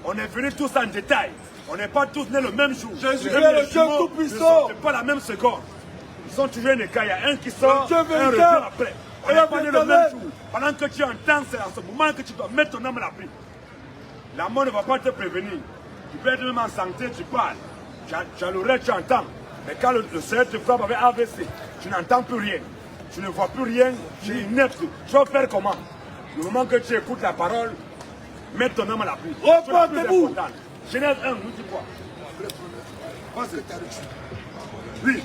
On est venus tous en détail. On n'est pas tous nés le même jour. Jésus Même est le les Dieu jumeaux tout-puissant. ne sont pas la même seconde. Ils sont toujours un écart. Il y a un qui sort, Dieu un revient véritable. après. On Et n'est la pas nés le véritable. même jour. Pendant que tu entends, c'est en ce moment que tu dois mettre ton âme à l'abri. La mort ne va pas te prévenir. Tu peux être même en santé, tu parles. Tu as l'oreille, tu entends. Mais quand le Seigneur te frappe avec AVC, tu n'entends plus rien. Tu ne vois plus rien, tu es inepte. Tu vas faire comment? Le moment que tu écoutes la parole, mets ton âme à l'abri. Reportez-vous. Genèse 1, nous dit quoi? Vas-y. Oui.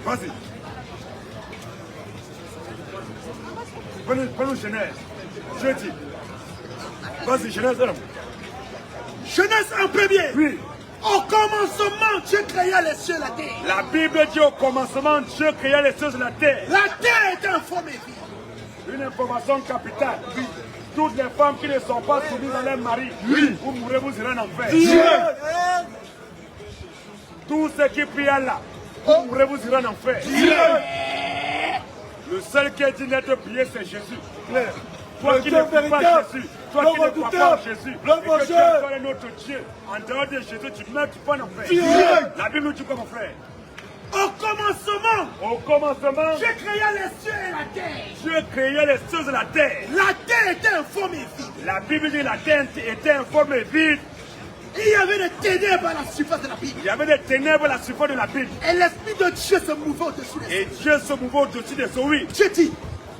Vas-y. Prenons Genèse. Je dis. Vas-y, Genèse 1. Genèse 1 premier. Oui. Au commencement, Dieu créa les cieux et la terre. La Bible dit au commencement, Dieu créa les cieux et la terre. La terre est informée vie. Une information capitale. Oui. Toutes les femmes qui ne sont pas soumises à leur mari, oui. Vous mourrez, vous irez en enfer. Tous ceux qui prient là, vous mourrez, vous irez en enfer. Le seul qui est digne d'être prié, c'est Jésus. Claire. Toi le qui Dieu ne crois pas en véritable, Jésus, toi l'homme qui ne crois pas en redoutable, Jésus, l'homme et que tu vengeur. adores un autre Dieu, en dehors de Jésus, tu meurs, tu prends en enfer. Direct. La Bible nous dit quoi, mon frère? Au commencement, Au commencement, Dieu créa les cieux et la terre. Dieu créait les cieux et la terre. La terre était informe et vide. La Bible dit que la terre était informe et vide. Il y avait des ténèbres à la surface de la Bible. Il y avait des ténèbres à la surface de la Bible. Et l'Esprit de Dieu se mouvait au-dessus des Et Dieu se mouvait au-dessus des eaux. Oui. Dieu dit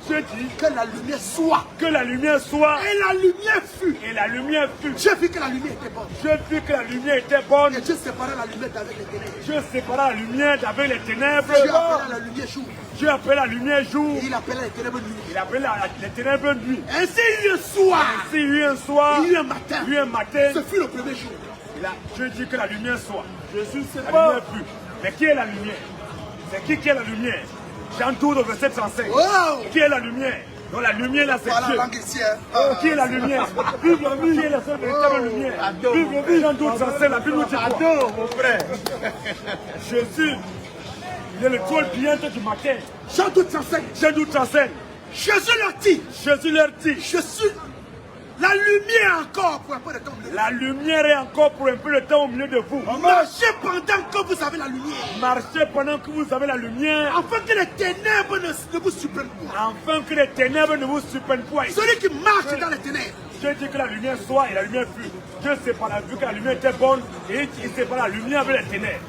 Dieu dit que la lumière soit. que la lumière soit. Et la lumière fut. Et la lumière fut. Dieu vit que la lumière était bonne. Dieu vit que la lumière était bonne. Et Dieu séparait la lumière d'avec les ténèbres. Dieu sépara la lumière d'avec les ténèbres. Dieu appela la lumière jour. Dieu appelait la lumière jour. Et il appelait les ténèbres nuit. Il appelait les ténèbres nuit. Ainsi il y eut un soir. Ainsi, il y eut un soir. Il y eut un matin. Il y eut un matin. Ce fut le premier jour. Dieu dit que la lumière soit. Jésus, c'est La pas. lumière fut. Mais qui est la lumière? C'est qui est la lumière? Jean 12 au verset 35. Wow. Qui est la lumière? Donc la lumière là c'est Voilà Dieu. la langue ici. Hein. Qui est la lumière? Bible qui est la seule véritable lumière? Bible Jean 12 35, la Bible nous dit quoi? Adore, mon frère. Jésus, il est le toit brillant du matin. Jean 12 35. Jean 12 35. Jésus leur dit. Jésus leur dit. Je suis la lumière encore pour un peu de temps. La lumière est encore pour un peu de temps au milieu de vous. Marchez pendant que vous avez la lumière. Marchez pendant que vous avez la lumière. Afin que les ténèbres ne vous surprennent pas. Afin que les ténèbres ne vous surprennent pas. Celui qui marche dans les ténèbres. Dieu dit que la lumière soit et la lumière fut. Dieu sépara, vu que la lumière était bonne, et il sépara la lumière avec les ténèbres.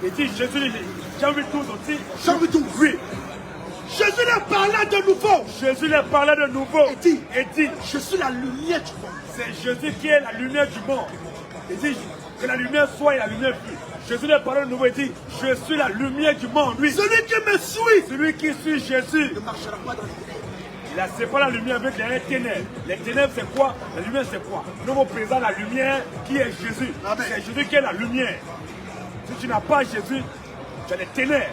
Il dit, Jésus, Jean 8 12 aussi. Jean 8 12. Oui. Jésus leur parla de nouveau. Jésus leur parlait de nouveau. Et dit, je suis la lumière du monde. C'est Jésus qui est la lumière du monde. Il dit que la lumière soit et la lumière fut. Jésus leur parlait de nouveau et dit, je suis la lumière du monde. Oui. Celui qui me suit. Celui qui suit Jésus. Ne marchera pas dans les ténèbres. Il a séparé la lumière avec les ténèbres. Les ténèbres c'est quoi? La lumière c'est quoi? Nous vous présentons la lumière qui est Jésus. C'est Jésus qui est la lumière. Si tu n'as pas Jésus, tu as les ténèbres.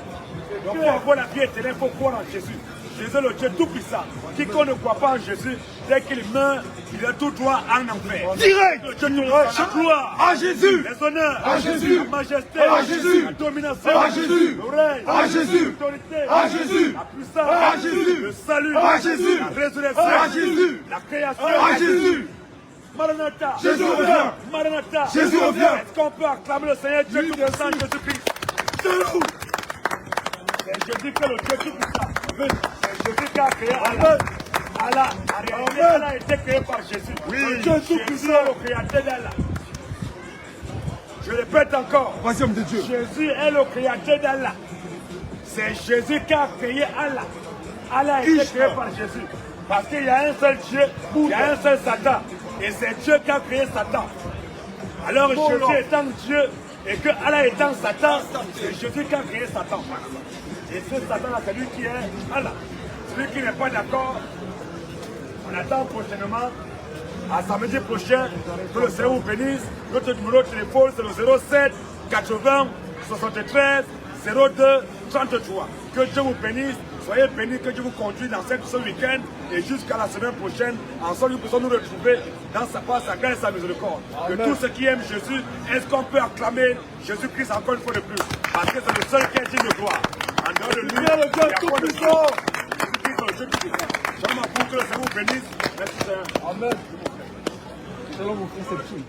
Donc pour avoir la vie éternelle, il faut croire en Jésus. Jésus est le Dieu tout puissant. Quiconque ne croit pas en Jésus, dès qu'il meurt, il a tout droit en enfer. Direct. Dieu nous rend la gloire À Jésus. les honneurs, À Jésus. la majesté, À Jésus. la domination, À Jésus. le règne, À Jésus. l'autorité, À Jésus. la puissance, À Jésus. le salut, À Jésus. la résurrection, À Jésus. la création, À Jésus. Maranatha, Jésus revient. Maranatha, Jésus revient. Est-ce qu'on peut acclamer le Seigneur Dieu tout-puissant, Jésus-Christ? C'est Jésus qui est le Dieu tout-puissant. C'est Jésus qui a créé Allah. Allah, en réalité, Allah a été créé par Jésus. Oui. Dieu tout-puissant, le créateur d'Allah. Je répète encore. Troisième de Dieu. Jésus est le créateur d'Allah. C'est Jésus qui a créé Allah. Allah a été créé par Jésus. Parce qu'il y a un seul Dieu, il y a un seul Satan. Et c'est Dieu qui a créé Satan. Alors Jésus étant Dieu et que Allah étant Satan, c'est Jésus qui a créé Satan. Et ce Satan-là, c'est lui qui est Allah. Celui qui n'est pas d'accord, on attend prochainement, à samedi prochain, que le Seigneur vous bénisse. Notre numéro de téléphone, c'est le 07 80 73 02 33. Que Dieu vous bénisse. Soyez bénis, que Dieu vous conduise dans ce week-end et jusqu'à la semaine prochaine. Ensemble, nous pouvons nous retrouver dans sa part, sa grâce et sa miséricorde. Que tous ceux qui aiment Jésus, est-ce qu'on peut acclamer Jésus-Christ encore une fois de plus? Parce que c'est le seul qui est digne de gloire. En dehors de lui, il y a pas de gloire. Jésus-Christ est le Dieu tout-puissant. Je m'en fous que le Seigneur vous bénisse. Merci Seigneur. Amen. Shalom, mon frère, c'est tout.